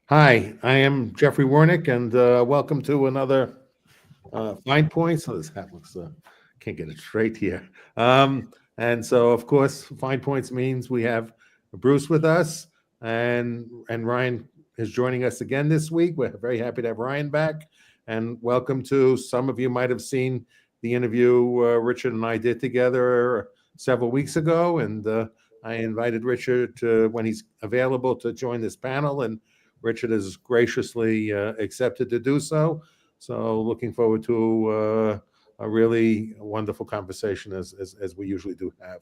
Hi, I am Jeffrey Wernick, and welcome to another Fine Points. Oh, this hat looks, can't get it straight here. And so, of course, Fine Points means we have Bruce with us, and Ryan is joining us again this week. We're very happy to have Ryan back. And welcome to some of you might have seen the interview Richard and I did together several weeks ago. And I invited Richard to, when he's available, to join this panel. And Richard has graciously accepted to do so. So looking forward to a really wonderful conversation as we usually do have.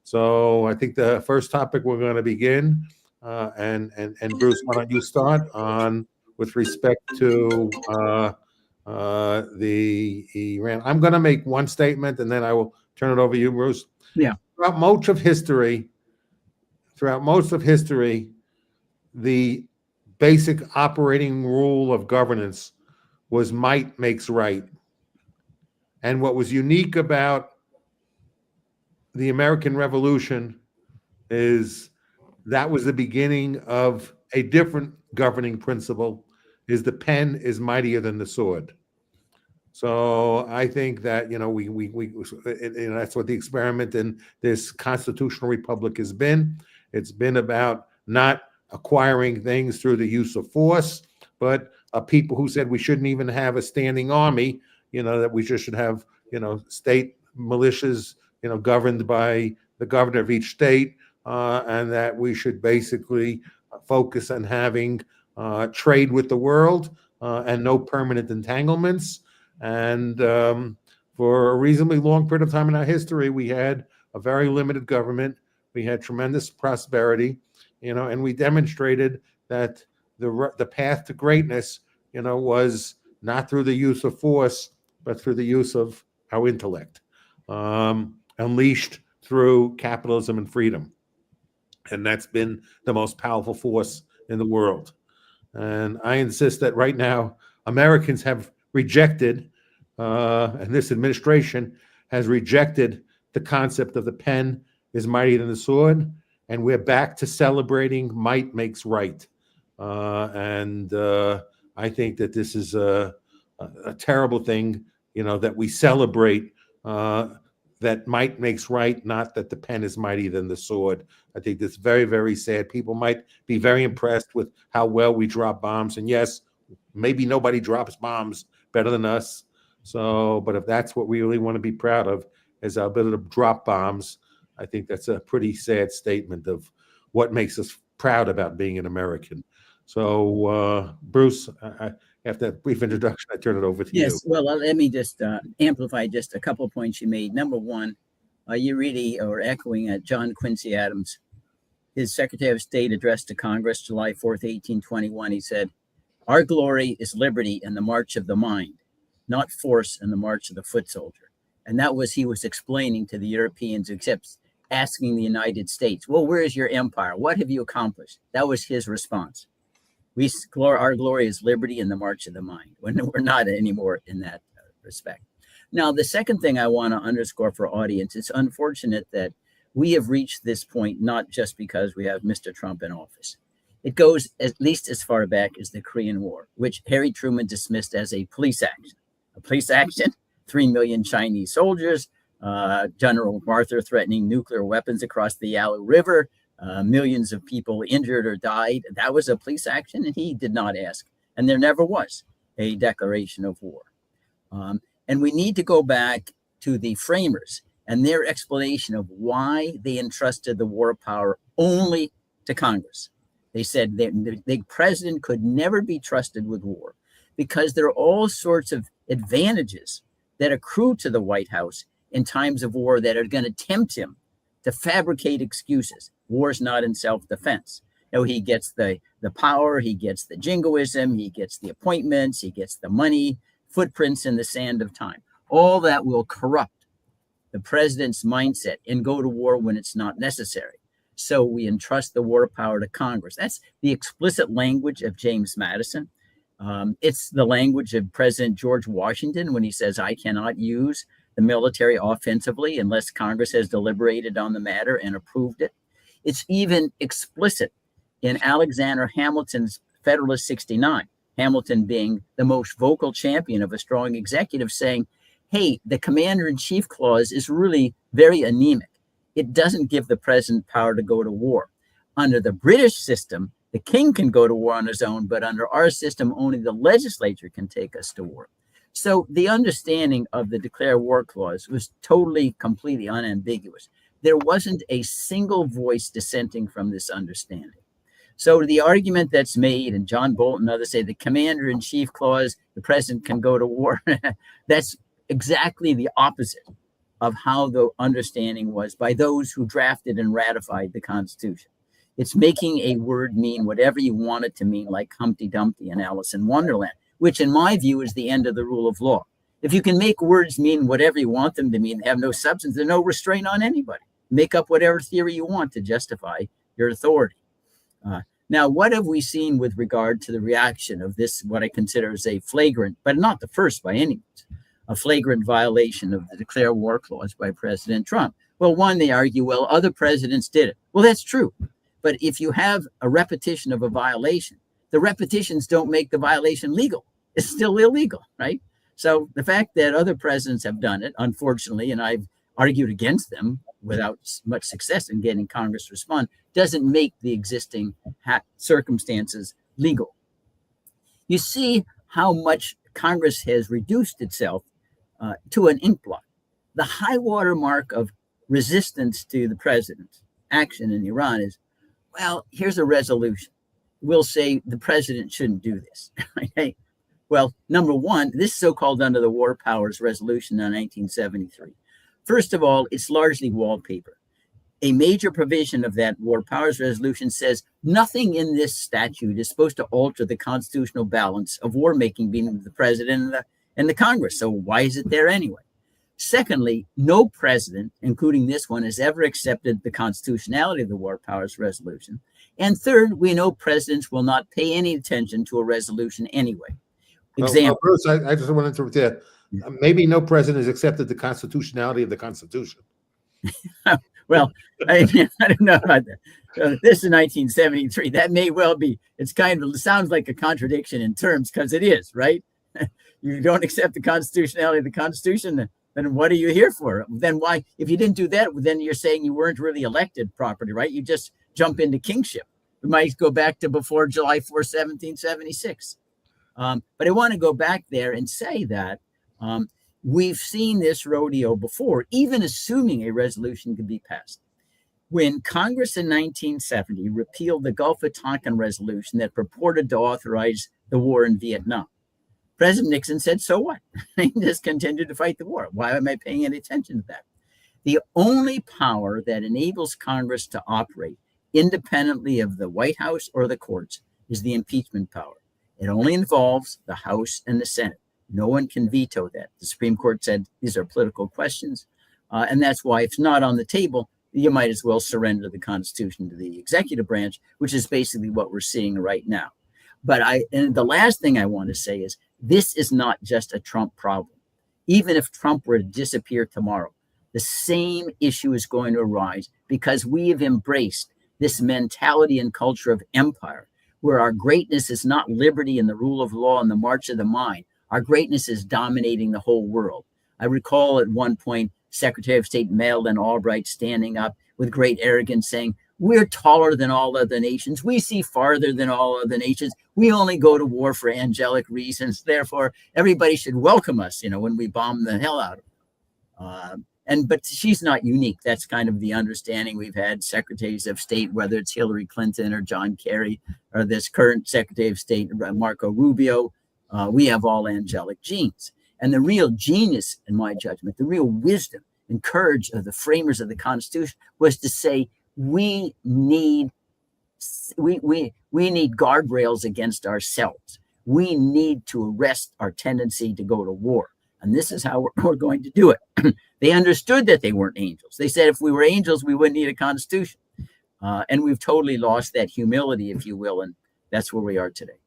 So I think the first topic we're going to begin, and Bruce, why don't you start on with respect to the Iran? I'm going to make one statement, and then I will turn it over to you, Bruce. Yeah. Throughout most of history, the basic operating rule of governance was might makes right. And what was unique about the American Revolution is that was the beginning of a different governing principle, is the pen is mightier than the sword. So I think that, that's what the experiment in this constitutional republic has been. It's been about not acquiring things through the use of force, but people who said we shouldn't even have a standing army, that we just should have, state militias, governed by the governor of each state, and that we should basically focus on having trade with the world and no permanent entanglements. And for a reasonably long period of time in our history, we had a very limited government. We had tremendous prosperity, and we demonstrated that the path to greatness, was not through the use of force, but through the use of our intellect, unleashed through capitalism and freedom. And that's been the most powerful force in the world. And I insist that right now, Americans have rejected, and this administration has rejected the concept of the pen is mightier than the sword, and we're back to celebrating might makes right. And I think that this is a terrible thing, that we celebrate that might makes right, not that the pen is mightier than the sword. I think that's very, very sad. People might be very impressed with how well we drop bombs. And yes, maybe nobody drops bombs better than us. So, but if that's what we really want to be proud of, is our ability to drop bombs, I think that's a pretty sad statement of what makes us proud about being an American. So, Bruce, after that brief introduction, I turn it over to you. Yes. Well, let me just amplify just a couple of points you made. Number one, you really are echoing John Quincy Adams, his Secretary of State address to Congress, July 4th, 1821. He said, "Our glory is liberty and the march of the mind, not force and the march of the foot soldier." And that was, he was explaining to the Europeans, except asking the United States, well, where is your empire? What have you accomplished? That was his response. Our glory is liberty and the march of the mind, when we're not anymore in that respect. Now, the second thing I want to underscore for audience, it's unfortunate that we have reached this point, not just because we have Mr. Trump in office. It goes at least as far back as the Korean War, which Harry Truman dismissed as a police action. A police action, 3 million Chinese soldiers, General MacArthur threatening nuclear weapons across the Yalu River, millions of people injured or died. That was a police action, and he did not ask. And there never was a declaration of war. And we need to go back to the framers and their explanation of why they entrusted the war power only to Congress. They said that the president could never be trusted with war because there are all sorts of advantages that accrue to the White House in times of war that are going to tempt him to fabricate excuses. War is not in self-defense. He gets the power, he gets the jingoism, he gets the appointments, he gets the money, footprints in the sand of time. All that will corrupt the president's mindset and go to war when it's not necessary. So we entrust the war power to Congress. That's the explicit language of James Madison. It's the language of President George Washington when he says, "I cannot use the military offensively unless Congress has deliberated on the matter and approved it." It's even explicit in Alexander Hamilton's Federalist 69, Hamilton being the most vocal champion of a strong executive, saying, hey, the commander-in-chief clause is really very anemic. It doesn't give the president power to go to war. Under the British system, the king can go to war on his own, but under our system, only the legislature can take us to war. So the understanding of the declare war clause was totally, completely unambiguous. There wasn't a single voice dissenting from this understanding. So the argument that's made, and John Bolton and others say the commander-in-chief clause, the president can go to war, that's exactly the opposite of how the understanding was by those who drafted and ratified the Constitution. It's making a word mean whatever you want it to mean, like Humpty Dumpty and Alice in Wonderland, which in my view is the end of the rule of law. If you can make words mean whatever you want them to mean, have no substance, there's no restraint on anybody. Make up whatever theory you want to justify your authority. Now, what have we seen with regard to the reaction of this, what I consider as a flagrant, but not the first by any means, a flagrant violation of the declare war clause by President Trump? Well, one, they argue, well, other presidents did it. Well, that's true. But if you have a repetition of a violation, the repetitions don't make the violation legal. It's still illegal, right? So the fact that other presidents have done it, unfortunately, and I've argued against them without much success in getting Congress to respond, doesn't make the existing circumstances legal. You see how much Congress has reduced itself to an ink blot. The high water mark of resistance to the president's action in Iran is, well, here's a resolution. We'll say the president shouldn't do this. Right? Well, number one, this is so-called under the War Powers Resolution in 1973. First of all, it's largely wallpaper. A major provision of that War Powers Resolution says nothing in this statute is supposed to alter the constitutional balance of war making between the president and the Congress. So why is it there anyway? Secondly, no president, including this one, has ever accepted the constitutionality of the War Powers Resolution. And third, we know presidents will not pay any attention to a resolution anyway. Example. Bruce, I just want to interrupt there. Maybe no president has accepted the constitutionality of the Constitution. Well, I don't know about that. This is 1973. That may well be. It's kind of sounds like a contradiction in terms because it is, right? You don't accept the constitutionality of the Constitution, then what are you here for? Then why? If you didn't do that, then you're saying you weren't really elected properly, right? You just jump into kingship. We might go back to before July 4, 1776. But I want to go back there and say that we've seen this rodeo before, even assuming a resolution could be passed. When Congress in 1970 repealed the Gulf of Tonkin resolution that purported to authorize the war in Vietnam, President Nixon said, so what? He just continued to fight the war. Why am I paying any attention to that? The only power that enables Congress to operate independently of the White House or the courts is the impeachment power. It only involves the House and the Senate. No one can veto that. The Supreme Court said these are political questions. And that's why if it's not on the table, you might as well surrender the Constitution to the executive branch, which is basically what we're seeing right now. And the last thing I want to say is this is not just a Trump problem. Even if Trump were to disappear tomorrow, the same issue is going to arise because we have embraced this mentality and culture of empire, where our greatness is not liberty and the rule of law and the march of the mind. Our greatness is dominating the whole world. I recall at one point, Secretary of State Madeleine Albright standing up with great arrogance saying, we're taller than all other nations. We see farther than all other nations. We only go to war for angelic reasons. Therefore, everybody should welcome us, when we bomb the hell out of them. But she's not unique. That's kind of the understanding we've had secretaries of state, whether it's Hillary Clinton or John Kerry or this current Secretary of State, Marco Rubio. We have all angelic genes. And the real genius, in my judgment, the real wisdom and courage of the framers of the Constitution was to say, we need guardrails against ourselves. We need to arrest our tendency to go to war. And this is how we're going to do it. They understood that they weren't angels. They said if we were angels, we wouldn't need a constitution. And we've totally lost that humility, if you will. And that's where we are today.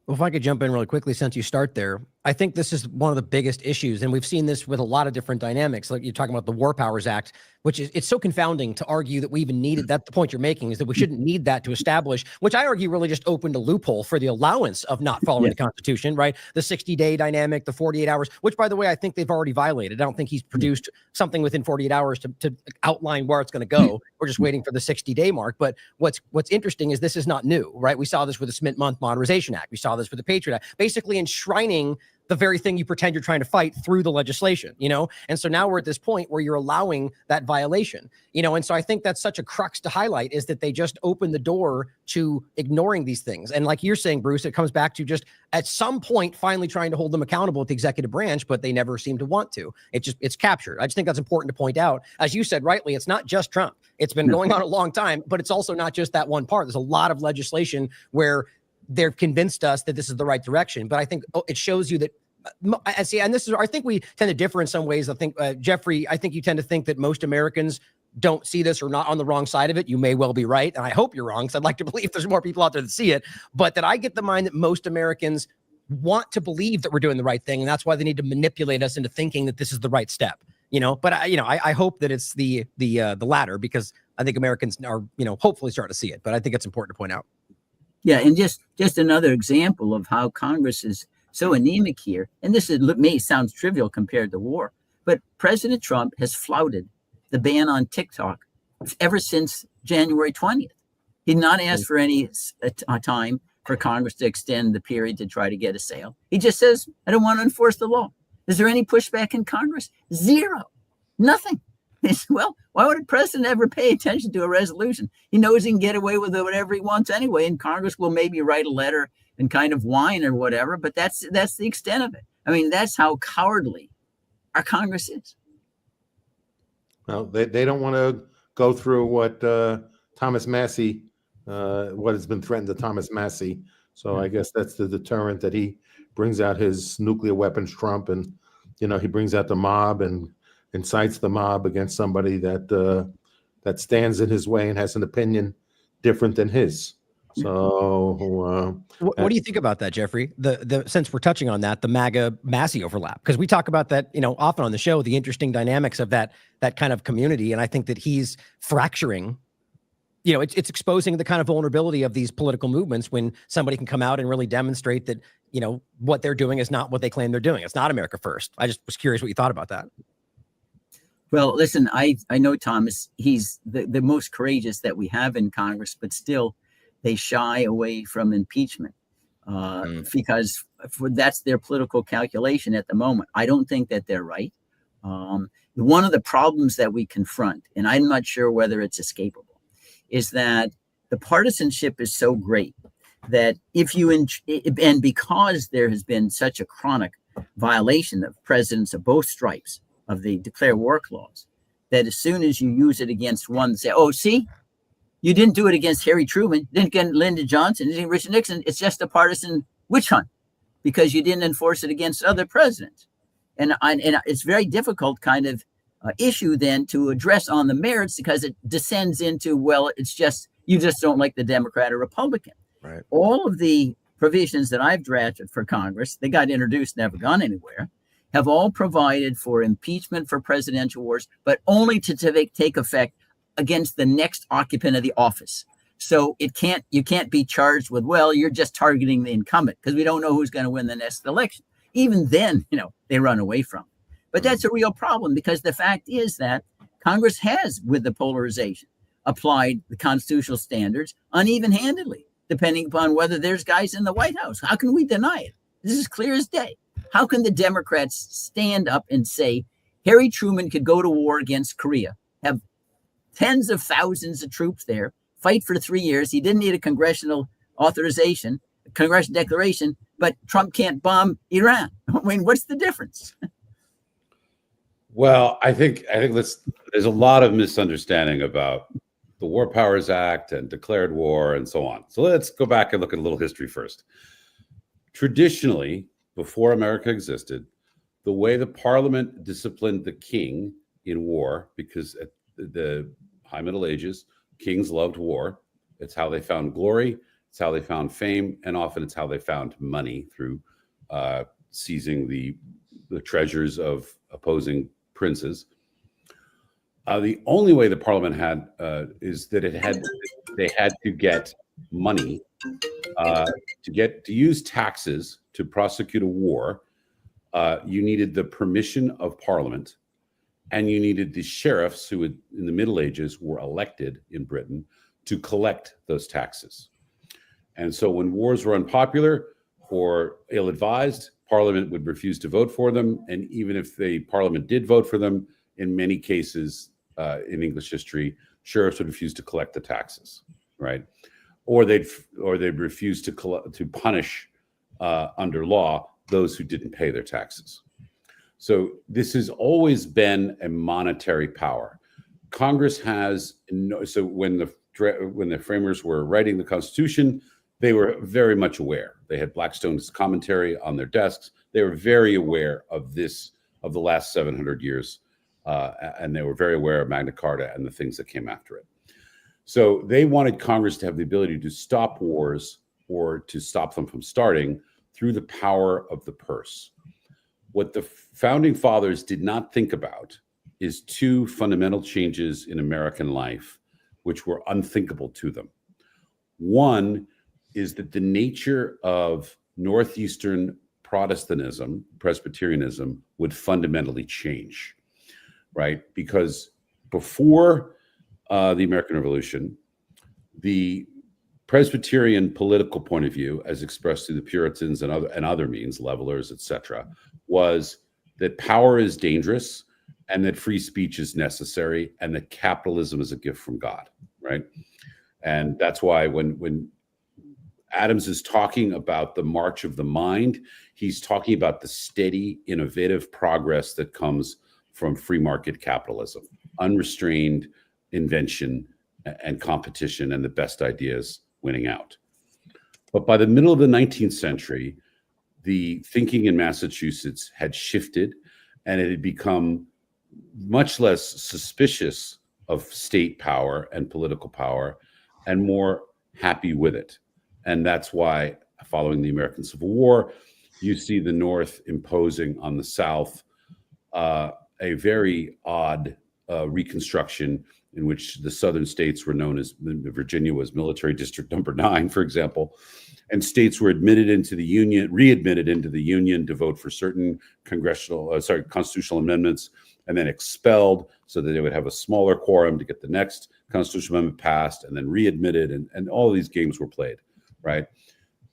Well, if I could jump in really quickly, since you start there, I think this is one of the biggest issues, and we've seen this with a lot of different dynamics. Like you're talking about the War Powers Act, which is, it's so confounding to argue that we even needed that. The point you're making is that we shouldn't need that to establish, which I argue really just opened a loophole for the allowance of not following the Constitution, right? The 60-day dynamic, the 48 hours, which by the way, I think they've already violated. I don't think he's produced something within 48 hours to outline where it's going to go. We're just waiting for the 60-day mark. But what's interesting is this is not new, right? We saw this with the Smith Month Modernization Act. We saw this with the Patriot Act, basically enshrining the very thing you pretend you're trying to fight through the legislation, you know? And so now we're at this point where you're allowing that violation, you know? And so I think that's such a crux to highlight, is that they just open the door to ignoring these things. And like you're saying, Bruce, it comes back to just at some point finally trying to hold them accountable at the executive branch, but they never seem to want to. It's captured. I just think that's important to point out. As you said rightly, it's not just Trump. It's been going on a long time, but it's also not just that one part. There's a lot of legislation where they've convinced us that this is the right direction. But I think it shows you that, I see, and this is, I think we tend to differ in some ways. I think, Jeffrey, I think you tend to think that most Americans don't see this or not on the wrong side of it. You may well be right. And I hope you're wrong, because I'd like to believe there's more people out there that see it, but that I get the mind that most Americans want to believe that we're doing the right thing. And that's why they need to manipulate us into thinking that this is the right step, you know, but I hope that it's the latter, because I think Americans are, hopefully starting to see it, but I think it's important to point out. Yeah. And just another example of how Congress is so anemic here. And this may sound trivial compared to war, but President Trump has flouted the ban on TikTok ever since January 20th. He did not ask for any time for Congress to extend the period to try to get a sale. He just says, I don't want to enforce the law. Is there any pushback in Congress? Zero. Nothing. Well, why would a president ever pay attention to a resolution? He knows he can get away with whatever he wants anyway, and Congress will maybe write a letter and kind of whine or whatever, but that's the extent of it. I mean, that's how cowardly our Congress is. Well, they don't want to go through what Thomas Massey, what has been threatened to Thomas Massey. So I guess that's the deterrent, that he brings out his nuclear weapons Trump, and he brings out the mob and incites the mob against somebody that stands in his way and has an opinion different than his. So what do you think about that, Jeffrey? The since we're touching on that, the MAGA Massey overlap, because we talk about that, often on the show, the interesting dynamics of that kind of community. And I think that he's fracturing, it's exposing the kind of vulnerability of these political movements when somebody can come out and really demonstrate that, what they're doing is not what they claim they're doing. It's not America first. I just was curious what you thought about that. Well, listen, I know Thomas, he's the most courageous that we have in Congress, but still they shy away from impeachment because that's their political calculation at the moment. I don't think that they're right. One of the problems that we confront, and I'm not sure whether it's escapable, is that the partisanship is so great that and because there has been such a chronic violation of presidents of both stripes of the declare war clause, that as soon as you use it against one, say, oh, see, you didn't do it against Harry Truman, didn't get Lyndon Johnson, didn't Richard Nixon. It's just a partisan witch hunt because you didn't enforce it against other presidents. And it's very difficult kind of issue then to address on the merits, because it descends into, well, it's just, you just don't like the Democrat or Republican. Right. All of the provisions that I've drafted for Congress, they got introduced, never gone anywhere, have all provided for impeachment for presidential wars, but only to take effect against the next occupant of the office. So you can't be charged with, well, you're just targeting the incumbent because we don't know who's going to win the next election. Even then, they run away from it. But that's a real problem, because the fact is that Congress has, with the polarization, applied the constitutional standards uneven-handedly, depending upon whether there's guys in the White House. How can we deny it? This is clear as day. How can the Democrats stand up and say Harry Truman could go to war against Korea, have tens of thousands of troops there, fight for 3 years? He didn't need a congressional authorization, a congressional declaration, but Trump can't bomb Iran. I mean, what's the difference? Well, I think there's a lot of misunderstanding about the War Powers Act and declared war and so on. So let's go back and look at a little history first. Traditionally, before America existed, the way the parliament disciplined the king in war, because at the High Middle Ages, kings loved war. It's how they found glory. It's how they found fame. And often it's how they found money through seizing the treasures of opposing princes. The only way the Parliament had is that they had to get money to use taxes to prosecute a war. You needed the permission of Parliament, and you needed the sheriffs who in the Middle Ages were elected in Britain to collect those taxes. And so when wars were unpopular or ill-advised, Parliament would refuse to vote for them. And even if the Parliament did vote for them, in many cases in English history, sheriffs would refuse to collect the taxes, right? Or they'd refuse to punish under law those who didn't pay their taxes. So this has always been a monetary power. Congress has so when the framers were writing the Constitution, they were very much aware. They had Blackstone's commentary on their desks. They were very aware of the last 700 years, and they were very aware of Magna Carta and the things that came after it. So they wanted Congress to have the ability to stop wars or to stop them from starting through the power of the purse. What the founding fathers did not think about is two fundamental changes in American life, which were unthinkable to them. One is that the nature of Northeastern Protestantism, Presbyterianism, would fundamentally change, right? Because before the American Revolution, the Presbyterian political point of view, as expressed through the Puritans and other means, levelers, etc., was that power is dangerous and that free speech is necessary and that capitalism is a gift from God, right? And that's why when Adams is talking about the march of the mind, he's talking about the steady, innovative progress that comes from free market capitalism, unrestrained invention and competition and the best ideas winning out. But by the middle of the 19th century, the thinking in Massachusetts had shifted and it had become much less suspicious of state power and political power and more happy with it. And that's why, following the American Civil War, you see the North imposing on the South a very odd reconstruction in which the Southern states were known as, Virginia was Military District Number 9, for example, and states were readmitted into the Union to vote for certain constitutional amendments, and then expelled so that they would have a smaller quorum to get the next constitutional amendment passed, and then readmitted, and all of these games were played, right?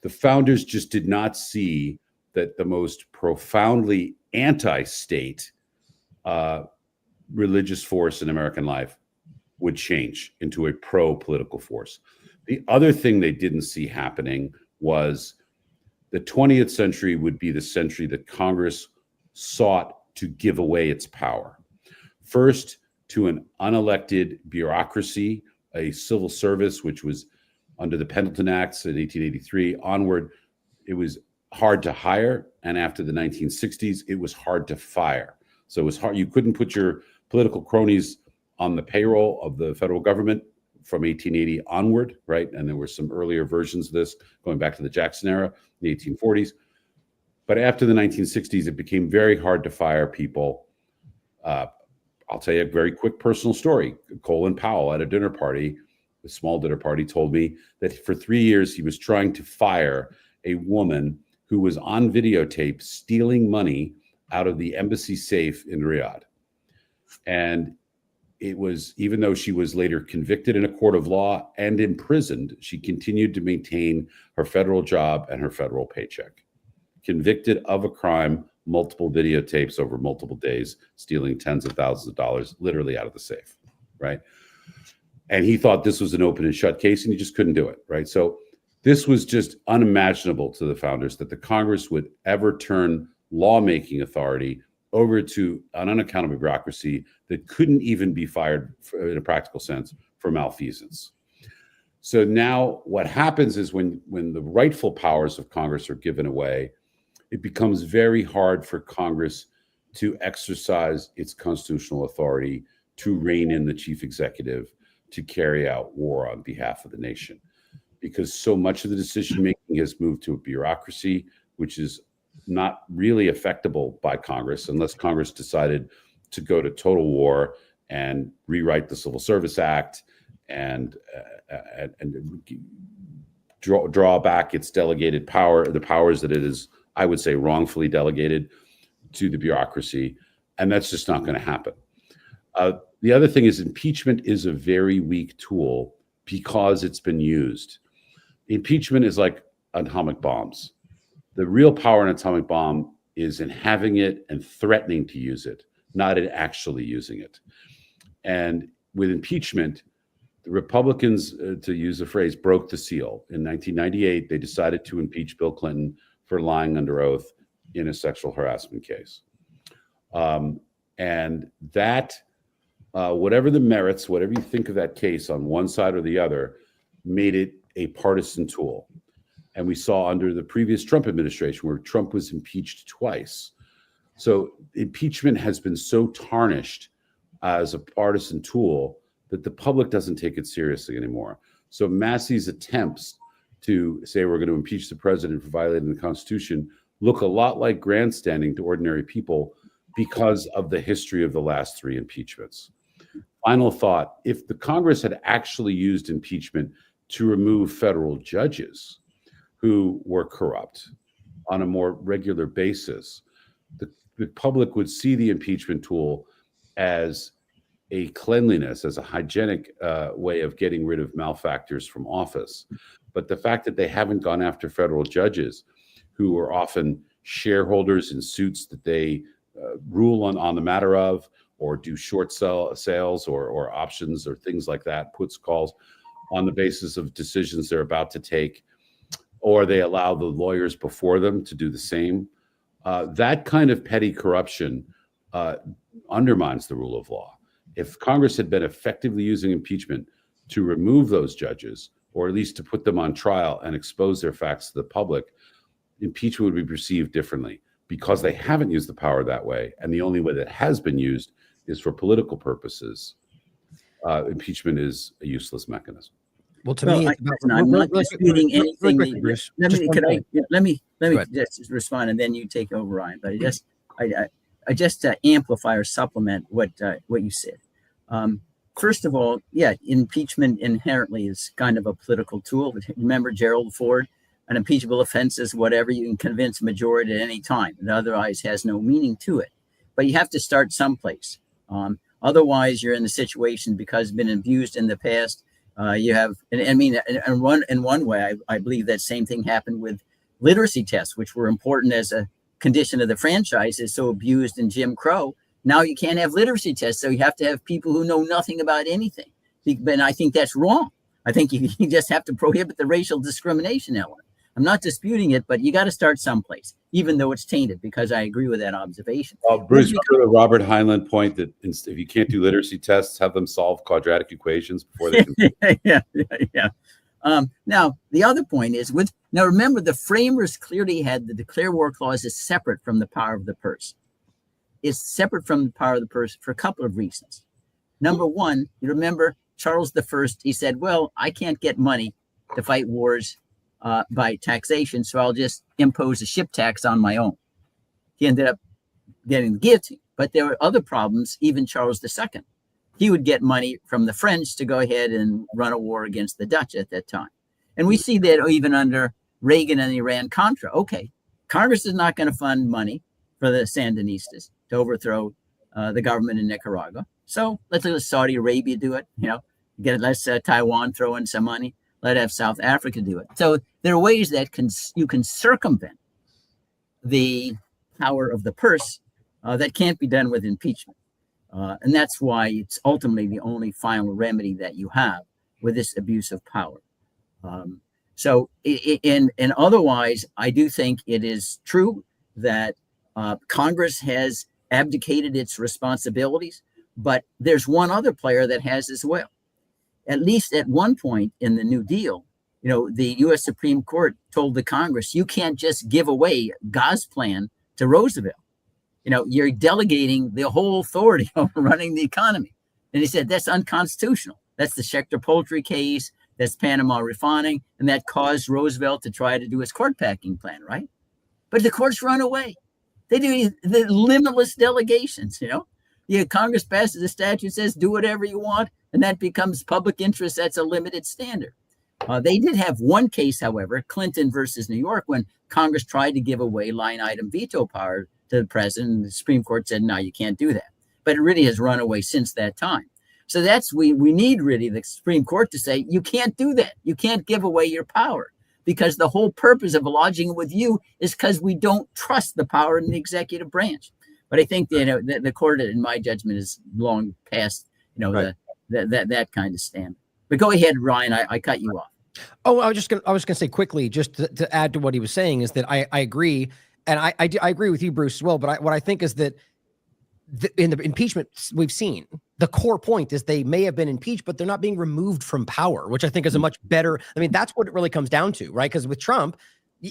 The founders just did not see that the most profoundly anti-state religious force in American life would change into a pro-political force. The other thing they didn't see happening was the 20th century would be the century that Congress sought to give away its power. First, to an unelected bureaucracy, a civil service, which was under the Pendleton Acts in 1883 onward, it was hard to hire. And after the 1960s, it was hard to fire. So it was hard. You couldn't put your political cronies on the payroll of the federal government from 1880 onward, right? And there were some earlier versions of this going back to the Jackson era, the 1840s. But after the 1960s, it became very hard to fire people. I'll tell you a very quick personal story. Colin Powell at a dinner party, a small dinner party, told me that for 3 years he was trying to fire a woman who was on videotape stealing money out of the embassy safe in Riyadh. And it was, even though she was later convicted in a court of law and imprisoned, she continued to maintain her federal job and her federal paycheck. Convicted of a crime, multiple videotapes over multiple days, stealing tens of thousands of dollars literally out of the safe, right? And he thought this was an open and shut case, and he just couldn't do it, right? So this was just unimaginable to the founders that the Congress would ever turn lawmaking authority over to an unaccountable bureaucracy that couldn't even be fired in a practical sense for malfeasance. So now what happens is when the rightful powers of Congress are given away, it becomes very hard for Congress to exercise its constitutional authority, to rein in the chief executive, to carry out war on behalf of the nation. Because so much of the decision-making has moved to a bureaucracy, which is not really affectable by Congress unless Congress decided to go to total war and rewrite the Civil Service Act and draw back its delegated power, the powers that it is, I would say, wrongfully delegated to the bureaucracy. And that's just not going to happen. The other thing is impeachment is a very weak tool because it's been used. Impeachment is like atomic bombs. The real power in an atomic bomb is in having it and threatening to use it, not in actually using it. And with impeachment, the Republicans, to use a phrase, broke the seal. In 1998, they decided to impeach Bill Clinton for lying under oath in a sexual harassment case. And that, whatever the merits, whatever you think of that case on one side or the other, made it a partisan tool. And we saw under the previous Trump administration where Trump was impeached twice. So impeachment has been so tarnished as a partisan tool that the public doesn't take it seriously anymore. So Massey's attempts to say we're going to impeach the president for violating the Constitution look a lot like grandstanding to ordinary people because of the history of the last three impeachments. Final thought, if the Congress had actually used impeachment to remove federal judges who were corrupt on a more regular basis, the public would see the impeachment tool as a cleanliness, as a hygienic way of getting rid of malefactors from office. But the fact that they haven't gone after federal judges who are often shareholders in suits that they rule on the matter of, or do short sales or options or things like that, puts calls on the basis of decisions they're about to take, or they allow the lawyers before them to do the same. That kind of petty corruption undermines the rule of law. If Congress had been effectively using impeachment to remove those judges, or at least to put them on trial and expose their facts to the public, impeachment would be perceived differently. Because they haven't used the power that way, and the only way that has been used is for political purposes, impeachment is a useless mechanism. Well, to me, I'm not disputing anything. Bruce, let me ahead. just respond, and then you take over, Ryan. But I just amplify or supplement what you said. First of all, yeah, impeachment inherently is kind of a political tool. Remember Gerald Ford? An impeachable offense is whatever you can convince a majority at any time. It otherwise has no meaning to it. But you have to start someplace. Otherwise, you're in a situation because it's been abused in the past. You have, and I mean, in one way, I believe that same thing happened with literacy tests, which were important as a condition of the franchise, is so abused in Jim Crow. Now you can't have literacy tests, so you have to have people who know nothing about anything. And I think that's wrong. I think you just have to prohibit the racial discrimination element. I'm not disputing it, but you got to start someplace, even though it's tainted, because I agree with that observation. Bruce, remember the Robert Heinlein point that if you can't do literacy tests, have them solve quadratic equations before they can. Yeah. Now, the other point is now remember, the framers clearly had the declare war clause is separate from the power of the purse. It's separate from the power of the purse for a couple of reasons. Number one, you remember Charles I, he said, well, I can't get money to fight wars by taxation, so I'll just impose a ship tax on my own. He ended up getting the guillotine. But there were other problems, even Charles II. He would get money from the French to go ahead and run a war against the Dutch at that time. And we see that even under Reagan and Iran-Contra. Okay, Congress is not going to fund money for the Sandinistas to overthrow the government in Nicaragua. So let's let Saudi Arabia do it. Let's Taiwan throw in some money. Let have South Africa do it. So there are ways that you can circumvent the power of the purse that can't be done with impeachment. And that's why it's ultimately the only final remedy that you have with this abuse of power. And otherwise, I do think it is true that Congress has abdicated its responsibilities, but there's one other player that has as well. At least at one point in the New Deal, the U.S. Supreme Court told the Congress, you can't just give away God's plan to Roosevelt. You're delegating the whole authority over running the economy. And he said, that's unconstitutional. That's the Schechter Poultry case. That's Panama refining. And that caused Roosevelt to try to do his court packing plan, right? but the courts run away. They do the limitless delegations, Yeah, Congress passes a statute, says do whatever you want, and that becomes public interest. That's a limited standard. They did have one case, however, Clinton versus New York, when Congress tried to give away line item veto power to the president. And the Supreme Court said, no, you can't do that. But it really has run away since that time. So we need really the Supreme Court to say, you can't do that. You can't give away your power, because the whole purpose of lodging it with you is because we don't trust the power in the executive branch. But I think the court, in my judgment, is long past right. that kind of stand. But go ahead, Ryan. I cut you off. Oh, I was gonna say quickly, just to add to what he was saying, is that I agree, and I agree with you, Bruce, as well. But what I think is that in the impeachment we've seen, the core point is they may have been impeached, but they're not being removed from power, which I think is a much better. I mean, that's what it really comes down to, right? Because with Trump,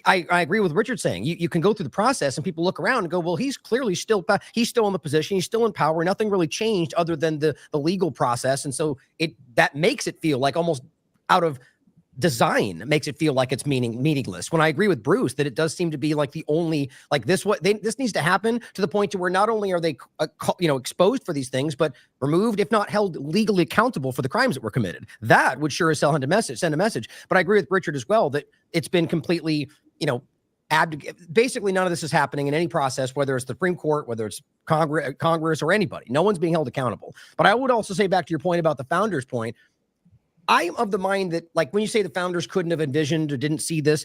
I agree with Richard saying you can go through the process and people look around and go, well, he's clearly still in the position, he's still in power, nothing really changed other than the legal process, and so that makes it feel like almost out of design, makes it feel like it's meaningless. When I agree with Bruce that it does seem to be like the only, like this needs to happen to the point to where not only are they exposed for these things, but removed, if not held legally accountable for the crimes that were committed. That would sure as hell send a message. But I agree with Richard as well that it's been completely, basically none of this is happening in any process, whether it's the Supreme Court, whether it's Congress or anybody. No one's being held accountable. But I would also say, back to your point about the founders' point, I'm of the mind that, like, when you say the founders couldn't have envisioned or didn't see this,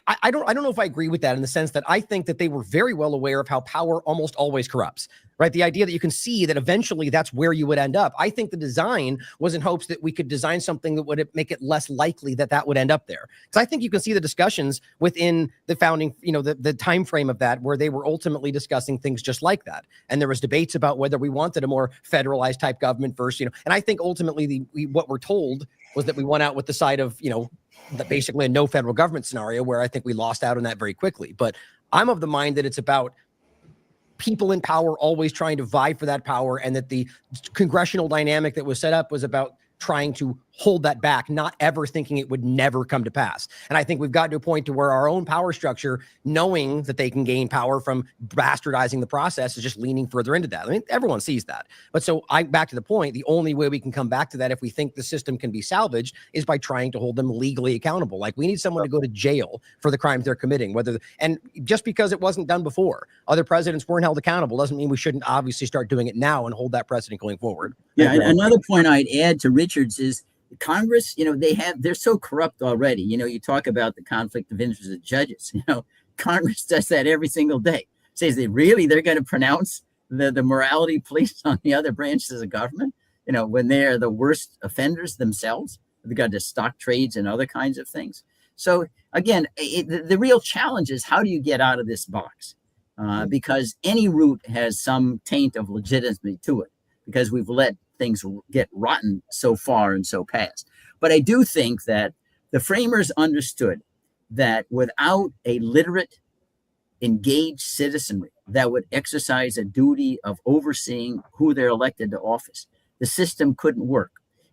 I don't know if I agree with that, in the sense that I think that they were very well aware of how power almost always corrupts, right? The idea that you can see that eventually that's where you would end up. I think the design was in hopes that we could design something that would make it less likely that would end up there. Because I think you can see the discussions within the founding, the time frame of that, where they were ultimately discussing things just like that. And there was debates about whether we wanted a more federalized type government first, and I think ultimately what we're told was that we went out with the side of, basically a no federal government scenario, where I think we lost out on that very quickly. But I'm of the mind that it's about people in power always trying to vie for that power, and that the congressional dynamic that was set up was about trying to hold that back, not ever thinking it would never come to pass. And I think we've got to a point to where our own power structure, knowing that they can gain power from bastardizing the process, is just leaning further into that. I mean, everyone sees that. But so back to the point, the only way we can come back to that, if we think the system can be salvaged, is by trying to hold them legally accountable. Like, we need someone to go to jail for the crimes they're committing, and just because it wasn't done before, other presidents weren't held accountable, doesn't mean we shouldn't obviously start doing it now and hold that precedent going forward. Yeah, and another point I'd add to Richard's is Congress, they're so corrupt already. You talk about the conflict of interest of judges. Congress does that every single day. Says they're going to pronounce the morality police on the other branches of government, when they're the worst offenders themselves. They've got the stock trades and other kinds of things. So again, the real challenge is, how do you get out of this box? Because any route has some taint of legitimacy to it, because we've let things get rotten so far and so past. But I do think that the framers understood that without a literate, engaged citizenry that would exercise a duty of overseeing who they're elected to office, the system couldn't work.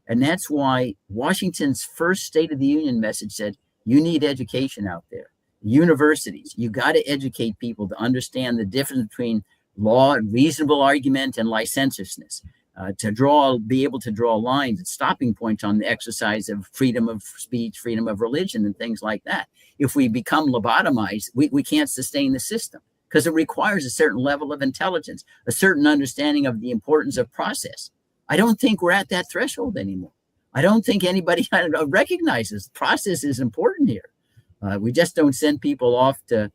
And that's why Washington's first State of the Union message said, you need education out there. Universities, you got to educate people to understand the difference between law and reasonable argument and licentiousness. Be able to draw lines and stopping points on the exercise of freedom of speech, freedom of religion, and things like that. If we become lobotomized, we can't sustain the system, because it requires a certain level of intelligence, a certain understanding of the importance of process. I don't think we're at that threshold anymore. I don't think anybody recognizes process is important here. We just don't send people off to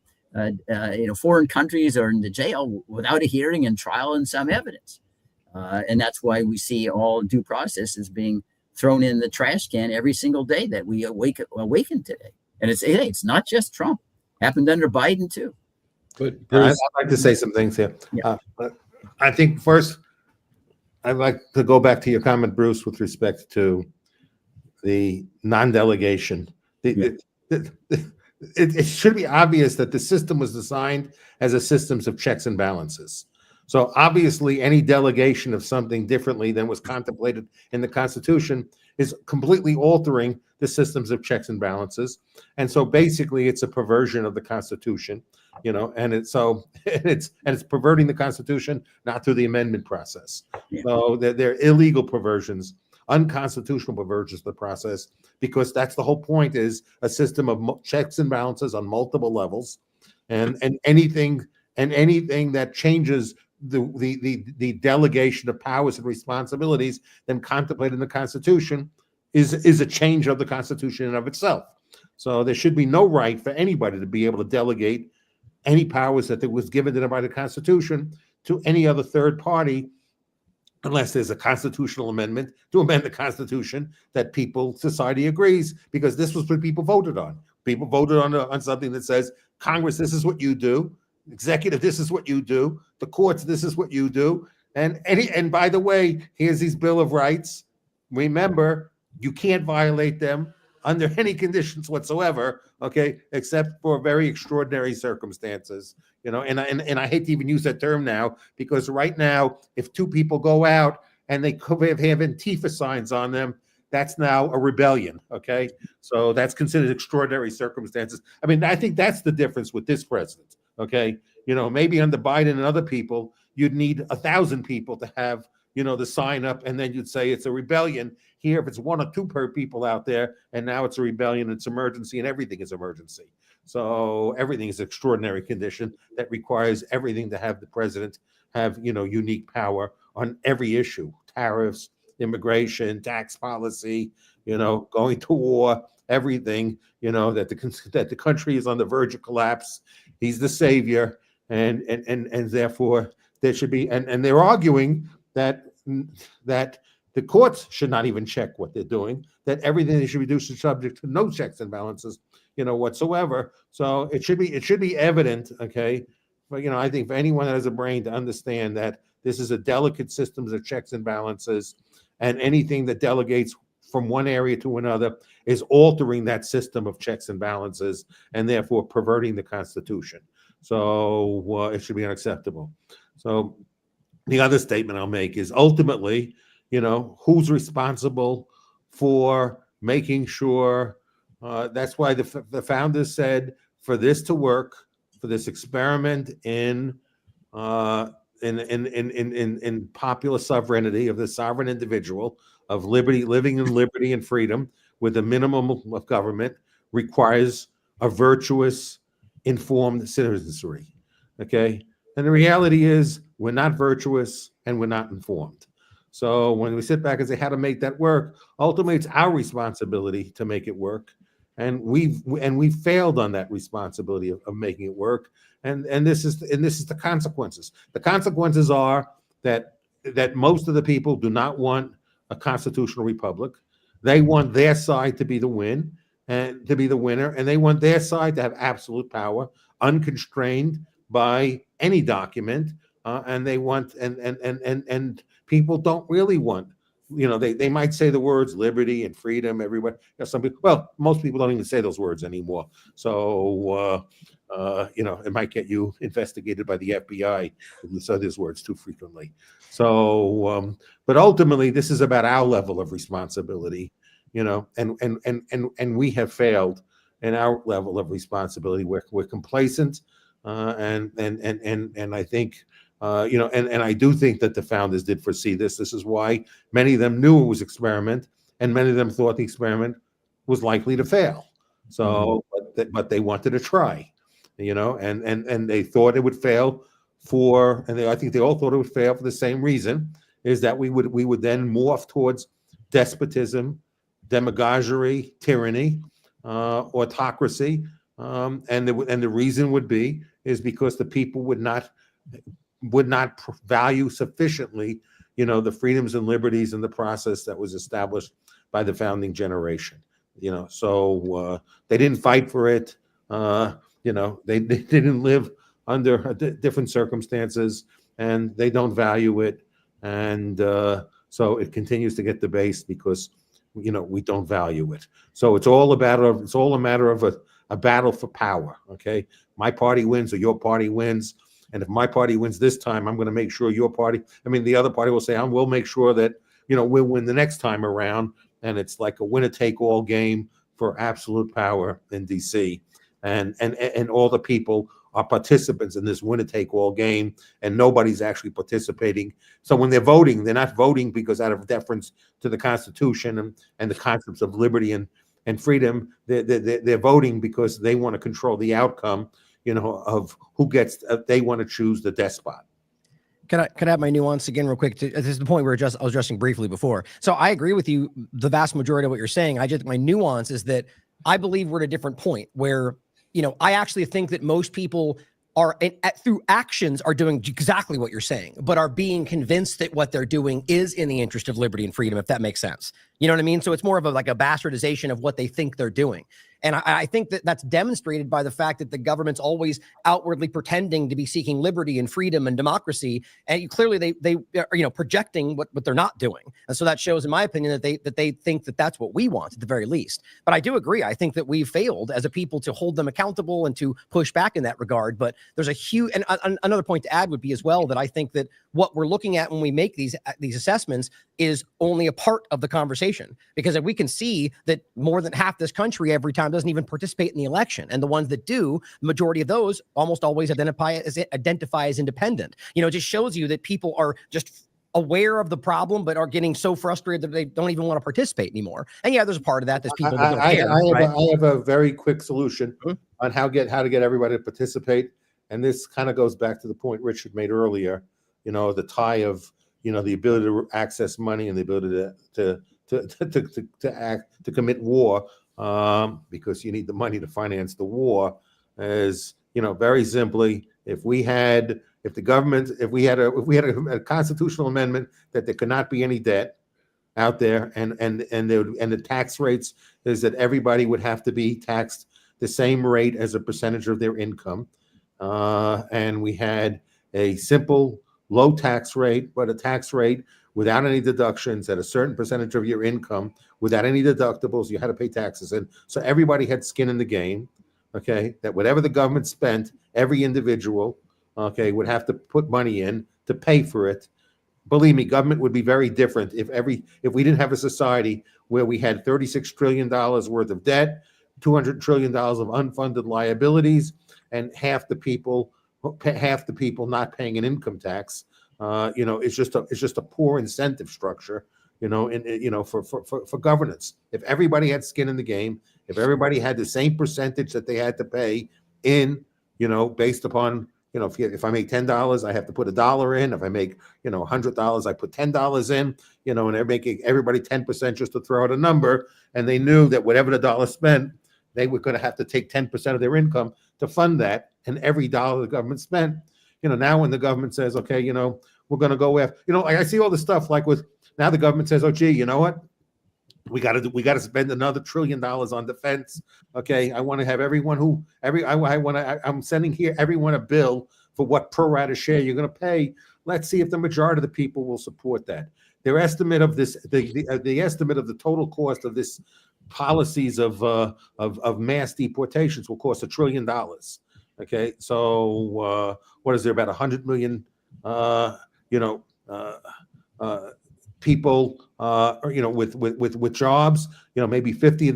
foreign countries or into jail without a hearing and trial and some evidence. And that's why we see all due process is being thrown in the trash can every single day that we awaken today. And it's not just Trump. Happened under Biden too. But I'd like to say some things here. Yeah. I think first, I'd like to go back to your comment, Bruce, with respect to the non-delegation. It should be obvious that the system was designed as a system of checks and balances. So obviously, any delegation of something differently than was contemplated in the Constitution is completely altering the systems of checks and balances. And so basically, it's a perversion of the Constitution, and it's perverting the Constitution, not through the amendment process. Yeah. So they're illegal perversions, unconstitutional perversions of the process, because that's the whole point, is a system of checks and balances on multiple levels, and anything that changes the delegation of powers and responsibilities than contemplated in the Constitution is a change of the Constitution in of itself. So there should be no right for anybody to be able to delegate any powers that was given to them by the Constitution to any other third party, unless there's a constitutional amendment to amend the Constitution that society agrees, because this was what people voted on. People voted on something that says, Congress, this is what you do. Executive, this is what you do. The courts, this is what you do. And by the way, here's these Bill of Rights. Remember, you can't violate them under any conditions whatsoever, okay, except for very extraordinary circumstances. And I hate to even use that term now, because right now, if two people go out and they have Antifa signs on them, that's now a rebellion, okay? So that's considered extraordinary circumstances. I mean, I think that's the difference with this president, okay? Maybe under Biden and other people, you'd need 1,000 people to have, the sign up, and then you'd say it's a rebellion. Here, if it's one or two per people out there, and now it's a rebellion, it's emergency, and everything is emergency. So everything is extraordinary condition that requires everything to have the president have, unique power on every issue: tariffs, immigration, tax policy, going to war, everything, that the country is on the verge of collapse. He's the savior, and therefore there should be, and they're arguing that the courts should not even check what they're doing, that everything they should be doing is subject to no checks and balances, whatsoever. So it should be evident, okay? But I think for anyone that has a brain to understand that this is a delicate system of checks and balances, and anything that delegates from one area to another is altering that system of checks and balances, and therefore perverting the Constitution. So it should be unacceptable. So the other statement I'll make is, ultimately, who's responsible for making sure, that's why the founders said, for this to work, for this experiment in popular sovereignty of the sovereign individual, of liberty, living in liberty and freedom with a minimum of government, requires a virtuous, informed citizenry. Okay? And the reality is, we're not virtuous and we're not informed. So when we sit back and say how to make that work, ultimately it's our responsibility to make it work. And we've failed on that responsibility of making it work. And this is the consequences. The consequences are that most of the people do not want a constitutional republic. They want their side to be the winner, and they want their side to have absolute power, unconstrained by any document. And they want, and people don't really want, they might say the words liberty and freedom, everyone. Some people, well, most people don't even say those words anymore. So, it might get you investigated by the FBI if you say those words too frequently. So, but ultimately, this is about our level of responsibility, and we have failed in our level of responsibility. We're complacent, and I think. And I do think that the founders did foresee this. This is why many of them knew it was experiment, and many of them thought the experiment was likely to fail. So, but they wanted to try, and they thought it would fail I think they all thought it would fail for the same reason, is that we would then morph towards despotism, demagoguery, tyranny, autocracy, and the reason would be is because the people would not value sufficiently, the freedoms and liberties and the process that was established by the founding generation. So they didn't fight for it. They didn't live under different circumstances, and they don't value it. And so it continues to get debased because, we don't value it. So it's all a matter of a battle for power. Okay, my party wins or your party wins. And if my party wins this time, I'm going to make sure your party, the other party will say, we'll make sure that, we'll win the next time around. And it's like a winner take all game for absolute power in DC. And all the people are participants in this winner take all game, and nobody's actually participating. So when they're voting, they're not voting because out of deference to the Constitution and the concepts of liberty and freedom. They're voting because they want to control the outcome, of who gets, they want to choose the despot. Can I have my nuance again real quick? This is the point I was addressing briefly before. So I agree with you, the vast majority of what you're saying. My nuance is that I believe we're at a different point where, I actually think that most people are through actions are doing exactly what you're saying, but are being convinced that what they're doing is in the interest of liberty and freedom, if that makes sense. You know what I mean? So it's more of a bastardization of what they think they're doing. And I think that that's demonstrated by the fact that the government's always outwardly pretending to be seeking liberty and freedom and democracy. And clearly they are, projecting what they're not doing. And so that shows, in my opinion, that they think that that's what we want at the very least. But I do agree. I think that we've failed as a people to hold them accountable and to push back in that regard. But there's a huge, and another point to add would be as well, that I think that what we're looking at when we make these assessments is only a part of the conversation, because if we can see that more than half this country every time doesn't even participate in the election, and the ones that do, the majority of those almost always identify as independent. It just shows you that people are just aware of the problem, but are getting so frustrated that they don't even want to participate anymore. And yeah, there's a part of that. There's people that don't care. I have a very quick solution on how to get everybody to participate. And this kind of goes back to the point Richard made earlier, the tie of, the ability to access money and the ability to commit war, because you need the money to finance the war. Is, very simply, if we had a constitutional amendment that there could not be any debt out there, and the tax rates is that everybody would have to be taxed the same rate as a percentage of their income, and we had a simple low tax rate, but a tax rate without any deductions at a certain percentage of your income, without any deductibles, you had to pay taxes. And so everybody had skin in the game, okay, that whatever the government spent, every individual, okay, would have to put money in to pay for it. Believe me, government would be very different if we didn't have a society where we had $36 trillion worth of debt, $200 trillion of unfunded liabilities, and half the people not paying an income tax. It's just a poor incentive structure, for governance. If everybody had skin in the game, if everybody had the same percentage that they had to pay in, based upon, if I make $10, I have to put $1 in. If I make, $100, I put $10 in, and they're making everybody 10% just to throw out a number. And they knew that whatever the dollar spent, they were going to have to take 10% of their income to fund that. And every dollar the government spent, now when the government says, okay, we're going to go after, I see all this stuff like with, now the government says, oh, gee, you know what? We got to spend another $1 trillion on defense. Okay. I want to have everyone I'm sending here everyone a bill for what pro rata share you're going to pay. Let's see if the majority of the people will support that. Their estimate of this, the estimate of the total cost of this policies of mass deportations will cost $1 trillion. Okay. So what is there, about 100 million, people, with jobs, maybe 50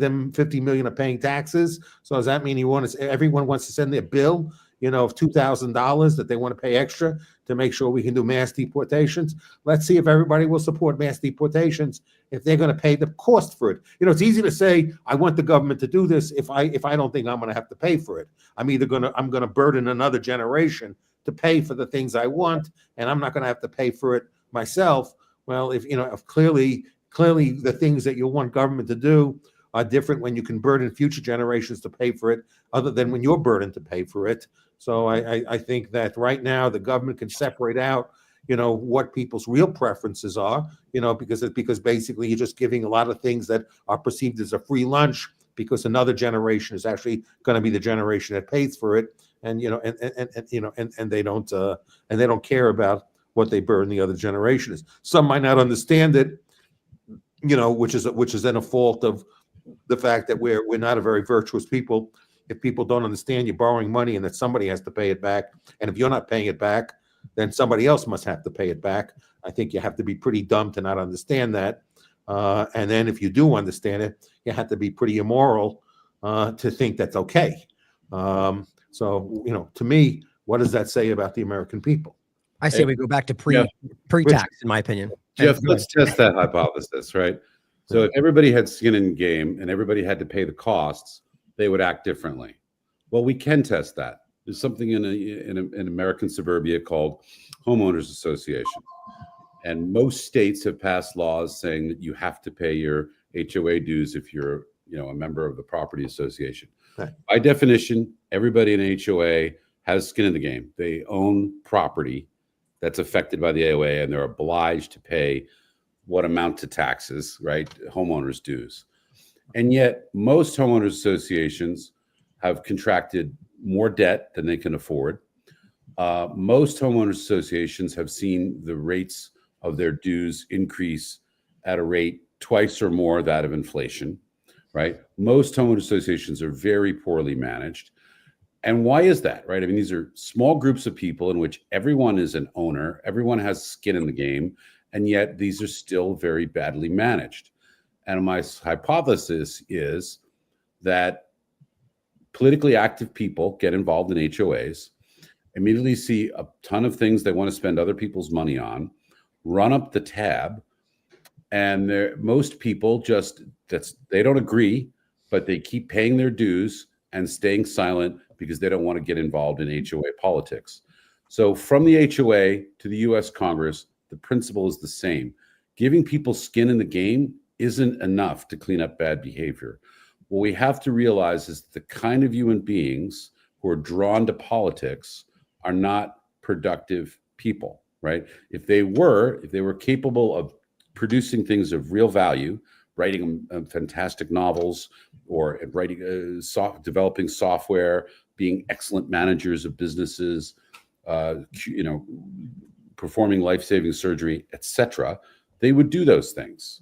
million are paying taxes. So does that mean everyone wants to send their bill, of $2,000 that they want to pay extra to make sure we can do mass deportations? Let's see if everybody will support mass deportations if they're going to pay the cost for it. It's easy to say, I want the government to do this if I don't think I'm going to have to pay for it. I'm going to burden another generation to pay for the things I want, and I'm not going to have to pay for it myself. Well, if clearly the things that you want government to do are different when you can burden future generations to pay for it, other than when you're burdened to pay for it. So I think that right now the government can separate out, what people's real preferences are, because basically you're just giving a lot of things that are perceived as a free lunch, because another generation is actually going to be the generation that pays for it, and they don't care about what they burden the other generation is. Some might not understand it, which is then a fault of the fact that we're not a very virtuous people, if people don't understand you're borrowing money and that somebody has to pay it back. And if you're not paying it back, then somebody else must have to pay it back. I think you have to be pretty dumb to not understand that. And then if you do understand it, you have to be pretty immoral to think that's okay. So, to me, what does that say about the American people? I say we go back to pre-tax, in my opinion. Jeff, let's test that hypothesis, right? So if everybody had skin in the game and everybody had to pay the costs, they would act differently. Well, we can test that. There's something in American suburbia called homeowners association. And most states have passed laws saying that you have to pay your HOA dues if you're, a member of the property association. Right. By definition, everybody in an HOA has skin in the game. They own property that's affected by the AOA, and they're obliged to pay what amount to taxes, right? Homeowners dues. And yet most homeowners associations have contracted more debt than they can afford. Most homeowners associations have seen the rates of their dues increase at a rate twice or more that of inflation, right? Most homeowners associations are very poorly managed. And why is that, right? I mean, these are small groups of people in which everyone is an owner, everyone has skin in the game, and yet these are still very badly managed. And my hypothesis is that politically active people get involved in HOAs, immediately see a ton of things they want to spend other people's money on, run up the tab, and most people they don't agree, but they keep paying their dues and staying silent because they don't want to get involved in HOA politics. So from the HOA to the US Congress, the principle is the same. Giving people skin in the game isn't enough to clean up bad behavior. What we have to realize is the kind of human beings who are drawn to politics are not productive people, right? If they were capable of producing things of real value, writing fantastic novels, or writing, developing software, being excellent managers of businesses, performing life-saving surgery, etc., they would do those things.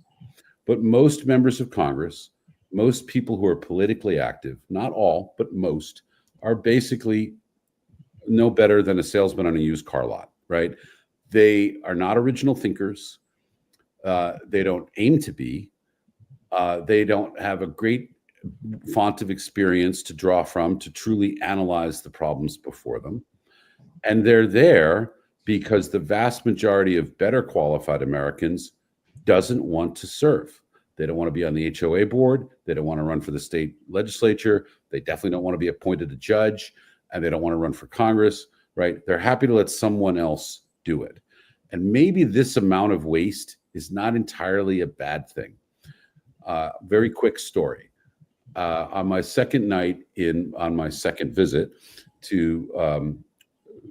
But most members of Congress, most people who are politically active, not all, but most, are basically no better than a salesman on a used car lot, right? They are not original thinkers. They don't aim to be. They don't have a great font of experience to draw from to truly analyze the problems before them. And they're there because the vast majority of better qualified Americans doesn't want to serve. They don't want to be on the HOA board. They don't want to run for the state legislature. They definitely don't want to be appointed a judge, and they don't want to run for Congress, right? They're happy to let someone else do it. And maybe this amount of waste is not entirely a bad thing. Very quick story. On my second night on my second visit to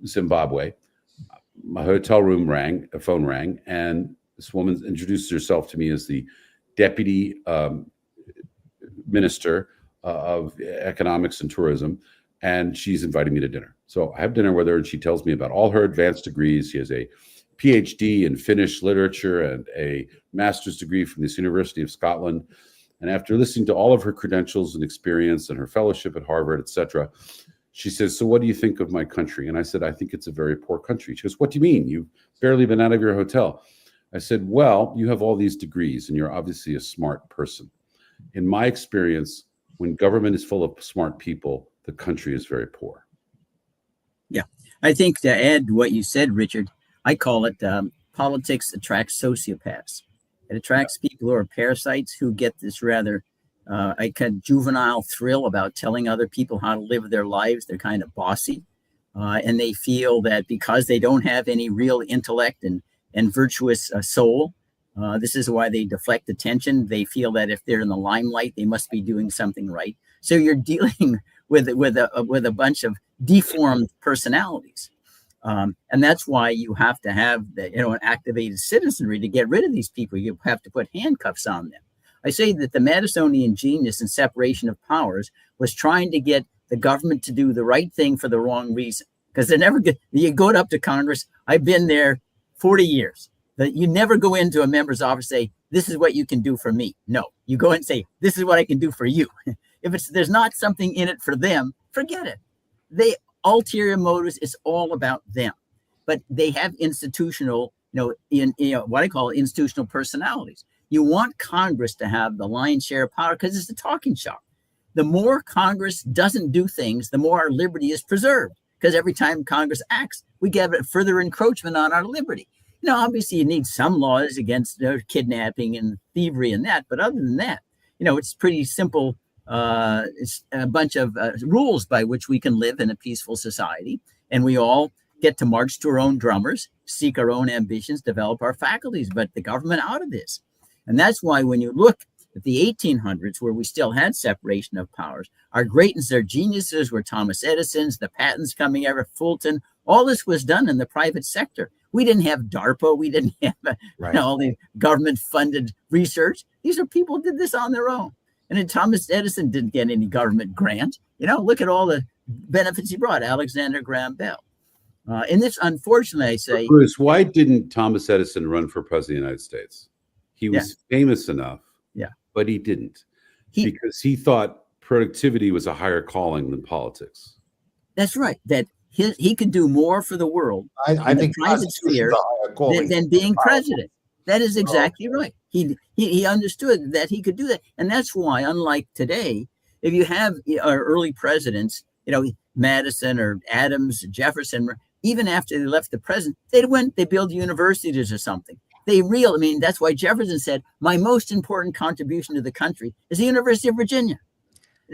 Zimbabwe, my hotel room rang, a phone rang, and this woman introduced herself to me as the deputy minister of economics and tourism, and she's inviting me to dinner. So I have dinner with her, and she tells me about all her advanced degrees. She has a PhD in Finnish literature and a master's degree from this University of Scotland. And after listening to all of her credentials and experience and her fellowship at Harvard, et cetera, she says, "So what do you think of my country?" And I said, "I think it's a very poor country." She goes, "What do you mean? You've barely been out of your hotel." I said, "Well, you have all these degrees and you're obviously a smart person. In my experience, when government is full of smart people, the country is very poor." Yeah, I think to add what you said, Richard, I call it politics attracts sociopaths. It attracts people who are parasites who get this rather juvenile thrill about telling other people how to live their lives. They're kind of bossy, and they feel that because they don't have any real intellect and virtuous soul, this is why they deflect attention. They feel that if they're in the limelight, they must be doing something right. So you're dealing with a bunch of deformed personalities. And that's why you have to have an activated citizenry to get rid of these people. You have to put handcuffs on them. I say that the Madisonian genius in separation of powers was trying to get the government to do the right thing for the wrong reason. Because they're never good. You go up to Congress. I've been there 40 years. That you never go into a member's office and say, "This is what you can do for me." No, you go and say, "This is what I can do for you." If there's not something in it for them, forget it. They ulterior motives. It's all about them. But they have institutional, what I call institutional personalities. You want Congress to have the lion's share of power because it's the talking shop. The more Congress doesn't do things, the more our liberty is preserved. Because every time Congress acts, we get a further encroachment on our liberty. Obviously you need some laws against kidnapping and thievery and that. But other than that, it's pretty simple. It's a bunch of rules by which we can live in a peaceful society. And we all get to march to our own drummers, seek our own ambitions, develop our faculties, but the government out of this. And that's why when you look at the 1800s, where we still had separation of powers, our greatness, our geniuses were Thomas Edison's, the patents coming out of Fulton. All this was done in the private sector. We didn't have DARPA. We didn't have all the government-funded research. These are people who did this on their own. And then Thomas Edison didn't get any government grant. Look at all the benefits he brought, Alexander Graham Bell. And this, unfortunately, I say... Bruce, why didn't Thomas Edison run for president of the United States? He was famous enough, but he didn't. Because he thought productivity was a higher calling than politics. That's right. That he could do more for the world I think private sphere than being president. That is exactly right. He understood that he could do that. And that's why, unlike today, if you have our early presidents, Madison or Adams, Jefferson, even after they left the president, they built universities or something. That's why Jefferson said, my most important contribution to the country is the University of Virginia.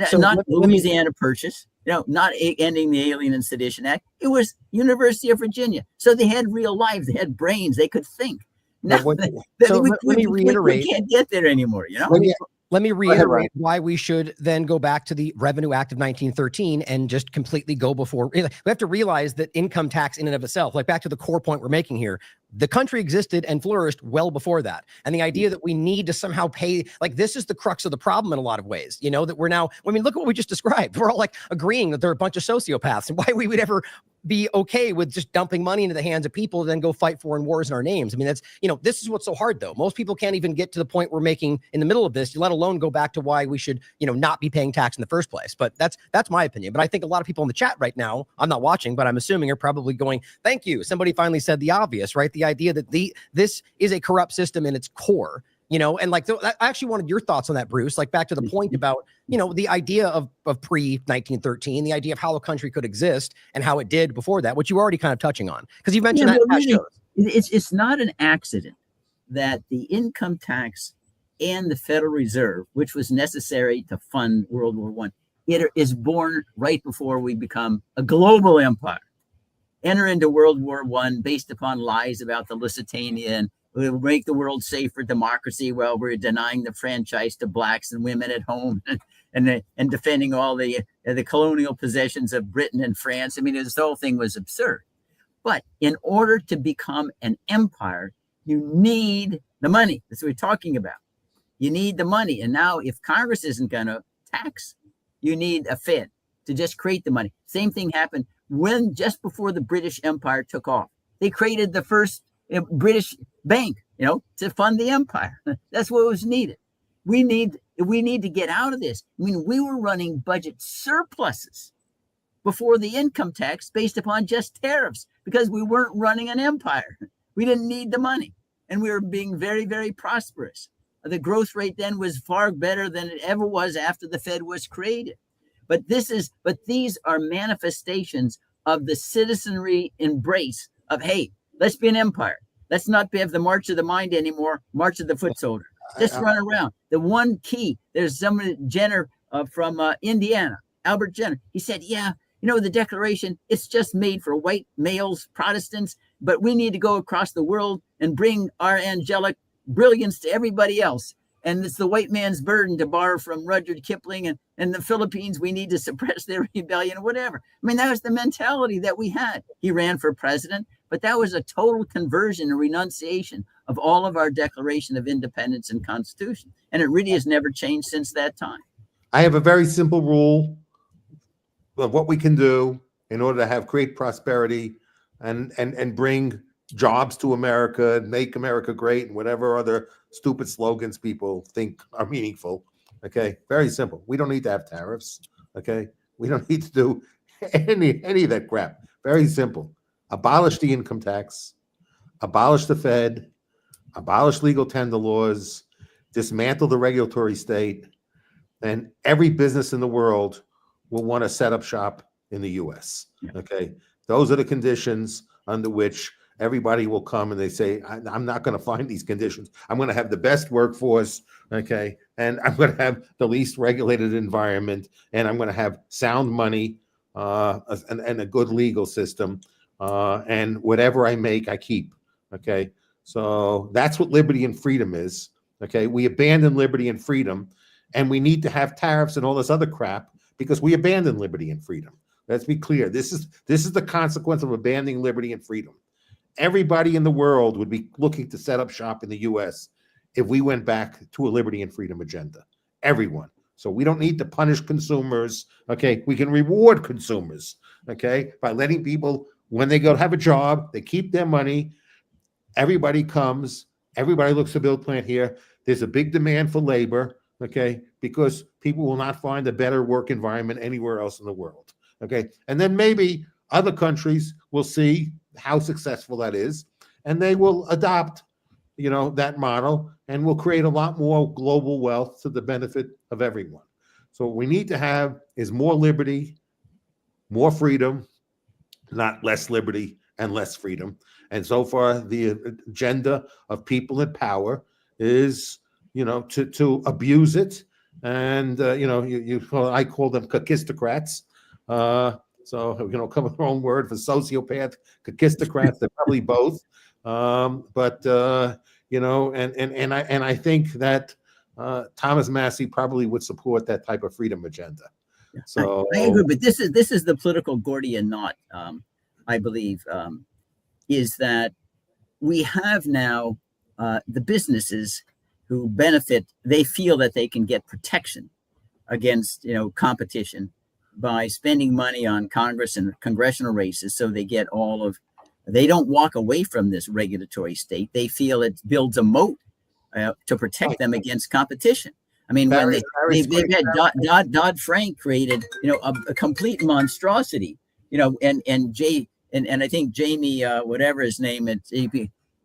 So not Louisiana Purchase, not ending the Alien and Sedition Act. It was University of Virginia. So they had real lives. They had brains. They could think. Now, let me reiterate. We can't get there anymore, Let me reiterate why we should then go back to the Revenue Act of 1913 and just completely go before. We have to realize that income tax in and of itself, like back to the core point we're making here, the country existed and flourished well before that. And the idea that we need to somehow pay, like this is the crux of the problem in a lot of ways, that we're now, look at what we just described. We're all like agreeing that they're a bunch of sociopaths and why we would ever be okay with just dumping money into the hands of people and then go fight foreign wars in our names. That's, this is what's so hard though. Most people can't even get to the point we're making in the middle of this, let alone go back to why we should, not be paying tax in the first place. But that's my opinion. But I think a lot of people in the chat right now, I'm not watching, but I'm assuming are probably going, thank you. Somebody finally said the obvious, right? The idea that this is a corrupt system in its core. And I actually wanted your thoughts on that, Bruce, like back to the point about, the idea of pre-1913, the idea of how a country could exist and how it did before that, which you were already kind of touching on, because you mentioned that in past shows. It's not an accident that the income tax and the Federal Reserve, which was necessary to fund World War I, it is born right before we become a global empire. Enter into World War I based upon lies about the Lusitania and we'll make the world safe for democracy while we're denying the franchise to blacks and women at home and defending all the colonial possessions of Britain and France. This whole thing was absurd. But in order to become an empire, you need the money. That's what we're talking about. You need the money. And now if Congress isn't going to tax, you need a Fed to just create the money. Same thing happened just before the British Empire took off. They created the first British bank, to fund the empire. That's what was needed. We need to get out of this. We were running budget surpluses before the income tax based upon just tariffs because we weren't running an empire. We didn't need the money. And we were being very, very prosperous. The growth rate then was far better than it ever was after the Fed was created. But these are manifestations of the citizenry embrace of, hey, let's be an empire. Let's not have the march of the mind anymore, march of the foot soldier. Just run around. The one key, there's somebody, Jenner from Indiana, Albert Jenner. He said, the Declaration, it's just made for white males, Protestants, but we need to go across the world and bring our angelic brilliance to everybody else. And it's the white man's burden to borrow from Rudyard Kipling and the Philippines. We need to suppress their rebellion or whatever. That was the mentality that we had. He ran for president, but that was a total conversion and renunciation of all of our Declaration of Independence and Constitution. And it really has never changed since that time. I have a very simple rule of what we can do in order to create prosperity and bring jobs to America, make America great, and whatever other stupid slogans people think are meaningful. Okay, very simple. We don't need to have tariffs. Okay, we don't need to do any of that crap. Very simple. Abolish the income tax, abolish the Fed, abolish legal tender laws, dismantle the regulatory state, and every business in the world will want to set up shop in the U.S. Okay, those are the conditions under which everybody will come, and they say, I'm not going to find these conditions. I'm going to have the best workforce, okay, and I'm going to have the least regulated environment, and I'm going to have sound money and a good legal system, and whatever I make, I keep, okay? So that's what liberty and freedom is, okay? We abandon liberty and freedom, and we need to have tariffs and all this other crap because we abandon liberty and freedom. Let's be clear. This is the consequence of abandoning liberty and freedom. Everybody in the world would be looking to set up shop in the U.S. if we went back to a liberty and freedom agenda. Everyone. So we don't need to punish consumers. Okay, we can reward consumers. Okay, by letting people, when they go have a job, they keep their money. Everybody comes. Everybody looks to build plant here. There's a big demand for labor. Okay, because people will not find a better work environment anywhere else in the world. Okay, and then maybe other countries will see how successful that is, and they will adopt, that model, and will create a lot more global wealth to the benefit of everyone. So what we need to have is more liberty, more freedom, not less liberty and less freedom. And so far, the agenda of people in power is, to abuse it. And, I call them kakistocrats. So, come with their own word for sociopath, kakistocrats, they're probably both. But I think that Thomas Massey probably would support that type of freedom agenda. So I agree, but this is the political Gordian knot, I believe, is that we have now the businesses who benefit, they feel that they can get protection against, competition by spending money on Congress and congressional races. So they get they don't walk away from this regulatory state. They feel it builds a moat to protect them against competition. I mean, when they've had Dodd-Frank created, a complete monstrosity, and I think Jamie, whatever his name is,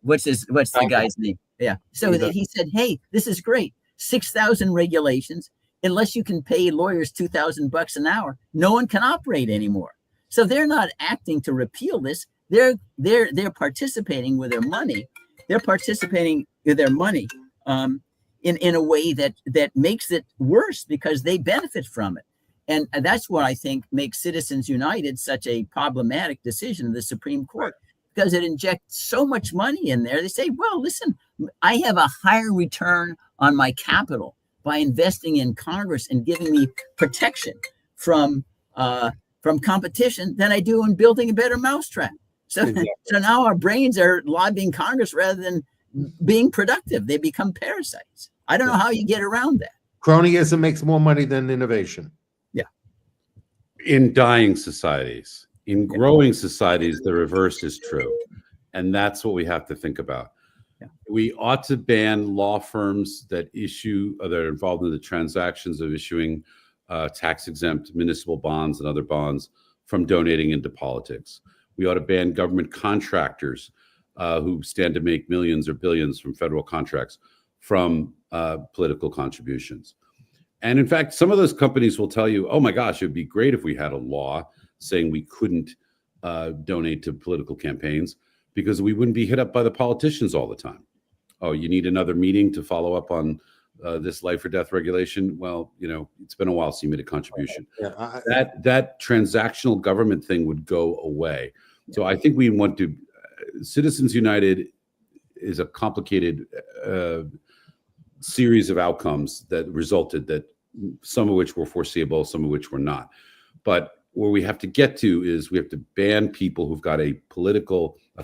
what's the guy's name? Yeah. So he said, hey, this is great. 6,000 regulations. Unless you can pay lawyers $2,000 an hour, no one can operate anymore. So they're not acting to repeal this. They're participating with their money. They're participating with their money in a way that makes it worse because they benefit from it. And that's what I think makes Citizens United such a problematic decision of the Supreme Court, because it injects so much money in there. They say, well, listen, I have a higher return on my capital by investing in Congress and giving me protection from competition than I do in building a better mousetrap. So, exactly. So now our brains are lobbying Congress rather than being productive. They become parasites. I don't know how you get around that. Cronyism makes more money than innovation. Yeah. In dying societies, in growing societies, the reverse is true. And that's what we have to think about. Yeah. We ought to ban law firms that are involved in the transactions of issuing tax-exempt municipal bonds and other bonds from donating into politics. We ought to ban government contractors who stand to make millions or billions from federal contracts from political contributions. And in fact, some of those companies will tell you, oh my gosh, it would be great if we had a law saying we couldn't donate to political campaigns, because we wouldn't be hit up by the politicians all the time. Oh, you need another meeting to follow up on this life or death regulation? Well, it's been a while since you made a contribution. Yeah, that transactional government thing would go away. So I think we want to, Citizens United is a complicated series of outcomes that resulted, that some of which were foreseeable, some of which were not. But where we have to get to is we have to ban people who've got a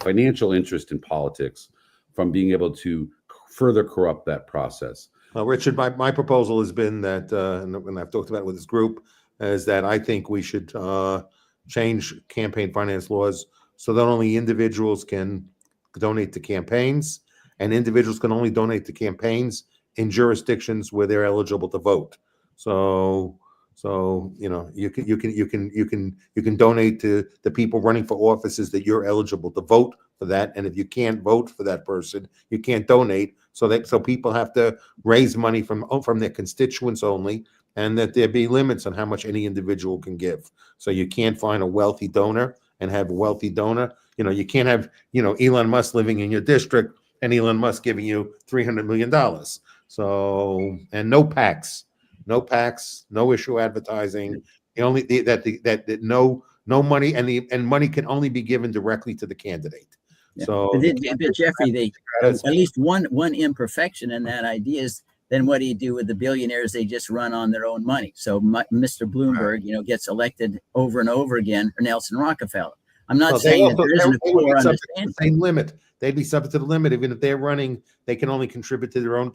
financial interest in politics from being able to further corrupt that process. Well, Richard, my proposal has been that, and I've talked about it with this group, is that I think we should change campaign finance laws so that only individuals can donate to campaigns, and individuals can only donate to campaigns in jurisdictions where they're eligible to vote. So you know, you can donate to the people running for offices that you're eligible to vote for that. And if you can't vote for that person, you can't donate. So people have to raise money from their constituents only, and that there be limits on how much any individual can give. So you can't find a wealthy donor and have a wealthy donor. You know, you can't have, you know, Elon Musk living in your district and Elon Musk giving you $300 million. So, and no PACs, no issue advertising. No money, and money can only be given directly to the candidate. Yeah. So, but Jeffrey, at least one imperfection in that idea is, then what do you do with the billionaires? They just run on their own money. So Mr. Bloomberg, you know, gets elected over and over again, or Nelson Rockefeller. I'm not saying that there isn't a poor understanding. Same limit. They'd be subject to the limit. Even if they're running, they can only contribute to their own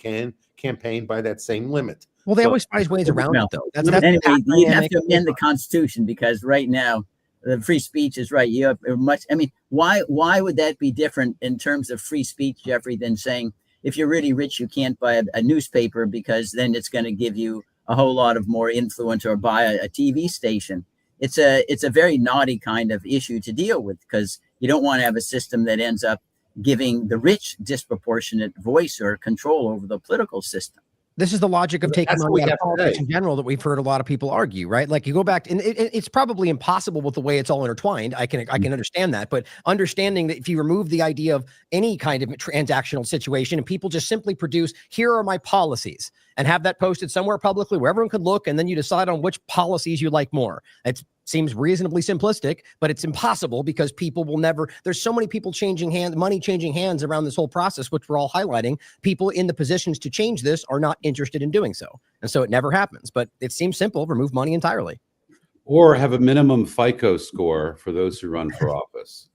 campaign by that same limit. Well, they always find ways around it, though. That's anyway, you have to amend the Constitution, because right now the free speech is right. You have much. I mean, why would that be different in terms of free speech, Jeffrey, than saying if you're really rich, you can't buy a newspaper because then it's going to give you a whole lot of more influence, or buy a TV station. It's a very naughty kind of issue to deal with, because you don't want to have a system that ends up giving the rich disproportionate voice or control over the political system. This is the logic of taking money out of politics in general that we've heard a lot of people argue, right? Like, you go back, and it's probably impossible with the way it's all intertwined. I can understand that, but understanding that if you remove the idea of any kind of transactional situation and people just simply produce, here are my policies, and have that posted somewhere publicly where everyone could look, and then you decide on which policies you like more. It seems reasonably simplistic, but it's impossible, because people will never, there's so many people changing hands, money changing hands around this whole process, which we're all highlighting. People in the positions to change this are not interested in doing so. And so it never happens, but it seems simple. Remove money entirely. Or have a minimum FICO score for those who run for office.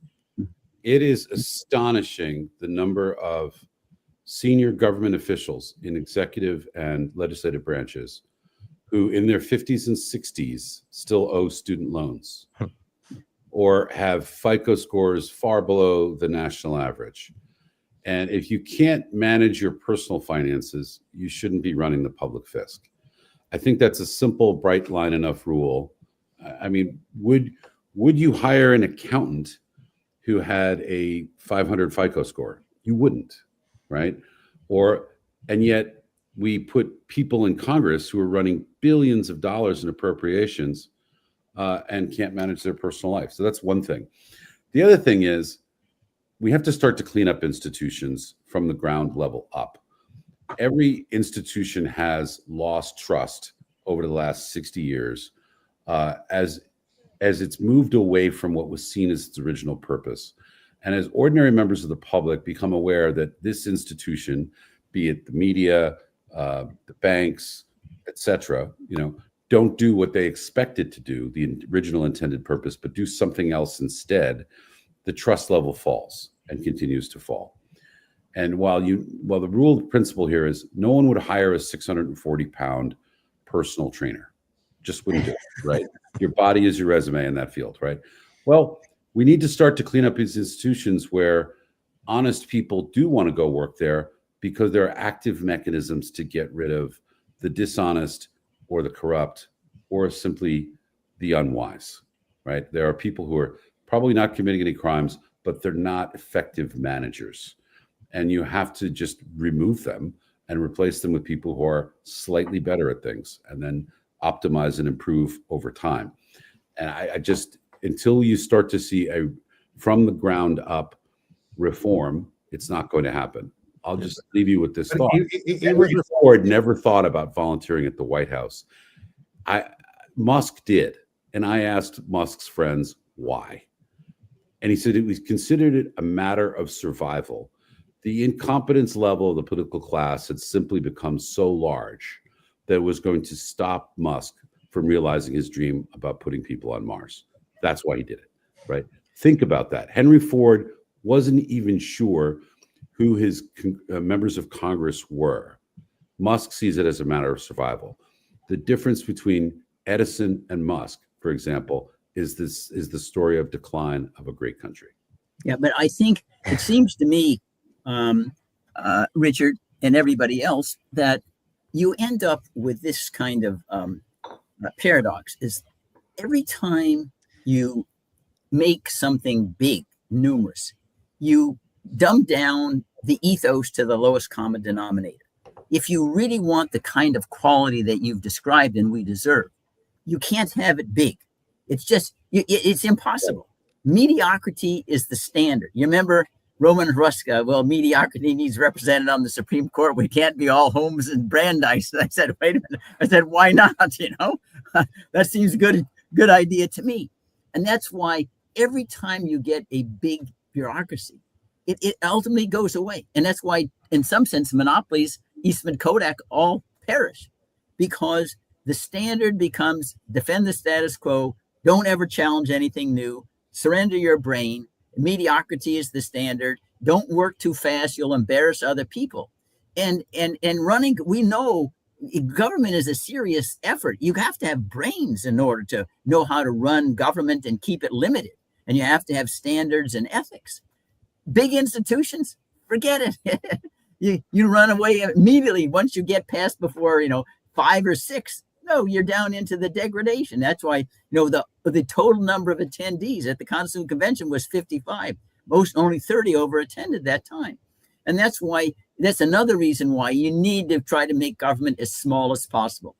It is astonishing the number of senior government officials in executive and legislative branches who in their 50s and 60s still owe student loans or have FICO scores far below the national average. And if you can't manage your personal finances, you shouldn't be running the public fisc. I think that's a simple, bright line enough rule. I mean, would you hire an accountant who had a 500 FICO score? You wouldn't, right? And yet we put people in Congress who are running billions of dollars in appropriations and can't manage their personal life. So that's one thing. The other thing is, we have to start to clean up institutions from the ground level up. Every institution has lost trust over the last 60 years as it's moved away from what was seen as its original purpose. And as ordinary members of the public become aware that this institution, be it the media, the banks, etc., don't do what they expect it to do, the original intended purpose, but do something else instead, the trust level falls and continues to fall. And while the rule principle here is no one would hire a 640-pound personal trainer, just wouldn't do it, right? Your body is your resume in that field, right? Well, we need to start to clean up these institutions where honest people do want to go work there, because there are active mechanisms to get rid of the dishonest or the corrupt or simply the unwise, right? There are people who are probably not committing any crimes, but they're not effective managers. And you have to just remove them and replace them with people who are slightly better at things, and then optimize and improve over time. And I just, until you start to see a from the ground up reform, it's not going to happen. I'll just leave you with this thought. Henry Ford never thought about volunteering at the White House. Musk did. And I asked Musk's friends why. And he said it was considered a matter of survival. The incompetence level of the political class had simply become so large that it was going to stop Musk from realizing his dream about putting people on Mars. That's why he did it, right? Think about that. Henry Ford wasn't even sure who his members of Congress were. Musk sees it as a matter of survival. The difference between Edison and Musk, for example, is the story of decline of a great country. Yeah, but I think it seems to me, Richard, and everybody else, that you end up with this kind of paradox: is every time you make something big, numerous, you dumb down the ethos to the lowest common denominator. If you really want the kind of quality that you've described and we deserve, you can't have it big. It's just, it's impossible. Mediocrity is the standard. You remember Roman Hruska? Well, mediocrity needs represented on the Supreme Court. We can't be all Holmes and Brandeis. And I said, wait a minute. I said, why not? That seems good idea to me. And that's why every time you get a big bureaucracy, it ultimately goes away. And that's why, in some sense, monopolies, Eastman Kodak, all perish, because the standard becomes defend the status quo, don't ever challenge anything new, surrender your brain. Mediocrity is the standard. Don't work too fast, you'll embarrass other people. And running, we know government is a serious effort. You have to have brains in order to know how to run government and keep it limited. And you have to have standards and ethics. Big institutions, forget it. you run away immediately once you get past before 5 or 6. No, you're down into the degradation. That's why the total number of attendees at the Constitutional Convention was 55. Only 30 over attended that time. And that's another reason why you need to try to make government as small as possible.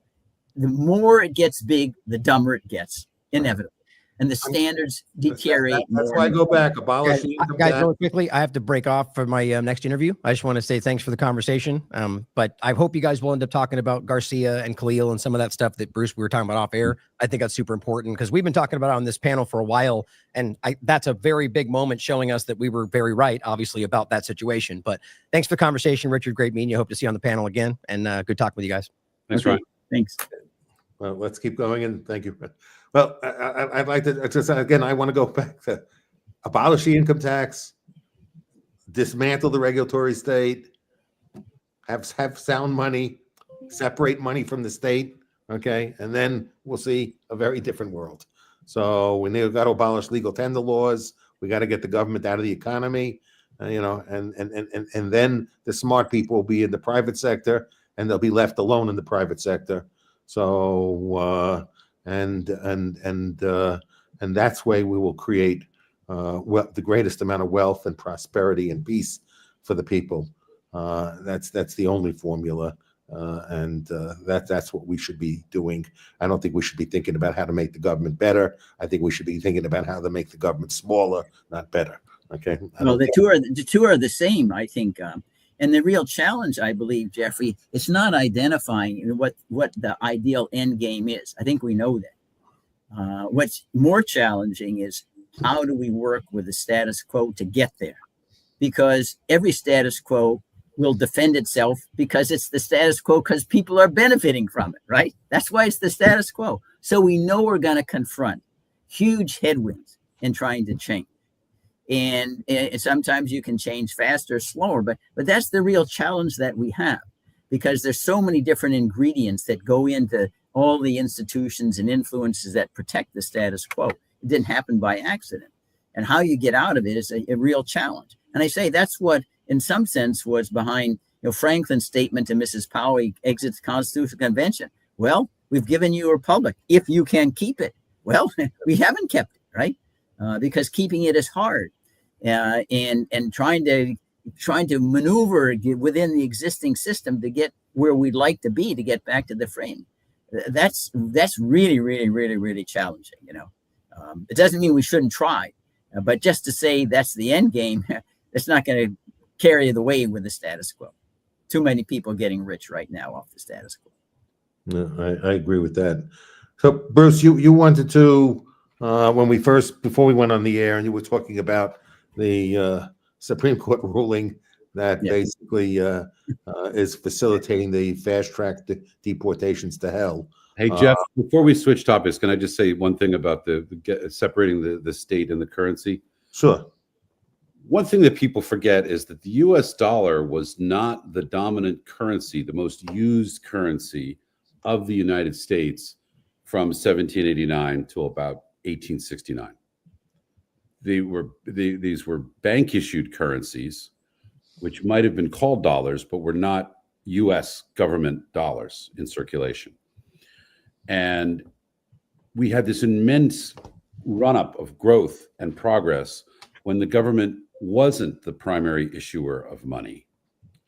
The more it gets big, the dumber it gets, inevitably. And the standards deteriorate. That's why I go back, abolish the income Guys, tax. really quickly, I have to break off for my next interview. I just want to say thanks for the conversation. But I hope you guys will end up talking about Garcia and Khalil and some of that stuff that Bruce, we were talking about off air. I think that's super important because we've been talking about it on this panel for a while. And that's a very big moment showing us that we were very right, obviously, about that situation. But thanks for the conversation, Richard. Great meeting you. Hope to see you on the panel again. And good talking with you guys. Thanks, Okay. Ryan. Thanks. Well, let's keep going, and thank you. Well, I'd like to just, again, I want to go back to abolish the income tax, dismantle the regulatory state, have sound money, separate money from the state, okay? And then we'll see a very different world. So we got to abolish legal tender laws. We got to get the government out of the economy, and then the smart people will be in the private sector, and they'll be left alone in the private sector. So and that's way we will create the greatest amount of wealth and prosperity and peace for the people. That's the only formula, and that's what we should be doing. I don't think we should be thinking about how to make the government better. I think we should be thinking about how to make the government smaller, not better. Okay. Well, the two are the same, I think. And the real challenge, I believe, Jeffrey, it's not identifying what the ideal end game is. I think we know that. What's more challenging is how do we work with the status quo to get there? Because every status quo will defend itself because it's the status quo because people are benefiting from it, right? That's why it's the status quo. So we know we're going to confront huge headwinds in trying to change. And sometimes you can change faster or slower, but that's the real challenge that we have, because there's so many different ingredients that go into all the institutions and influences that protect the status quo. It didn't happen by accident. And how you get out of it is a real challenge. And I say that's what, in some sense, was behind Franklin's statement to Mrs. Powell, he exits the Constitutional Convention. Well, we've given you a republic if you can keep it. Well, we haven't kept it, right? Because keeping it is hard, and trying to maneuver within the existing system to get where we'd like to be, to get back to the frame. That's really, really, really, really challenging. It doesn't mean we shouldn't try, but just to say that's the end game, it's not going to carry the way with the status quo. Too many people getting rich right now off the status quo. No, I agree with that. So, Bruce, you wanted to. Before we went on the air, and you were talking about the Supreme Court ruling that basically is facilitating the fast track deportations to hell. Hey, Jeff, before we switch topics, can I just say one thing about separating the state and the currency? Sure. One thing that people forget is that the US dollar was not the dominant currency, the most used currency of the United States from 1789 till about 1869. These were bank issued currencies which might have been called dollars, but were not US government dollars in circulation. And we had this immense run-up of growth and progress when the government wasn't the primary issuer of money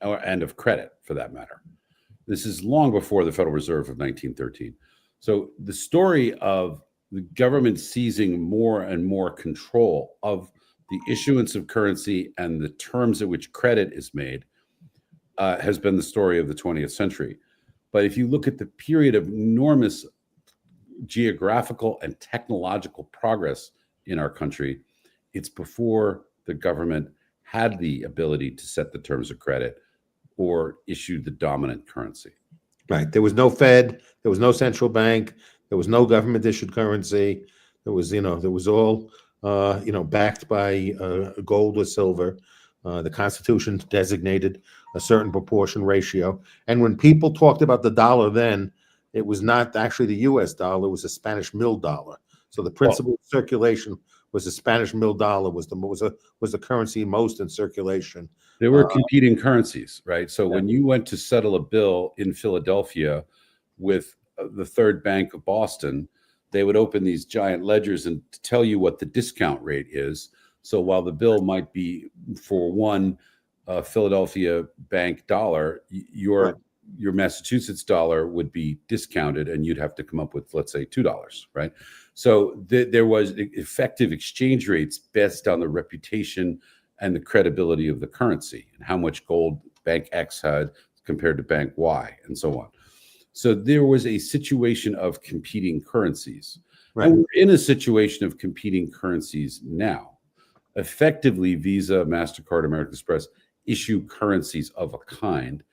and of credit, for that matter. This is long before the Federal Reserve of 1913. So the story of the government seizing more and more control of the issuance of currency and the terms at which credit is made has been the story of the 20th century. But if you look at the period of enormous geographical and technological progress in our country, it's before the government had the ability to set the terms of credit or issue the dominant currency. Right. There was no Fed. There was no central bank. There was no government issued currency. There was, there was all, backed by gold or silver. The Constitution designated a certain proportion ratio. And when people talked about the dollar then, it was not actually the US dollar, it was a Spanish mill dollar. So the principal circulation was the Spanish mill dollar was the currency most in circulation. There were competing currencies, right? So when you went to settle a bill in Philadelphia with the Third Bank of Boston, they would open these giant ledgers and tell you what the discount rate is. So while the bill might be for one Philadelphia bank dollar, your Massachusetts dollar would be discounted and you'd have to come up with, let's say, $2, right? So there was effective exchange rates based on the reputation and the credibility of the currency and how much gold Bank X had compared to Bank Y and so on. So there was a situation of competing currencies. Right. And we're in a situation of competing currencies now. Effectively, Visa, MasterCard, American Express issue currencies of a kind.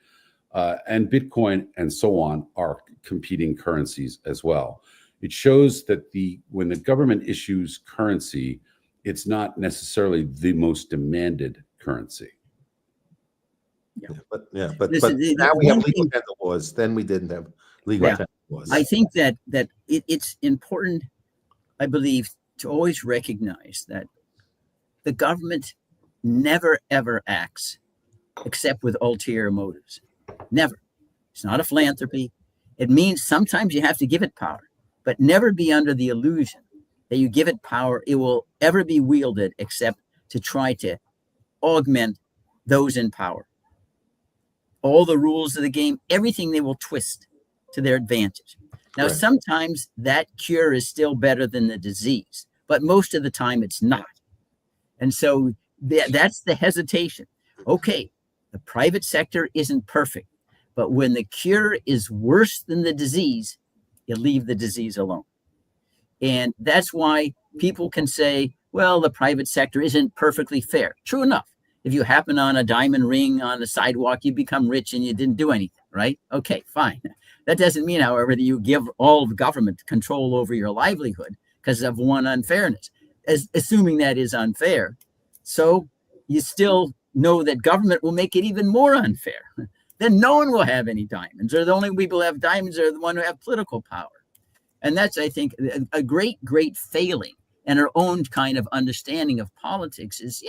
And Bitcoin and so on are competing currencies as well. It shows that when the government issues currency, it's not necessarily the most demanded currency. But now we have legal tender laws. Then we didn't have legal tender laws. I think that it's important, I believe, to always recognize that the government never, ever acts except with ulterior motives. Never. It's not a philanthropy. It means sometimes you have to give it power, but never be under the illusion that you give it power, it will ever be wielded except to try to augment those in power. All the rules of the game, everything they will twist to their advantage. Now, sometimes that cure is still better than the disease, but most of the time it's not. And so that's the hesitation. Okay, the private sector isn't perfect, but when the cure is worse than the disease, you leave the disease alone. And that's why people can say, well, the private sector isn't perfectly fair. True enough. If you happen on a diamond ring on the sidewalk, you become rich and you didn't do anything, right? Okay, fine. That doesn't mean, however, that you give all of government control over your livelihood because of one unfairness, assuming that is unfair. So you still know that government will make it even more unfair. Then no one will have any diamonds, or the only people who have diamonds are the ones who have political power. And that's, I think, a great, great failing in our own kind of understanding of politics is,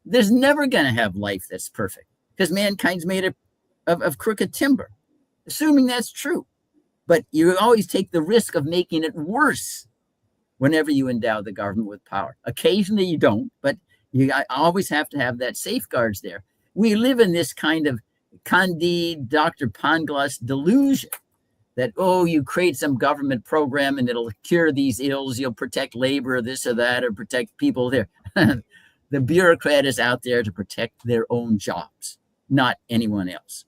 there's never going to have life that's perfect because mankind's made of crooked timber, assuming that's true. But you always take the risk of making it worse whenever you endow the government with power. Occasionally you don't, but you always have to have that safeguards there. We live in this kind of Candide, Dr. Pangloss delusion that, you create some government program and it'll cure these ills. You'll protect labor or this or that, or protect people there. The bureaucrat is out there to protect their own jobs, not anyone else.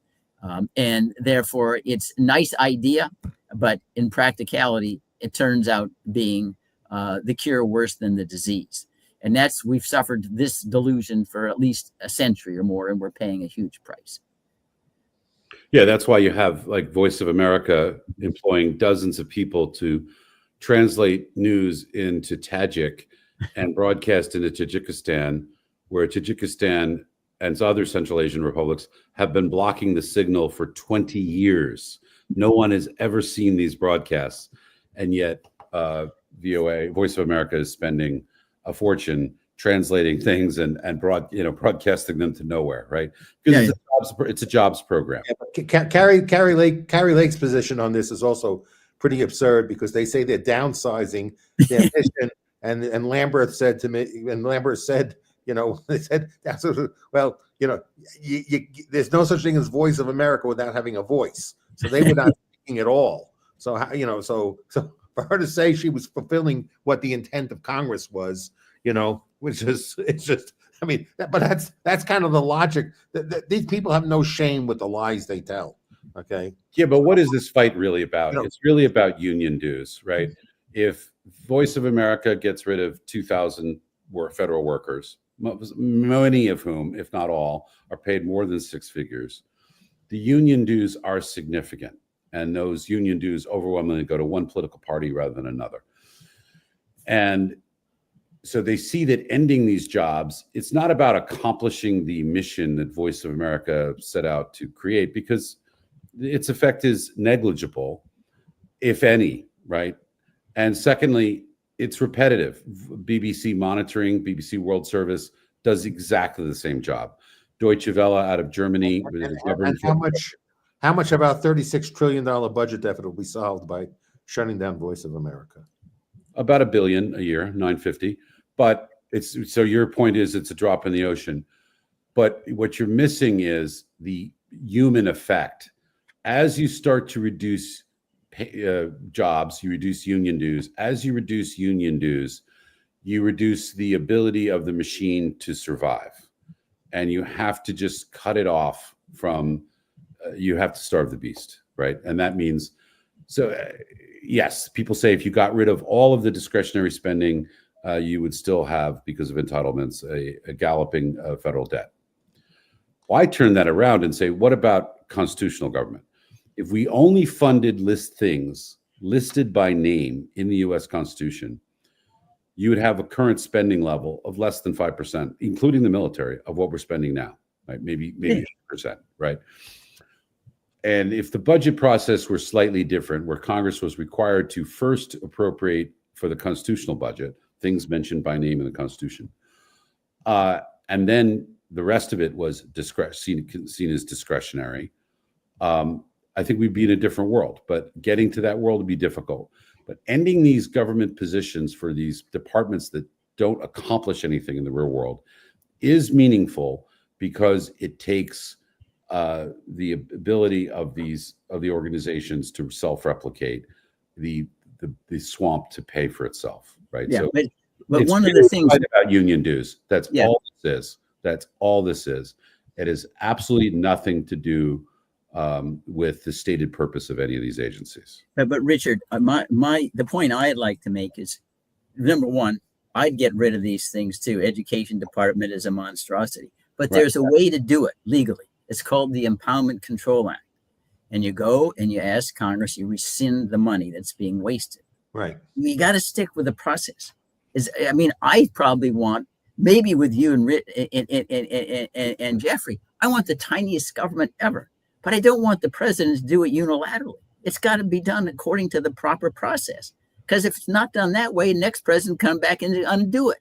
And therefore, it's a nice idea, but in practicality, it turns out being the cure worse than the disease. And we've suffered this delusion for at least a century or more, and we're paying a huge price. Yeah, that's why you have like Voice of America employing dozens of people to translate news into Tajik and broadcast into Tajikistan, where Tajikistan and other Central Asian republics have been blocking the signal for 20 years. No one has ever seen these broadcasts. And yet VOA, Voice of America, is spending a fortune translating things and broadcasting them to nowhere, right? Because it's a jobs program. Yeah, Carrie Lake's position on this is also pretty absurd because they say they're downsizing their mission, and Lambert said to me, they said, well, there's no such thing as Voice of America without having a voice. So they were not speaking at all. So so for her to say she was fulfilling what the intent of Congress was, which is, it's just, I mean, but that's kind of the logic. These people have no shame with the lies they tell. Okay. Yeah, but what is this fight really about? It's really about union dues, right? If Voice of America gets rid of 2,000 federal workers, many of whom, if not all, are paid more than six figures, the union dues are significant. And those union dues overwhelmingly go to one political party rather than another. And so they see that ending these jobs, it's not about accomplishing the mission that Voice of America set out to create, because its effect is negligible, if any, right? And secondly, it's repetitive. BBC monitoring, BBC World Service does exactly the same job. Deutsche Welle out of Germany. And how much about $36 trillion budget deficit will be solved by shutting down Voice of America? About $1 billion a year, 950. But so your point is it's a drop in the ocean. But what you're missing is the human effect. As you start to reduce jobs, you reduce union dues. As you reduce union dues, you reduce the ability of the machine to survive. And you have to just cut it off from, you have to starve the beast, right? And that means, yes, people say if you got rid of all of the discretionary spending, you would still have, because of entitlements, a galloping federal debt. Why turn that around and say, what about constitutional government? If we only funded things listed by name in the U.S. Constitution, you would have a current spending level of less than 5%, including the military, of what we're spending now, right? Maybe 8%, right? And if the budget process were slightly different, where Congress was required to first appropriate for the constitutional budget, things mentioned by name in the Constitution, and then the rest of it was seen as discretionary, I think we'd be in a different world. But getting to that world would be difficult. But ending these government positions for these departments that don't accomplish anything in the real world is meaningful, because it takes the ability of the organizations to self-replicate, the swamp to pay for itself, right? Yeah, so but one of the things about union dues, that's all this is. That's all this is. It has absolutely nothing to do with the stated purpose of any of these agencies. But Richard, the point I'd like to make is, number one, I'd get rid of these things too. Education department is a monstrosity, but there's a way to do it legally. It's called the Impoundment Control Act. And you go and you ask Congress, you rescind the money that's being wasted. Right. You got to stick with the process. I probably want, maybe with you and Jeffrey, I want the tiniest government ever, but I don't want the president to do it unilaterally. It's got to be done according to the proper process. Because if it's not done that way, next president come back and undo it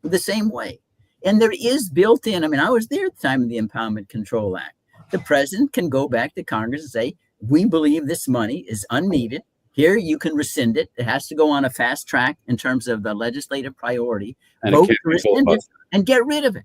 the same way. And there is built in, I was there at the time of the Impoundment Control Act. The president can go back to Congress and say, we believe this money is unneeded. Here, you can rescind it. It has to go on a fast track in terms of the legislative priority. Vote to rescind it and get rid of it.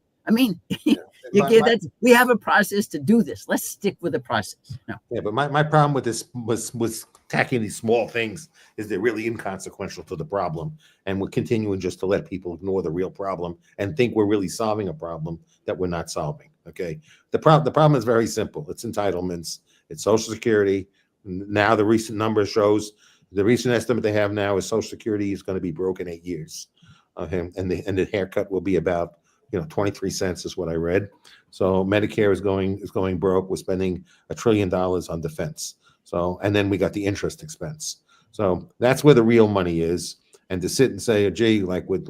We have a process to do this. Let's stick with the process. No. Yeah, but my problem with this was attacking these small things is they're really inconsequential to the problem, and we're continuing just to let people ignore the real problem and think we're really solving a problem that we're not solving. Okay, the problem is very simple. It's entitlements. It's Social Security. Now the recent number shows, the recent estimate they have now is Social Security is going to be broke in 8 years, and the haircut will be about 23 cents is what I read. So Medicare is going broke. We're spending $1 trillion on defense. So, and then we got the interest expense. So that's where the real money is. And to sit and say, gee, like we're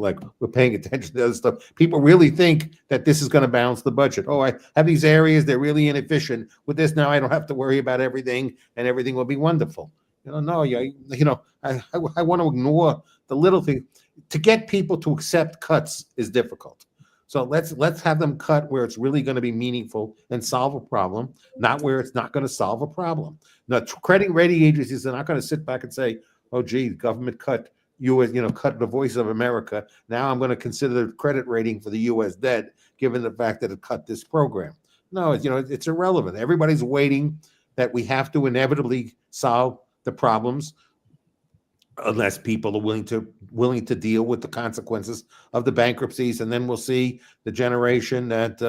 paying attention to other stuff. People really think that this is going to balance the budget. Oh, I have these areas, they're really inefficient. With this now, I don't have to worry about everything, and everything will be wonderful. I want to ignore the little thing. To get people to accept cuts is difficult. So let's have them cut where it's really going to be meaningful and solve a problem, not where it's not going to solve a problem. Now, credit rating agencies are not going to sit back and say, "Oh, gee, the government cut U.S. Cut the Voice of America. Now I'm going to consider the credit rating for the U.S. debt, given the fact that it cut this program." No, it's irrelevant. Everybody's waiting that we have to inevitably solve the problems, unless people are willing to deal with the consequences of the bankruptcies, and then we'll see the generation that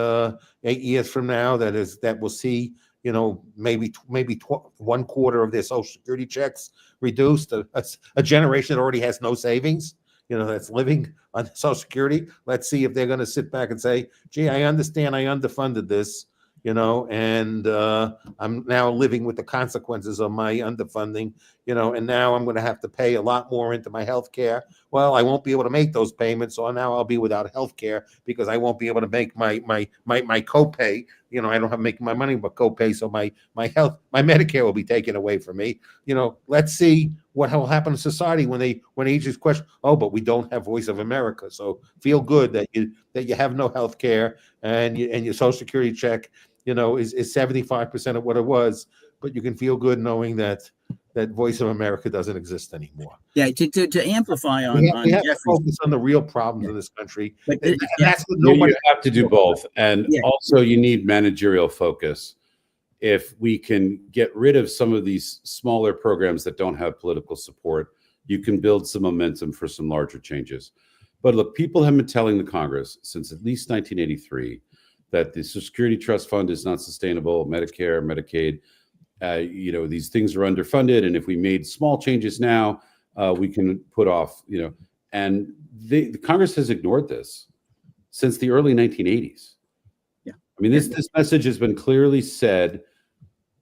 8 years from now that will see maybe 1/4 of their Social Security checks reduced. A generation that already has no savings, that's living on Social Security. Let's see if they're going to sit back and say, "Gee, I understand I underfunded this." And I'm now living with the consequences of my underfunding, and now I'm going to have to pay a lot more into my health care. Well, I won't be able to make those payments, so now I'll be without health care because I won't be able to make my copay. I don't have making my money but copay, so my Medicare will be taken away from me. Let's see what will happen in society when they just question, "Oh, but we don't have Voice of America." So feel good that you have no health care and your Social Security check is 75% of what it was, but you can feel good knowing that Voice of America doesn't exist anymore. Yeah, to amplify on We have to Jeffrey's, focus on the real problems in this country. But And that's what You nobody. have to do both. And Yeah. also you need managerial focus. If we can get rid of some of these smaller programs that don't have political support, you can build some momentum for some larger changes. But look, people have been telling the Congress since at least 1983 that the Social Security Trust Fund is not sustainable, Medicare, Medicaid, these things are underfunded. And if we made small changes now, we can put off, and the Congress has ignored this since the early 1980s. Yeah. I mean, this message has been clearly said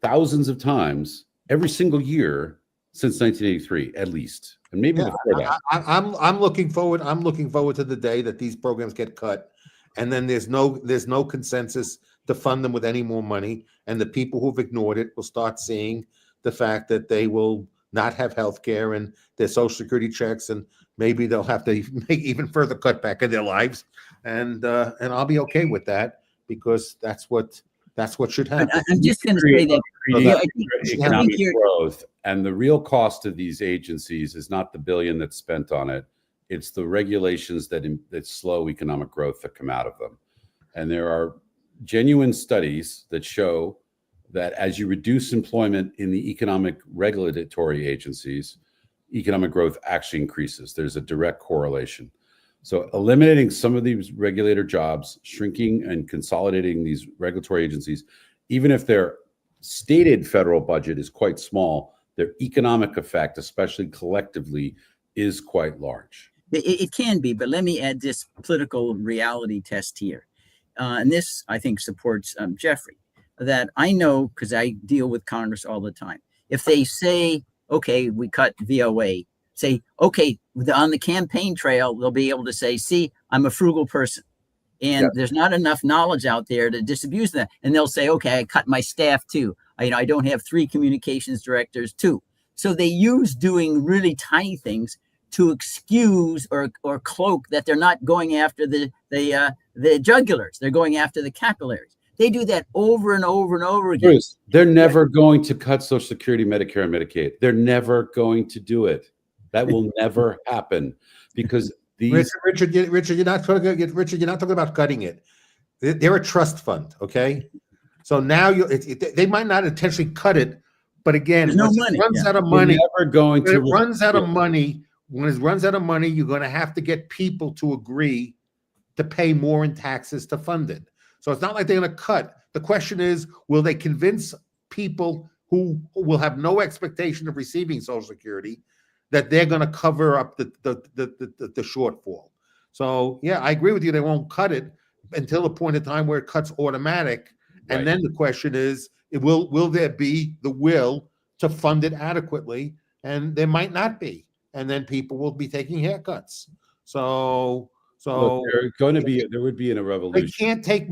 thousands of times every single year since 1983, at least, and maybe before that. I'm looking forward. I'm looking forward to the day that these programs get cut, and then there's no consensus to fund them with any more money, and the people who've ignored it will start seeing the fact that they will not have health care and their Social Security checks, and maybe they'll have to make even further cutback in their lives, and I'll be okay with that because that's what should happen. I'm just going to say that Economic growth, and the real cost of these agencies is not the billion that's spent on it. It's the regulations that slow economic growth that come out of them. And there are genuine studies that show that as you reduce employment in the economic regulatory agencies, economic growth actually increases. There's a direct correlation. So eliminating some of these regulator jobs, shrinking and consolidating these regulatory agencies, even if their stated federal budget is quite small, their economic effect, especially collectively, is quite large. It can be, but let me add this political reality test here. And this, I think, supports Jeffrey, that I know because I deal with Congress all the time. If they say, okay, we cut VOA, say, okay, on the campaign trail, they'll be able to say, see, I'm a frugal person. And there's not enough knowledge out there to disabuse that. And they'll say, okay, I cut my staff too. I don't have 3 communications directors too. So they use doing really tiny things to excuse or cloak that they're not going after the jugulars. They're going after the capillaries. They do that over and over and over again. Bruce, they're never going to cut Social Security, Medicare, and Medicaid. They're never going to do it. That will never happen because these. Richard, you're not talking about cutting it. They're a trust fund, okay? So now they might not intentionally cut it, but again, no once money. it runs out of money, When it runs out of money, you're going to have to get people to agree to pay more in taxes to fund it. So it's not like they're going to cut. The question is, will they convince people who will have no expectation of receiving Social Security that they're going to cover up the shortfall? So yeah, I agree with you. They won't cut it until the point in time where it cuts automatic. And then the question is, will there be the will to fund it adequately? And there might not be. And then people will be taking haircuts. So there would be in a revolution. They can't take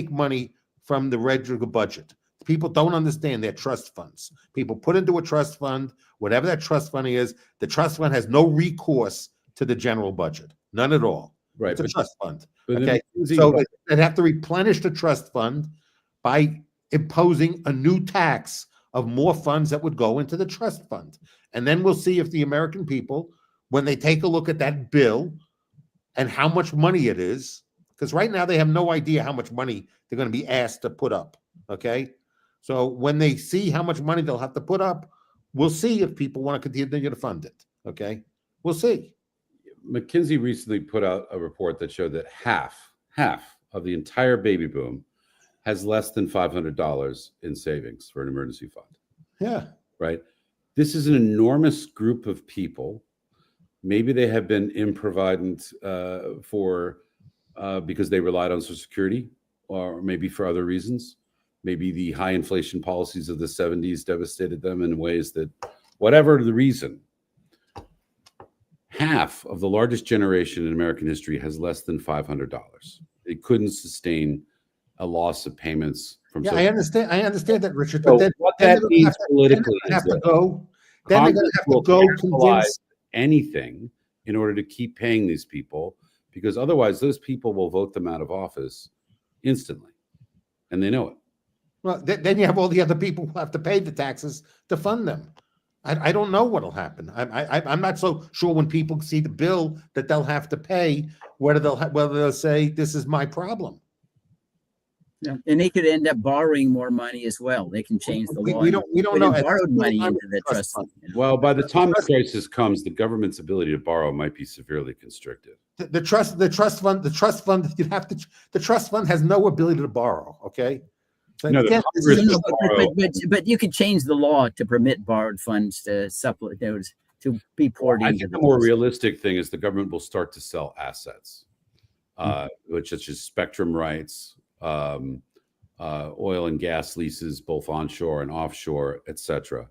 money from the regular budget. People don't understand their trust funds. People put into a trust fund, whatever that trust fund is, the trust fund has no recourse to the general budget. None at all. Right, It's a but- trust fund. but Okay. So they'd have to replenish the trust fund by imposing a new tax of more funds that would go into the trust fund. And then we'll see if the American people, when they take a look at that bill and how much money it is, because right now they have no idea how much money they're going to be asked to put up. Okay. So when they see how much money they'll have to put up, we'll see if people want to continue to fund it. Okay. We'll see. McKinsey recently put out a report that showed that half of the entire baby boom has less than $500 in savings for an emergency fund. Yeah. Right. This is an enormous group of people. Maybe they have been improvident because they relied on Social Security, or maybe for other reasons. Maybe the high inflation policies of the 70s devastated them in ways that, whatever the reason, half of the largest generation in American history has less than $500. It couldn't sustain a loss of payments from. Yeah, I understand that, Richard. So But then what that means politically they have is to that go. Then they're going to have to go convince anything in order to keep paying these people, because otherwise those people will vote them out of office instantly, and they know it. Well, then you have all the other people who have to pay the taxes to fund them. I don't know what'll happen. I'm not so sure when people see the bill that they'll have to pay, whether they'll say this is my problem. Yeah. And they could end up borrowing more money as well. They can change the law. We don't know. Borrowed money into the trust fund. Well, by the time the crisis comes, the government's ability to borrow might be severely constricted. The trust fund. The trust fund has no ability to borrow. Okay. So No, again, but you could change the law to permit borrowed funds to supplement those to be poured I into. think the more realistic thing is the government will start to sell assets, which such as spectrum rights, oil and gas leases, both onshore and offshore, etc.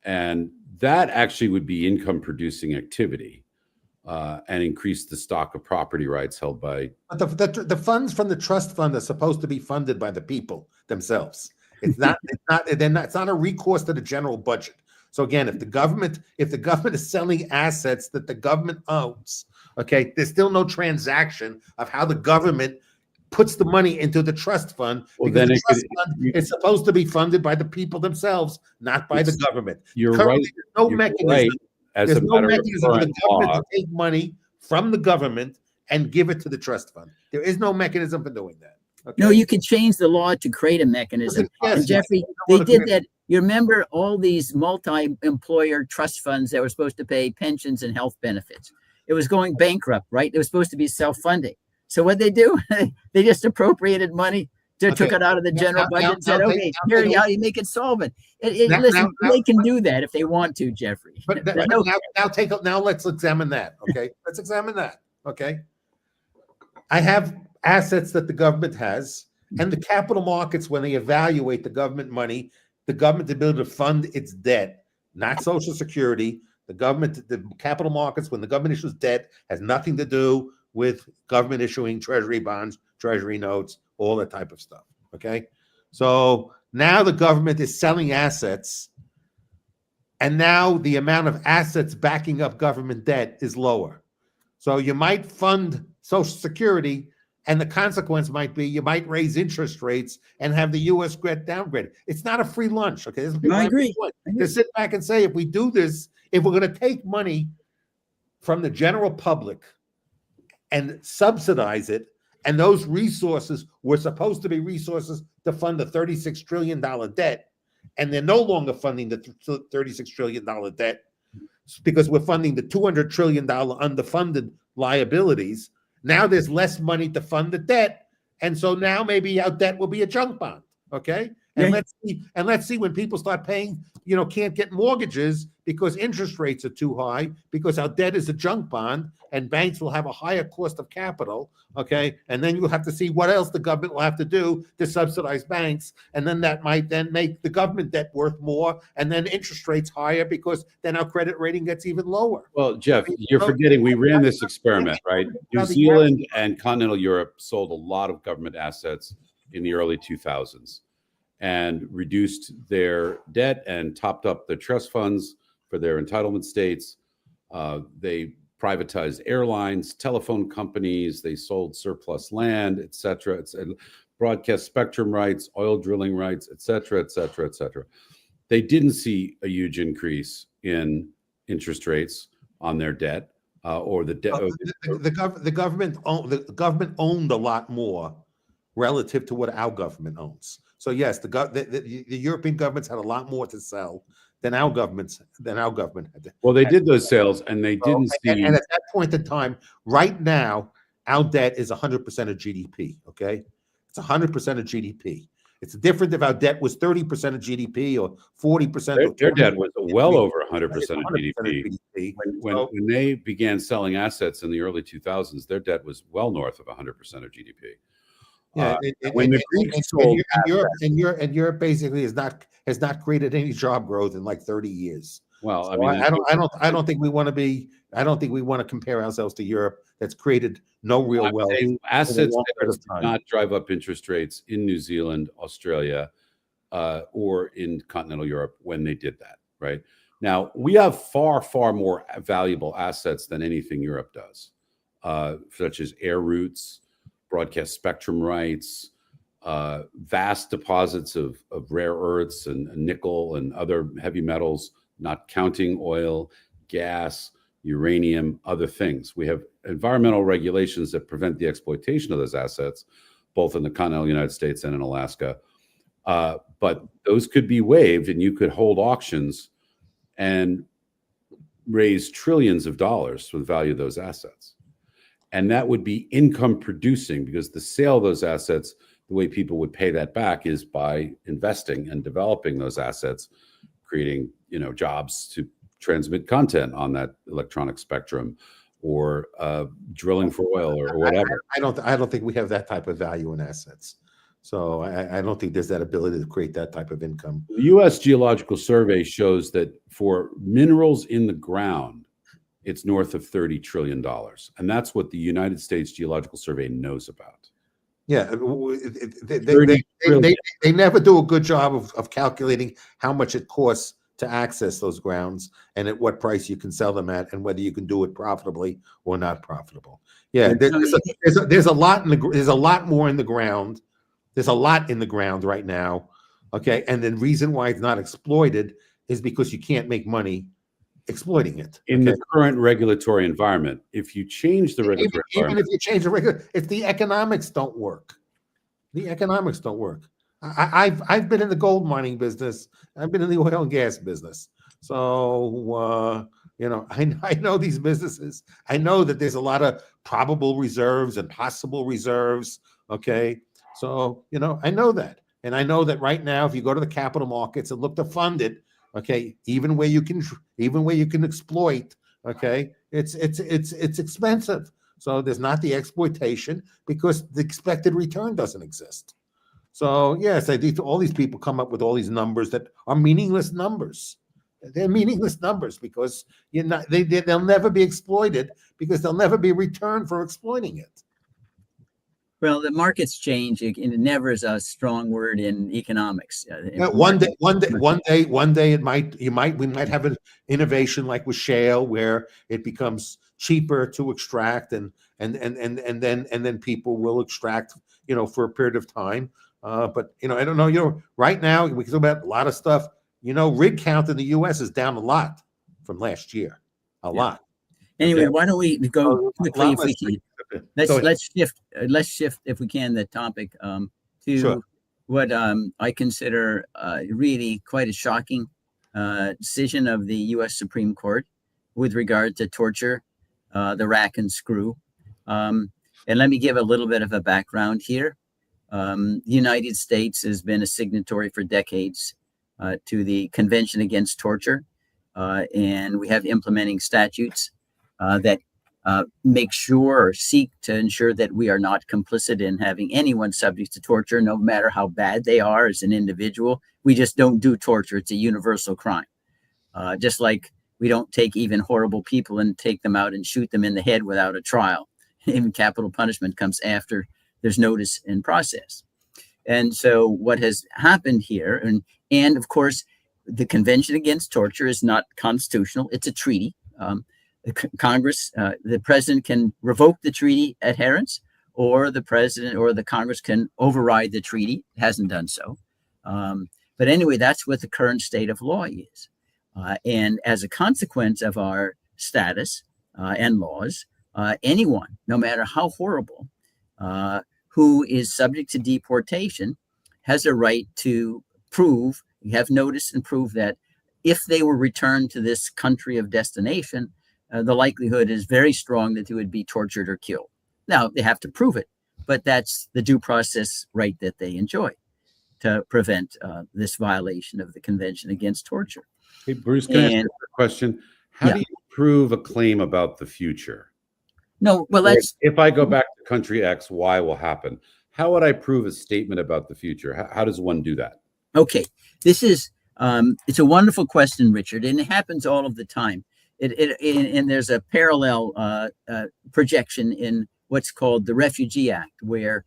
And that actually would be income producing activity and increase the stock of property rights held by. But the funds from the trust fund are supposed to be funded by the people themselves. It's not. It's not a recourse to the general budget. So again, if the government is selling assets that the government owns, okay, there's still no transaction of how the government puts the money into the trust fund, because the trust fund is supposed to be funded by the people themselves, not by the government. You're Currently, right. There's no mechanism. Right. As There's a no matter mechanism for of the government law, to take money from the government and give it to the trust fund. There is no mechanism for doing that. Okay? No, you could change the law to create a mechanism. Yes, And Jeffrey, they did that. You remember all these multi-employer trust funds that were supposed to pay pensions and health benefits? It was going bankrupt, right? It was supposed to be self-funding. So what they do? They just appropriated money, took it out of the general budget, and said, "Okay, here's how you make it solvent." Listen, they can do that if they want to, Jeffrey. But now let's examine that. Okay, let's examine that. Okay, I have assets that the government has, and the capital markets, when they evaluate the government money, the government ability to fund its debt, not Social Security. The capital markets, when the government issues debt, has nothing to do with government issuing treasury bonds, treasury notes, all that type of stuff. Okay. So now the government is selling assets, and now the amount of assets backing up government debt is lower. So you might fund Social Security, and the consequence might be you might raise interest rates and have the U.S. debt downgraded. It's not a free lunch. Okay. I agree. To sit back and say, if we do this, if we're going to take money from the general public and subsidize it, and those resources were supposed to be resources to fund the $36 trillion debt, and they're no longer funding the $36 trillion debt because we're funding the $200 trillion underfunded liabilities. Now there's less money to fund the debt, and so now maybe our debt will be a junk bond. Okay, and let's see when people start paying, can't get mortgages because interest rates are too high because our debt is a junk bond, and banks will have a higher cost of capital. Okay, and then you'll have to see what else the government will have to do to subsidize banks, and then that might then make the government debt worth more, and then interest rates higher because then our credit rating gets even lower. Well, Jeff, you're forgetting we ran this experiment, right? New Zealand and continental Europe sold a lot of government assets in the early 2000s and reduced their debt and topped up the trust funds for their entitlement states. They privatized airlines, telephone companies. They sold surplus land, et cetera. It's broadcast spectrum rights, oil drilling rights, et cetera, et cetera, et cetera. They didn't see a huge increase in interest rates on their debt or the debt. The government owned a lot more relative to what our government owns. So yes, the European governments had a lot more to sell than our government had. Well, they did those sales, and they didn't see. And at that point in time, right now, our debt is 100% of GDP. Okay, it's 100% of GDP. It's different if our debt was 30% of GDP or 40%. Their debt was well over 100% of GDP. When they began selling assets in the early 2000s, their debt was well north of 100% of GDP. Yeah, when the Greeks sold Europe basically has not created any job growth in like 30 years. Well, So I mean, I don't think we want to compare ourselves to Europe that's created no real wealth. Assets did not drive up interest rates in New Zealand, Australia, or in continental Europe when they did that. Right now, we have far more valuable assets than anything Europe does, such as air routes, broadcast spectrum rights, vast deposits of rare earths and nickel and other heavy metals, not counting oil, gas, uranium, other things. We have environmental regulations that prevent the exploitation of those assets, both in the continental United States and in Alaska. But those could be waived, and you could hold auctions and raise trillions of dollars for the value of those assets. And that would be income producing, because the sale of those assets, the way people would pay that back is by investing and developing those assets, creating, jobs to transmit content on that electronic spectrum, or drilling for oil or whatever. I don't think we have that type of value in assets. So I don't think there's that ability to create that type of income. The U.S. Geological Survey shows that for minerals in the ground, it's north of $30 trillion. And that's what the United States Geological Survey knows about. Yeah, they never do a good job of calculating how much it costs to access those grounds and at what price you can sell them at, and whether you can do it profitably or not profitable. Yeah, there's a lot more in the ground. There's a lot in the ground right now. Okay, and the reason why it's not exploited is because you can't make money exploiting it. In the current regulatory environment, if you change the regulatory even if you change the regulatory, if the economics don't work, I've been in the gold mining business. I've been in the oil and gas business. So, I know these businesses. I know that there's a lot of probable reserves and possible reserves. Okay. So, I know that. And I know that right now, if you go to the capital markets and look to fund it, okay, even where you can exploit, okay, it's expensive. So there's not the exploitation because the expected return doesn't exist. So yes, all these people come up with all these numbers that are meaningless numbers. They're meaningless numbers because they'll never be exploited, because there'll never be a return for exploiting it. Well, the markets change. It never is a strong word in economics. One day we might have an innovation like with shale, where it becomes cheaper to extract, and then people will extract, for a period of time. But I don't know. Right now we can talk about a lot of stuff. Rig count in the U.S. is down a lot from last year. A lot. Anyway, why don't we go quickly if we can? Let's shift if we can the topic to what I consider really quite a shocking decision of the U.S. Supreme Court with regard to torture, the rack and screw. And let me give a little bit of a background here. The United States has been a signatory for decades to the Convention Against Torture, and we have implementing statutes that make sure or seek to ensure that we are not complicit in having anyone subject to torture, no matter how bad they are as an individual. We just don't do torture. It's a universal crime. Just like we don't take even horrible people and take them out and shoot them in the head without a trial. Even capital punishment comes after there's notice and process. And so what has happened here, and of course, the Convention Against Torture is not constitutional. It's a treaty. Congress, the president can revoke the treaty adherence, or the president or the Congress can override the treaty. It hasn't done so. But anyway, that's what the current state of law is. And as a consequence of our status and laws, anyone, no matter how horrible, who is subject to deportation has a right to prove, have notice and prove that if they were returned to this country of destination, the likelihood is very strong that they would be tortured or killed. Now, they have to prove it, but that's the due process right that they enjoy to prevent this violation of the Convention Against Torture. Hey, Bruce, can I ask you a question? How do you prove a claim about the future? No, well, that's... If I go back to country X, Y will happen. How would I prove a statement about the future? How does one do that? Okay, this is, it's a wonderful question, Richard, and it happens all of the time. And there's a parallel projection in what's called the Refugee Act, where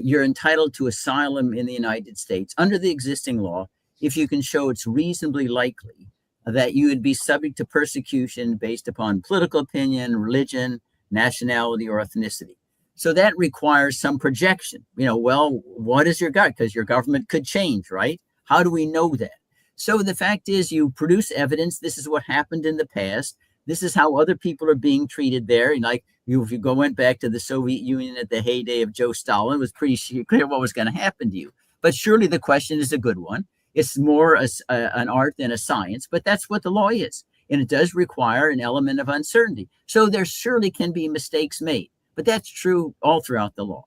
you're entitled to asylum in the United States under the existing law if you can show it's reasonably likely that you would be subject to persecution based upon political opinion, religion, nationality, or ethnicity. So that requires some projection. Well, what is your gut? Because your government could change, right? How do we know that? So the fact is, you produce evidence. This is what happened in the past. This is how other people are being treated there. And if you went back to the Soviet Union at the heyday of Joe Stalin, it was pretty clear what was going to happen to you. But surely the question is a good one. It's more an art than a science, but that's what the law is. And it does require an element of uncertainty. So there surely can be mistakes made, but that's true all throughout the law.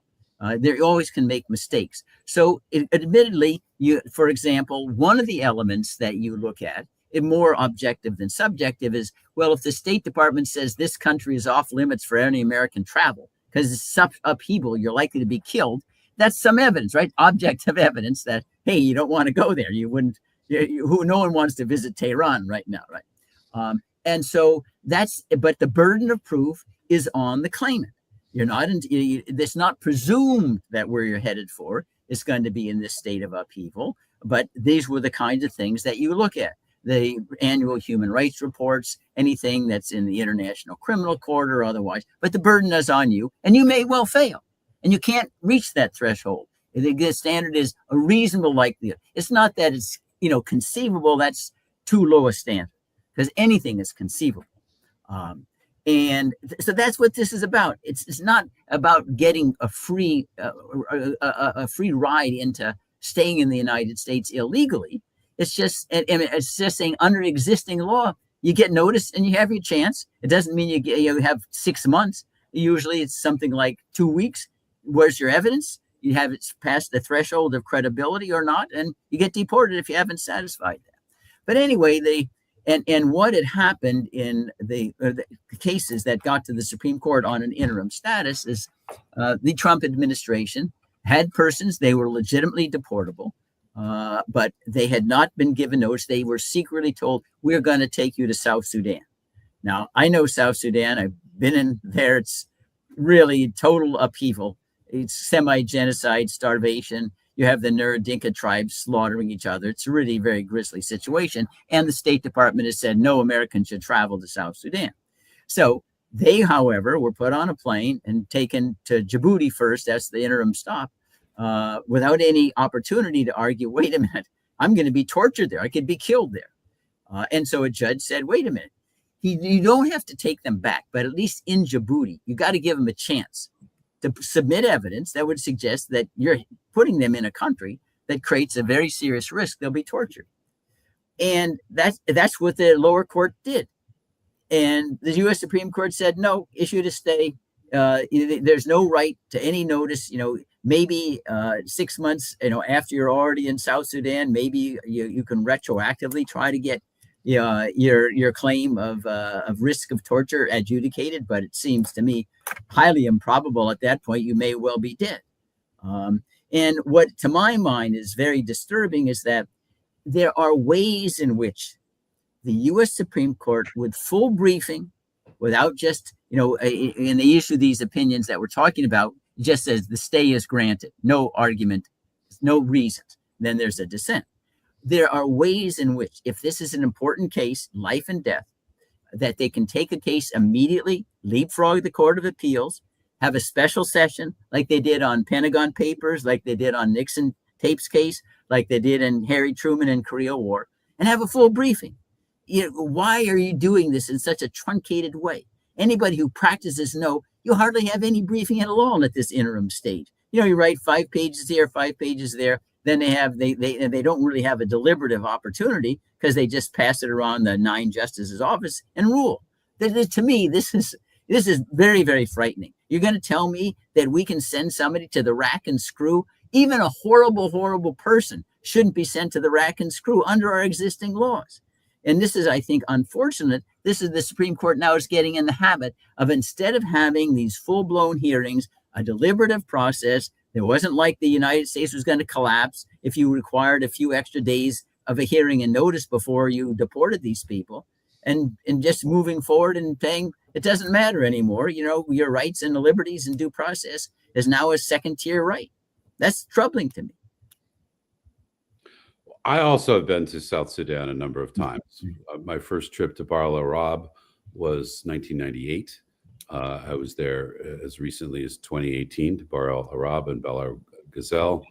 There always can make mistakes. So admittedly, for example, one of the elements that you look at, more objective than subjective, is, well, if the State Department says this country is off limits for any American travel because it's upheaval, you're likely to be killed. That's some evidence, right? Objective evidence that, hey, you don't want to go there. You wouldn't. No one wants to visit Tehran right now, right? And so but the burden of proof is on the claimant. It's not presumed that where you're headed for is going to be in this state of upheaval, but these were the kinds of things that you look at. The annual human rights reports, anything that's in the International Criminal Court or otherwise, but the burden is on you, and you may well fail, and you can't reach that threshold. The standard is a reasonable likelihood. It's not that it's, conceivable. That's too low a standard, because anything is conceivable. And so that's what this is about. It's not about getting a free ride into staying in the United States illegally. It's just saying under existing law, you get notice and you have your chance. It doesn't mean you have 6 months. Usually it's something like 2 weeks. Where's your evidence? You have it past the threshold of credibility or not, and you get deported if you haven't satisfied that. But anyway, and what had happened in the cases that got to the Supreme Court on an interim status is the Trump administration had persons, they were legitimately deportable, but they had not been given notice. They were secretly told, we're going to take you to South Sudan. Now, I know South Sudan. I've been in there. It's really total upheaval. It's semi-genocide, starvation. You have the Nur Dinka tribes slaughtering each other. It's a really very grisly situation. And the State Department has said no American should travel to South Sudan. So they, however, were put on a plane and taken to Djibouti first. That's the interim stop, without any opportunity to argue, wait a minute, I'm going to be tortured there. I could be killed there. And so a judge said, wait a minute, you don't have to take them back, but at least in Djibouti, you got to give them a chance to submit evidence that would suggest that you're putting them in a country that creates a very serious risk they'll be tortured. And that's what the lower court did. And the U.S. Supreme Court said, no, issued a stay. There's no right to any notice. Maybe 6 months, after you're already in South Sudan, maybe you can retroactively try to get your claim of risk of torture adjudicated, but it seems to me highly improbable at that point. You may well be dead. And what, to my mind, is very disturbing is that there are ways in which the U.S. Supreme Court, with full briefing, without just, and they issue these opinions that we're talking about, just says the stay is granted, no argument, no reasons. Then there's a dissent. There are ways in which, if this is an important case, life and death, that they can take a case immediately, leapfrog the Court of Appeals, have a special session like they did on Pentagon Papers, like they did on Nixon tapes case, like they did in Harry Truman and Korea War, and have a full briefing. Why are you doing this in such a truncated way? Anybody who practices know you hardly have any briefing at all at this interim stage. You write 5 pages here, 5 pages there. Then they don't really have a deliberative opportunity because they just pass it around the 9 justices' office and rule. To me, this is very, very frightening. You're going to tell me that we can send somebody to the rack and screw? Even a horrible, horrible person shouldn't be sent to the rack and screw under our existing laws. And this is, I think, unfortunate. This is the Supreme Court now is getting in the habit of, instead of having these full-blown hearings, a deliberative process. It wasn't like the United States was going to collapse if you required a few extra days of a hearing and notice before you deported these people, and just moving forward and saying it doesn't matter anymore. Your rights and the liberties and due process is now a second-tier right. That's troubling to me. I also have been to South Sudan a number of times. My first trip to Bahr el Arab was 1998. I was there as recently as 2018 to Bahr el Arab and Bel Ghazel,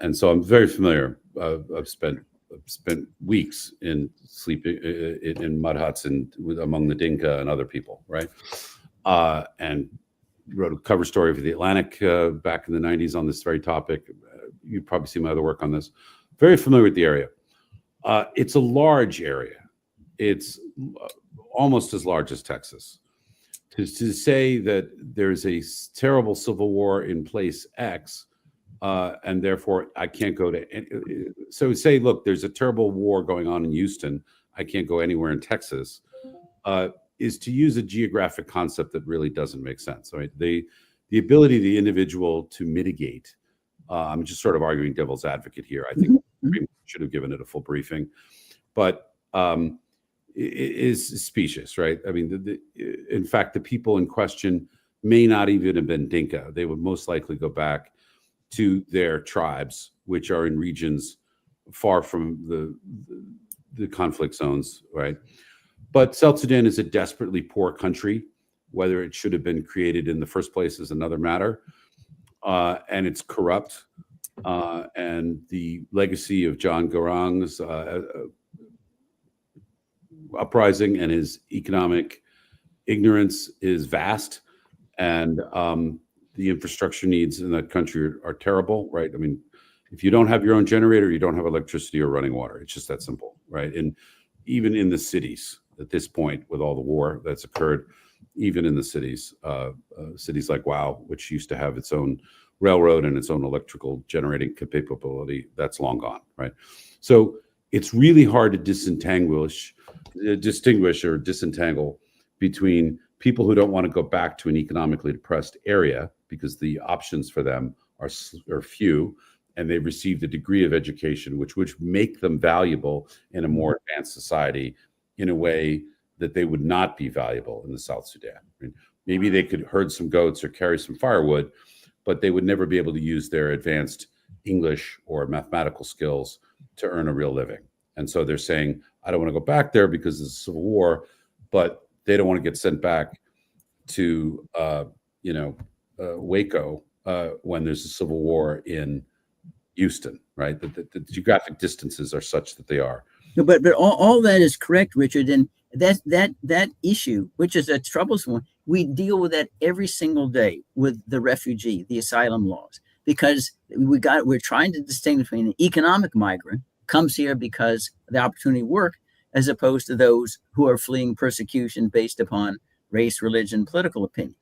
and so I'm very familiar. I've spent weeks in sleeping in mud huts and among the Dinka and other people, right? And wrote a cover story for the Atlantic back in the 90s on this very topic. You've probably seen my other work on this. Very familiar with the area. It's a large area. It's almost as large as Texas. To say that there's a terrible civil war in place X, and therefore I can't go to. So say, look, there's a terrible war going on in Houston. I can't go anywhere in Texas. Is to use a geographic concept that really doesn't make sense. Right? The ability of the individual to mitigate. I'm just sort of arguing devil's advocate here. I think we should have given it a full briefing, but is specious, right? I mean, in fact, the people in question may not even have been Dinka. They would most likely go back to their tribes, which are in regions far from the conflict zones, right? But South Sudan is a desperately poor country. Whether it should have been created in the first place is another matter. And it's corrupt. And the legacy of John Garang's uprising and his economic ignorance is vast. And the infrastructure needs in that country are terrible, right? I mean, if you don't have your own generator, you don't have electricity or running water. It's just that simple, right? And even in the cities at this point, with all the war that's occurred, even in the cities, cities like Wow, which used to have its own railroad and its own electrical generating capability, that's long gone, right? So it's really hard to distinguish or disentangle between people who don't want to go back to an economically depressed area because the options for them are few, and they've received a degree of education which would make them valuable in a more advanced society in a way that they would not be valuable in the South Sudan. I mean, maybe they could herd some goats or carry some firewood, but they would never be able to use their advanced English or mathematical skills to earn a real living. And so they're saying, I don't want to go back there because there's a civil war, but they don't want to get sent back to, Waco when there's a civil war in Houston, right? The geographic distances are such that they are. No, but all that is correct, Richard. And that issue, which is a troublesome one, we deal with that every single day with the refugee, the asylum laws, because we're trying to distinguish between an economic migrant comes here because of the opportunity to work, as opposed to those who are fleeing persecution based upon race, religion, political opinion.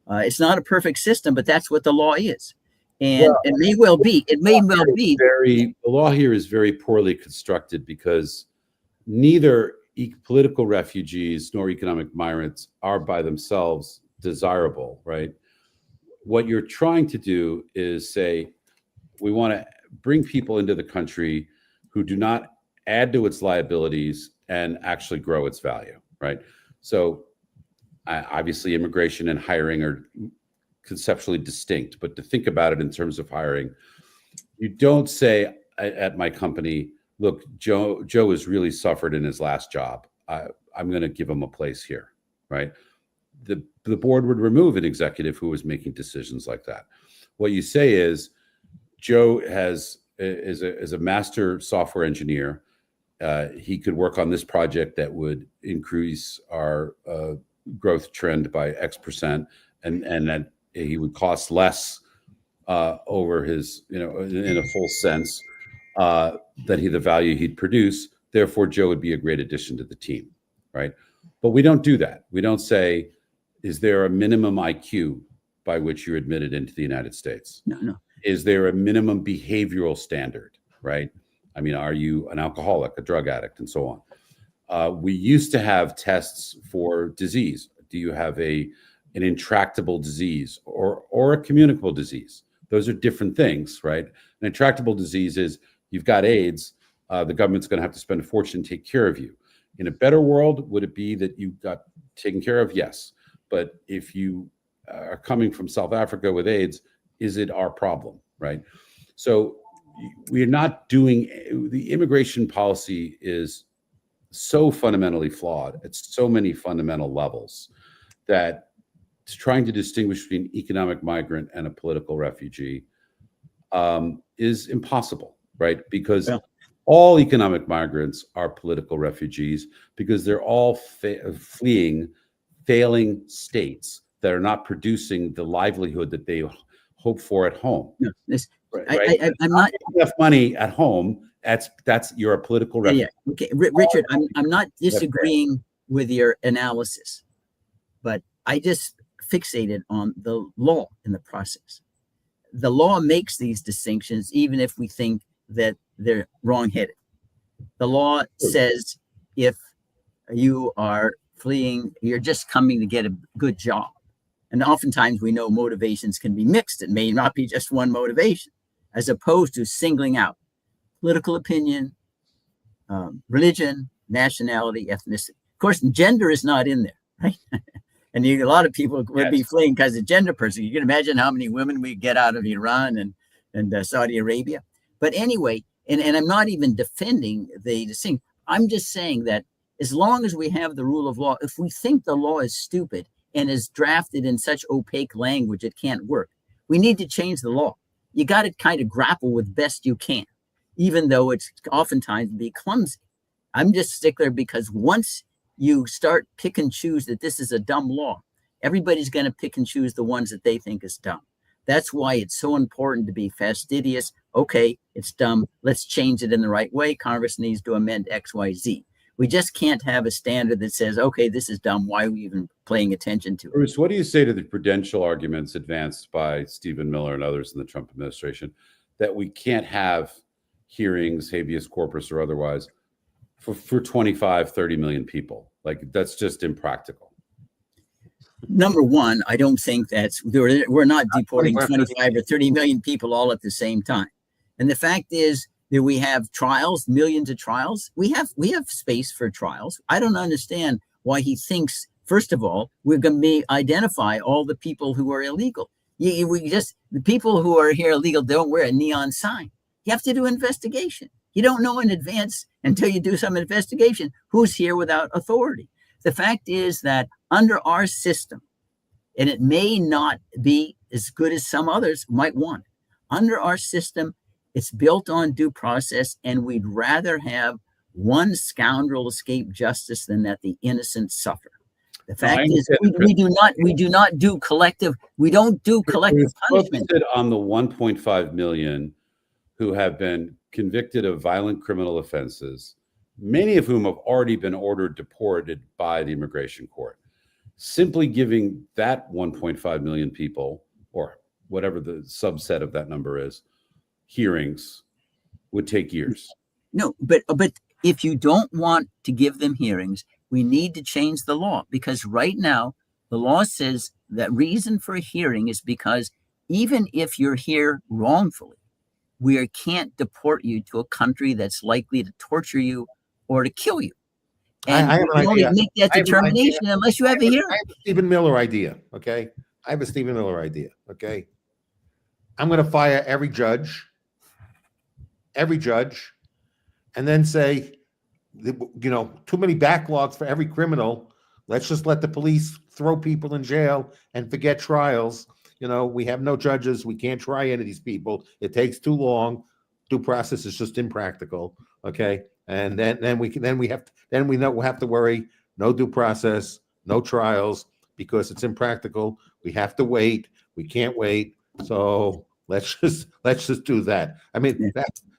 It's not a perfect system, but that's what the law is. And it may well be. The law here is very poorly constructed because neither political refugees nor economic migrants are by themselves desirable, right? What you're trying to do is say, we want to bring people into the country who do not add to its liabilities and actually grow its value, right? So obviously immigration and hiring are conceptually distinct, but to think about it in terms of hiring, you don't say at my company, look, Joe has really suffered in his last job. I'm going to give him a place here, right? The board would remove an executive who was making decisions like that. What you say is Joe is a master software engineer. He could work on this project that would increase our growth trend by X percent, and that he would cost less over his, in a full sense, the value he'd produce. Therefore, Joe would be a great addition to the team, right? But we don't do that. We don't say, is there a minimum IQ by which you're admitted into the United States? No. Is there a minimum behavioral standard, right? I mean, are you an alcoholic, a drug addict, and so on? We used to have tests for disease. Do you have an intractable disease or a communicable disease? Those are different things, right? An intractable disease is you've got AIDS. The government's going to have to spend a fortune to take care of you. In a better world, would it be that you got taken care of? Yes. But if you are coming from South Africa with AIDS, is it our problem, right? So we're not doing, the immigration policy is so fundamentally flawed at so many fundamental levels that trying to distinguish between economic migrant and a political refugee is impossible, right? Because all economic migrants are political refugees because they're all fleeing failing states that are not producing the livelihood that they hope for at home. No, right? I'm not enough money at home. That's you're a political refugee. Yeah. Okay, Richard, I'm not disagreeing with your analysis, but I just fixated on the law in the process. The law makes these distinctions, even if we think that they're wrong-headed. The law says if you are fleeing, you're just coming to get a good job. And oftentimes we know motivations can be mixed. It may not be just one motivation, as opposed to singling out political opinion, religion, nationality, ethnicity. Of course, gender is not in there, right? And a lot of people would be fleeing because of gender person. You can imagine how many women we get out of Iran and Saudi Arabia. But anyway, and I'm not even defending the thing. I'm just saying that as long as we have the rule of law, if we think the law is stupid and is drafted in such opaque language it can't work, we need to change the law. You got to kind of grapple with best you can, even though it's oftentimes be clumsy. I'm just stickler because once you start pick and choose that this is a dumb law, everybody's going to pick and choose the ones that they think is dumb. That's why it's so important to be fastidious. Okay, it's dumb. Let's change it in the right way. Congress needs to amend X, Y, Z. We just can't have a standard that says, okay, this is dumb. Why are we even paying attention to it? Bruce, what do you say to the prudential arguments advanced by Stephen Miller and others in the Trump administration that we can't have hearings, habeas corpus or otherwise, for 25, 30 million people? Like, that's just impractical. Number one, I don't think we're not deporting 25 or 30 million people all at the same time. And the fact is that we have trials, millions of trials. We have space for trials. I don't understand why he thinks, first of all, we're going to identify all the people who are illegal. The people who are here illegal don't wear a neon sign. You have to do investigation. You don't know in advance until you do some investigation who's here without authority. The fact is that under our system, and it may not be as good as some others might want, under our system, it's built on due process, and we'd rather have one scoundrel escape justice than that the innocent suffer. The fact is, we don't do collective punishment. On the 1.5 million who have been convicted of violent criminal offenses, many of whom have already been ordered deported by the immigration court. Simply giving that 1.5 million people, or whatever the subset of that number is, hearings would take years. No, but if you don't want to give them hearings, we need to change the law, because right now the law says that reason for a hearing is because even if you're here wrongfully, we can't deport you to a country that's likely to torture you or to kill you. And I have an you only idea. make that determination unless you have a hearing. I have a Stephen Miller idea, okay? I have a Stephen Miller idea, okay? I'm going to fire every judge, and then say, too many backlogs for every criminal. Let's just let the police throw people in jail and forget trials. We have no judges. We can't try any of these people. It takes too long. Due process is just impractical. Okay, and then we know we'll have to worry. No due process, no trials, because it's impractical. We have to wait. We can't wait. So let's just do that. I mean,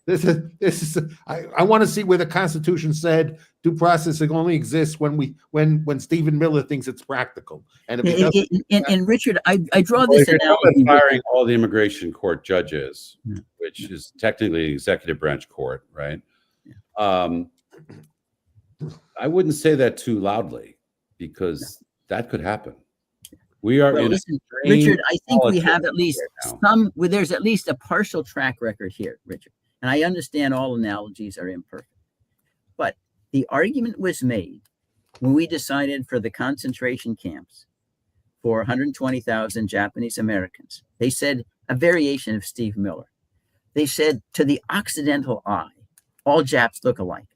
this is. I want to see where the Constitution said due process only exists when Stephen Miller thinks it's practical. And if he doesn't, and Richard, I draw this analogy. Firing all the immigration court judges, which is technically an executive branch court, right? I wouldn't say that too loudly, because that could happen. We are Richard, I think we have at least there's at least a partial track record here, Richard. And I understand all analogies are imperfect. But the argument was made when we decided for the concentration camps for 120,000 Japanese Americans. They said, a variation of Steve Miller. They said, to the Occidental eye, all Japs look alike.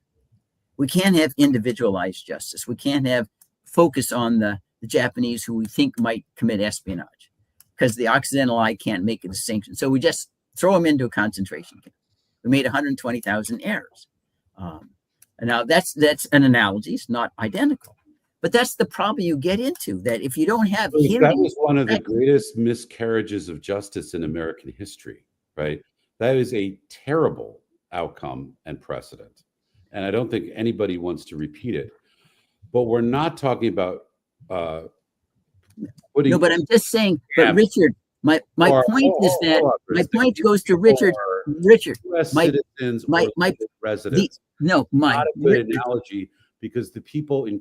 We can't have individualized justice. We can't have focus on the Japanese who we think might commit espionage, because the Occidental eye can't make a distinction. So we just throw them into a concentration camp. We made 120,000 errors. Now that's an analogy. It's not identical, but that's the problem you get into, that if you don't have hearings, that was one of the greatest miscarriages of justice in American history, right? That is a terrible outcome and precedent. And I don't think anybody wants to repeat it. But we're not talking about no, but I'm just saying, but Richard, my point is that my point goes to Richard. US citizens or residents. Not a good analogy, because the people in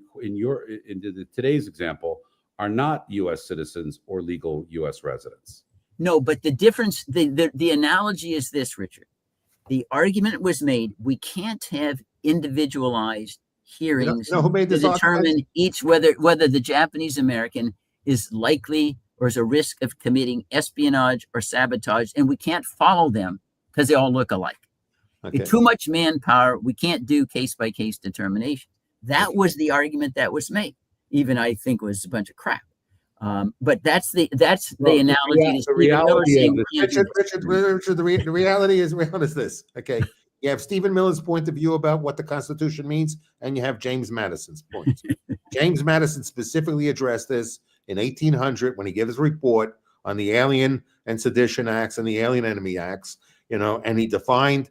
today's example are not US citizens or legal US residents. No, but the difference, the analogy is this, Richard. The argument was made, we can't have individualized hearings who made this to determine whether the Japanese American is likely or is a risk of committing espionage or sabotage, and we can't follow them because they all look alike. Okay. Too much manpower. We can't do case-by-case determination. That was the argument that was made. Even I think was a bunch of crap. But that's the analogy. The reality is this. Okay, you have Stephen Miller's point of view about what the Constitution means, and you have James Madison's point. James Madison specifically addressed this in 1800 when he gave his report on the Alien and Sedition Acts and the Alien Enemy Acts. And he defined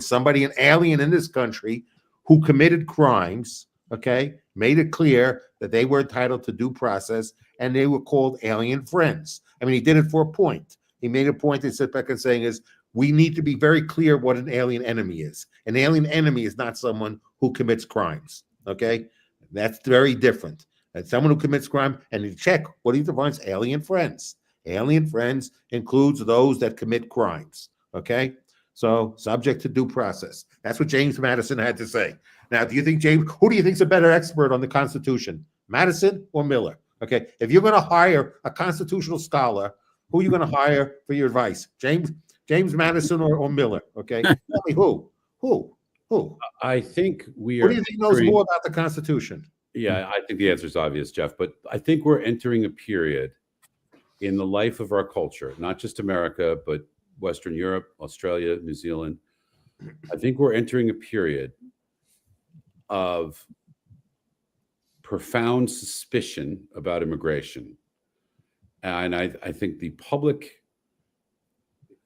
somebody, an alien in this country, who committed crimes. Okay, made it clear that they were entitled to due process, and they were called alien friends. I mean, he did it for a point. He made a point and sit back and saying is, we need to be very clear what an alien enemy is. An alien enemy is not someone who commits crimes. Okay, that's very different. That's someone who commits crime, and you check what he defines alien friends. Alien friends includes those that commit crimes. Okay, so subject to due process. That's what James Madison had to say. Now, who do you think's a better expert on the Constitution, Madison or Miller? Okay, if you're going to hire a constitutional scholar, who are you going to hire for your advice? James Madison or Miller? Okay, tell me who? I think we are. Who do you think knows more about the Constitution? Yeah, I think the answer is obvious, Jeff. But I think we're entering a period in the life of our culture, not just America, but Western Europe, Australia, New Zealand. I think we're entering a period of profound suspicion about immigration. And I think the public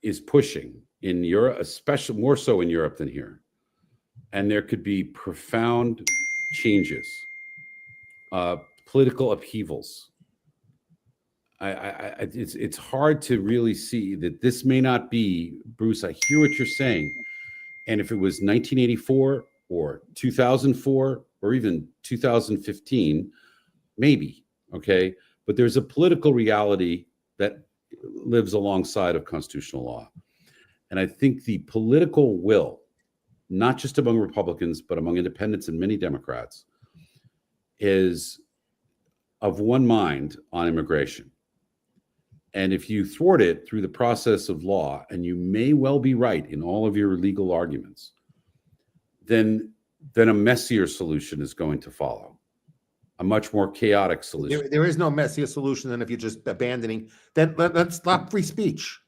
is pushing in Europe, especially more so in Europe than here. And there could be profound changes, political upheavals. It's hard to really see that this may not be, Bruce, I hear what you're saying. And if it was 1984 or 2004 or even 2015, maybe, okay? But there's a political reality that lives alongside of constitutional law. And I think the political will, not just among Republicans, but among independents and many Democrats, is of one mind on immigration. And if you thwart it through the process of law, and you may well be right in all of your legal arguments, then then a messier solution is going to follow, a much more chaotic solution. There is no messier solution than if you're just abandoning. Then let's stop free speech.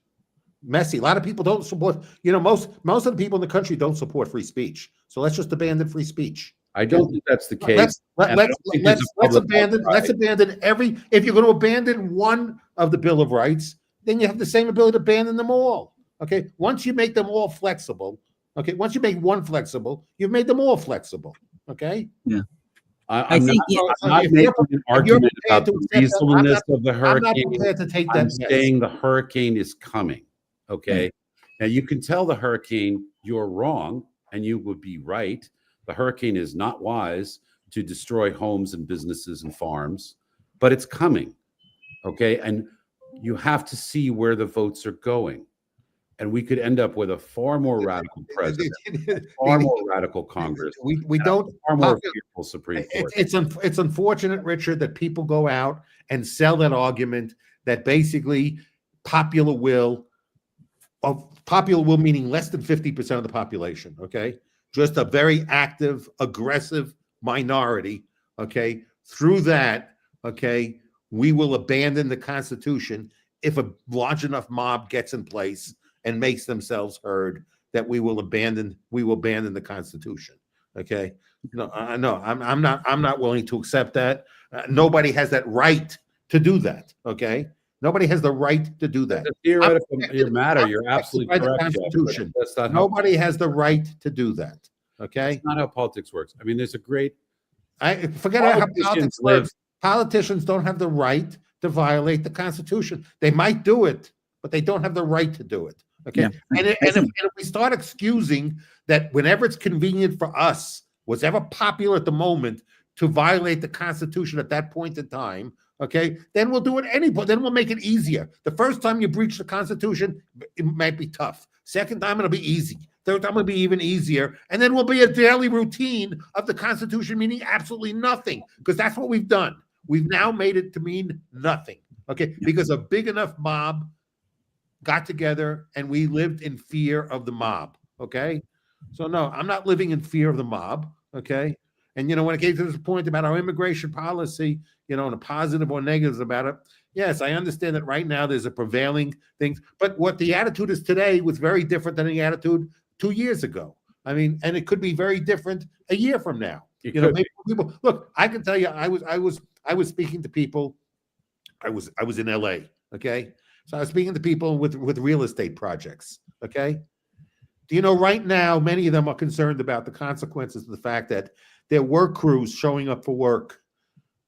Messy. A lot of people don't support. Most of the people in the country don't support free speech. So let's just abandon free speech. I don't think that's the case. Let's abandon every. If you're going to abandon one of the Bill of Rights, then you have the same ability to abandon them all. Okay. Once you make them all flexible. Okay. Once you make one flexible, you've made them all flexible. Okay. Yeah. I'm not making an argument about the reasonableness of the hurricane. I'm not prepared to take that. I'm saying the hurricane is coming. Okay. Now you can tell the hurricane you're wrong, and you would be right. The hurricane is not wise to destroy homes and businesses and farms, but it's coming. Okay. And you have to see where the votes are going. And we could end up with a far more radical president, far more radical Congress. We don't far more fearful Supreme Court. It's unfortunate, Richard, that people go out and sell that argument that basically popular will meaning less than 50% of the population. Okay, just a very active, aggressive minority. Okay, through that, okay, we will abandon the Constitution if a large enough mob gets in place and makes themselves heard. That we will abandon the Constitution. Okay, I'm not willing to accept that. Nobody has that right to do that. Okay, nobody has the right to do that. It's a theoretical matter. You're absolutely correct. Constitution. Nobody has the right to do that. Okay, that's not how politics works. I mean, there's a great. I forget how politics works. Politicians don't have the right to violate the Constitution. They might do it, but they don't have the right to do it. Okay. Yeah. And if we start excusing that whenever it's convenient for us, what's ever popular at the moment, to violate the Constitution at that point in time, okay, then we'll do it anyway. Then we'll make it easier. The first time you breach the Constitution, it might be tough. Second time, it'll be easy. Third time, it'll be even easier. And then we'll be a daily routine of the Constitution meaning absolutely nothing, because that's what we've done. We've now made it to mean nothing, okay, because a big enough mob got together and we lived in fear of the mob. Okay. So no, I'm not living in fear of the mob. Okay. And when it came to this point about our immigration policy, and the positive or negatives about it, yes, I understand that right now there's a prevailing thing, but what the attitude is today was very different than the attitude 2 years ago. I mean, and it could be very different a year from now. Maybe people look, I can tell you, I was speaking to people. I was in LA. Okay. So I was speaking to people with real estate projects, okay? Do you know right now, many of them are concerned about the consequences of the fact that their work crews showing up for work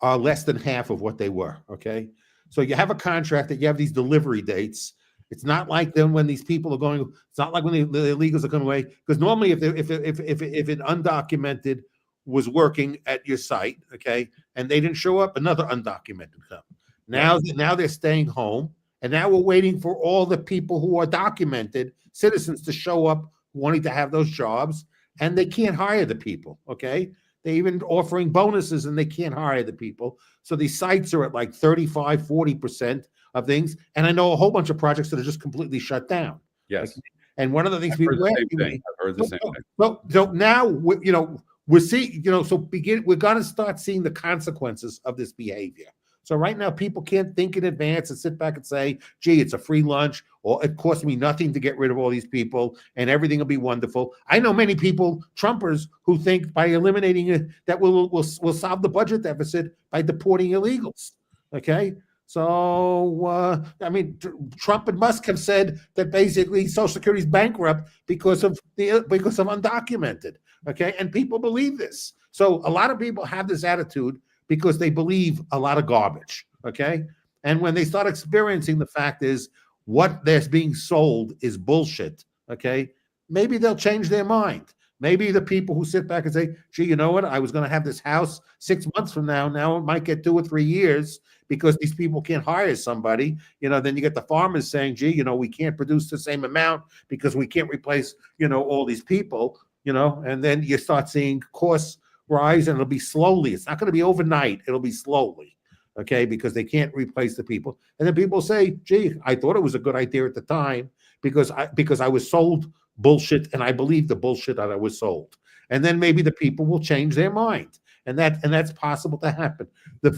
are less than half of what they were, okay? So you have a contract that you have these delivery dates. It's not like then when these people are going, it's not like when the illegals are coming away, because normally if an undocumented was working at your site, okay, and they didn't show up, another undocumented come. Now they're staying home. And now we're waiting for all the people who are documented citizens to show up wanting to have those jobs, and they can't hire the people, okay? They're even offering bonuses, and they can't hire the people. So these sites are at like 35, 40% of things. And I know a whole bunch of projects that are just completely shut down. Yes. And one of the things I've heard the same thing. So now, we're seeing, we're going to start seeing the consequences of this behavior. So right now, people can't think in advance and sit back and say, gee, it's a free lunch, or it costs me nothing to get rid of all these people, and everything will be wonderful. I know many people, Trumpers, who think by eliminating it, that we'll solve the budget deficit by deporting illegals, okay? So, Trump and Musk have said that basically Social Security is bankrupt because of undocumented, okay? And people believe this. So a lot of people have this attitude because they believe a lot of garbage, okay? And when they start experiencing the fact is what they're being sold is bullshit, okay? Maybe they'll change their mind. Maybe the people who sit back and say, gee, you know what? I was going to have this house 6 months from now. Now it might get 2 or 3 years because these people can't hire somebody. Then you get the farmers saying, gee, we can't produce the same amount because we can't replace, all these people, and then you start seeing costs rise, and it'll be slowly. It's not going to be overnight. It'll be slowly, okay, because they can't replace the people. And then people say, gee, I thought it was a good idea at the time because I was sold bullshit, and I believed the bullshit that I was sold. and then maybe the people will change their mind, and that's possible to happen. The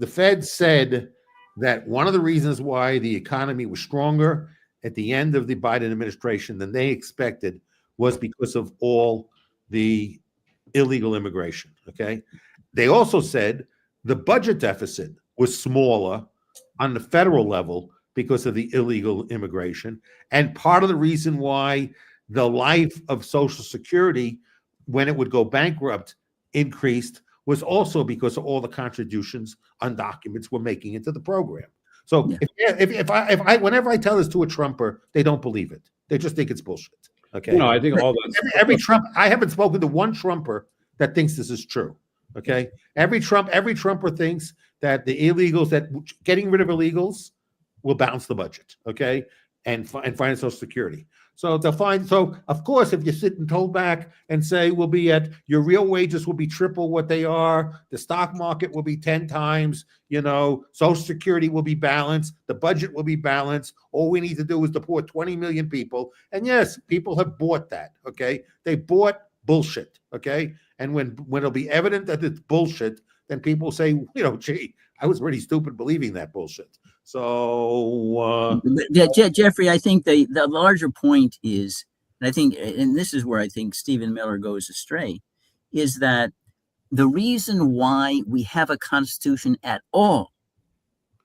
Fed said that one of the reasons why the economy was stronger at the end of the Biden administration than they expected was because of all the illegal immigration. Okay. They also said the budget deficit was smaller on the federal level because of the illegal immigration. And part of the reason why the life of Social Security, when it would go bankrupt, increased was also because of all the contributions undocuments we're making into the program. So if I whenever I tell this to a Trumper, they don't believe it. They just think it's bullshit. Okay. I think all those every Trump, I haven't spoken to one Trumper that thinks this is true. Okay. Every Trumper thinks that the illegals, that getting rid of illegals will balance the budget. Okay. And find Social Security. So of course, if you sit and hold back and say your real wages will be triple what they are, the stock market will be 10 times, Social Security will be balanced, the budget will be balanced. All we need to do is deport 20 million people. And yes, people have bought that. Okay. They bought bullshit. Okay. And when it'll be evident that it's bullshit, then people say, gee, I was pretty stupid believing that bullshit. So, Jeffrey, I think the larger point is, and this is where I think Stephen Miller goes astray, is that the reason why we have a constitution at all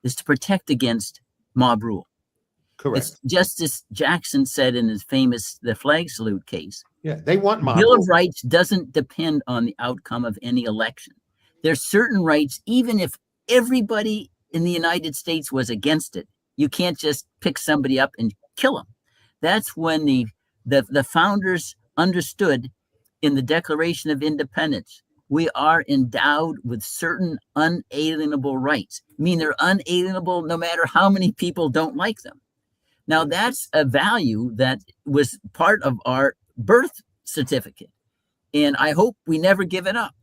is to protect against mob rule. Correct. As Justice Jackson said in his famous the flag salute case. Yeah, they want mob Bill rule. of Rights doesn't depend on the outcome of any election. There's certain rights, even if everybody in the United States was against it, you can't just pick somebody up and kill them. That's when the founders understood in the Declaration of Independence, we are endowed with certain unalienable rights. I mean, they're unalienable no matter how many people don't like them. Now, that's a value that was part of our birth certificate. And I hope we never give it up.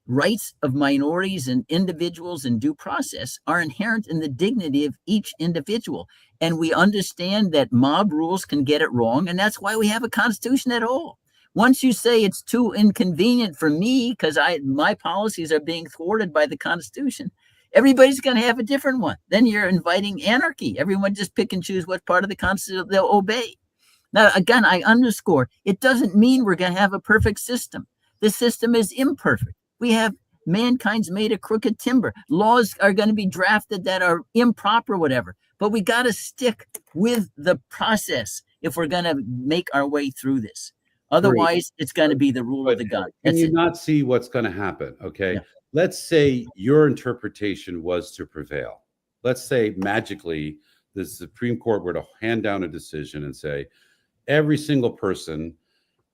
Rights of minorities and individuals in due process are inherent in the dignity of each individual. And we understand that mob rules can get it wrong. And that's why we have a constitution at all. Once you say it's too inconvenient for me because my policies are being thwarted by the Constitution, everybody's going to have a different one. Then you're inviting anarchy. Everyone just pick and choose what part of the Constitution they'll obey. Now, again, I underscore, it doesn't mean we're going to have a perfect system. The system is imperfect. We have mankind's made a crooked timber. Laws are going to be drafted that are improper, whatever. But we got to stick with the process if we're going to make our way through this. Otherwise, it's going to be the rule of the gun. Can you not see what's going to happen? Okay. Yeah. Let's say your interpretation was to prevail. Let's say magically the Supreme Court were to hand down a decision and say every single person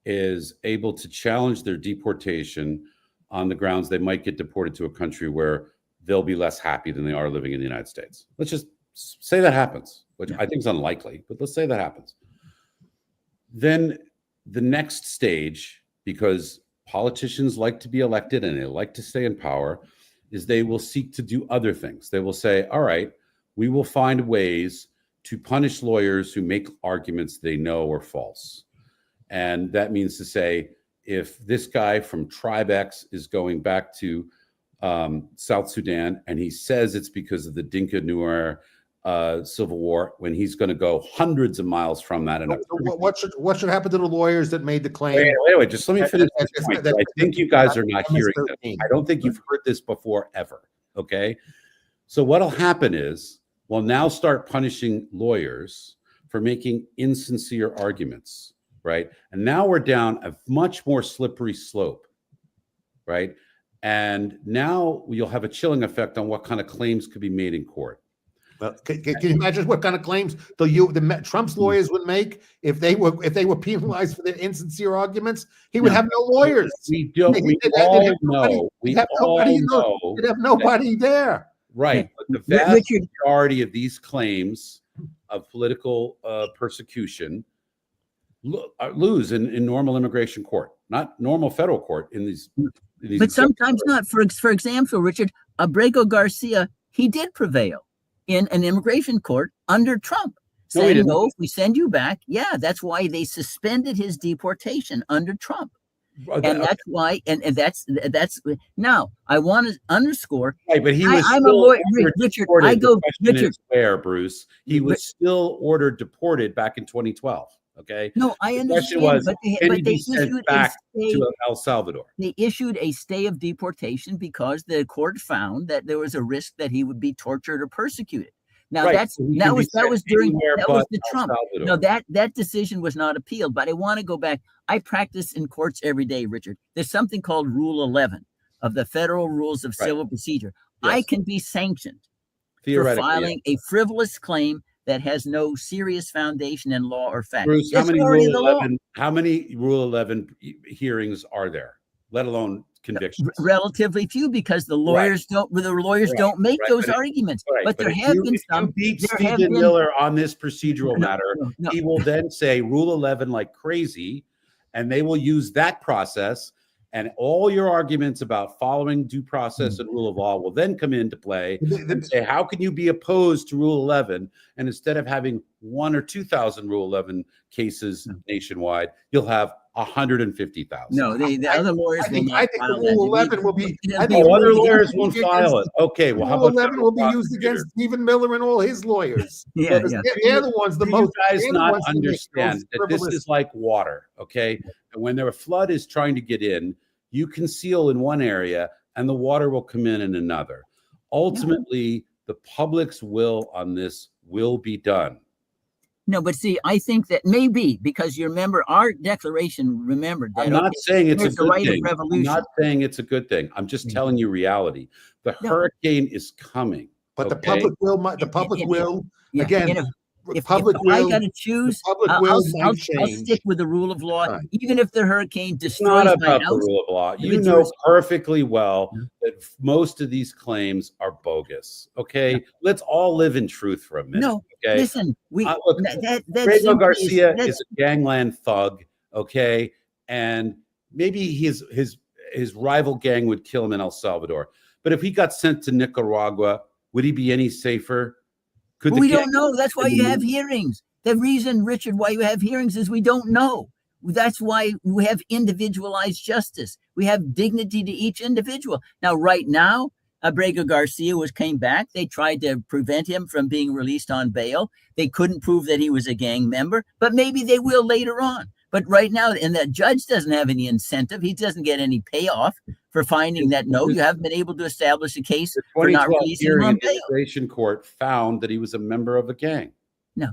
is able to challenge their deportation on the grounds they might get deported to a country where they'll be less happy than they are living in the United States. Let's just say that happens, which I think is unlikely, but let's say that happens. Then the next stage, because politicians like to be elected and they like to stay in power, is they will seek to do other things. They will say, all right, we will find ways to punish lawyers who make arguments they know are false. And that means to say, if this guy from Tribe X is going back to South Sudan and he says it's because of the Dinka Nuer civil war, when he's going to go hundreds of miles from that. And what should happen to the lawyers that made the claim? Wait, just let me finish this point. I think you guys are not hearing this. I don't think you've heard this before ever. Okay. So what'll happen is we'll now start punishing lawyers for making insincere arguments. Right. And now we're down a much more slippery slope. Right. And now you'll have a chilling effect on what kind of claims could be made in court. Well, can you imagine what kind of claims Trump's lawyers would make if they were penalized for their insincere arguments? He would have no lawyers. We all know. He'd have nobody there. Right. But the vast majority of these claims of political persecution lose in normal immigration court, not normal federal court in these but sometimes not. For example, Richard, Abrego Garcia, he did prevail in an immigration court under Trump. No, he saying, didn't. no, if we send you back, yeah, that's why they suspended his deportation under Trump. And that's why, and that's now I want to underscore. Right, but he was I'm a still lawyer, ordered Richard. deported. I go, The question Richard. is where, Bruce? He was still ordered deported back in 2012. Okay. No, I The understand, question was, but can he they be sent issued back a stay. to El Salvador? They issued a stay of deportation because the court found that there was a risk that he would be tortured or persecuted. Now Right, that so he can be was sent during anywhere that was but the El Trump. Salvador. No, that decision was not appealed. But I want to go back. I practice in courts every day, Richard. There's something called Rule 11 of the Federal Rules of Right. Civil Procedure. Yes. I can be sanctioned for Theoretically, filing a frivolous claim that has no serious foundation in law or fact. Bruce, It's already the law. how many Rule 11 hearings are there, let alone convictions? Relatively few, because the lawyers don't make those arguments. Right. But there if have you, been if some. you beat There have Stephen been- Miller on this procedural No, matter, no. he will then say Rule 11 like crazy, and they will use that process. And all your arguments about following due process and rule of law will then come into play and say, how can you be opposed to Rule 11? And instead of having 1,000 or 2,000 Rule 11 cases nationwide, you'll have 150,000. No, the other lawyers will not I think file Rule that. 11 will be. It'll I be think a other rule lawyers against- won't file it. Okay, well, how Rule about 11 will be federal used against prosecutors? Stephen Miller and all his lawyers. Yeah, Because yeah. They're the ones the Do most. you guys they're the not ones that make understand those that this frivolous- is like water, okay? And when a flood is trying to get in, you conceal in one area and the water will come in another. Ultimately, the public's will on this will be done. No, but see, I think that maybe because you remember our declaration. Remembered that I'm not saying it's a there's the good right of thing. I'm revolution. not saying it's a good thing. I'm just telling you reality. The No. hurricane is coming. But the okay? public will. The public will Yeah, again. and if public I will. got to choose, public I'll will might I'll change. stick with the rule of law, Right. even if the hurricane It's destroys not my about the house. rule of law. If You it know destroys- perfectly well that most of these claims are bogus. Okay, let's all live in truth for a minute. No, okay, listen, we look, that Grego simply Garcia that's- is a gangland thug. Okay, and maybe his rival gang would kill him in El Salvador. But if he got sent to Nicaragua, would he be any safer? Could the we gang- don't know. That's why you have hearings. The reason, Richard, why you have hearings is we don't know. That's why we have individualized justice. We have dignity to each individual. Now, right now, Abrego Garcia came back. They tried to prevent him from being released on bail. They couldn't prove that he was a gang member, but maybe they will later on. But right now, and the judge doesn't have any incentive. He doesn't get any payoff for finding that, no, you haven't been able to establish a case The for not 2012 releasing him hearing on in the bail. immigration court found that he was a member of a gang. No,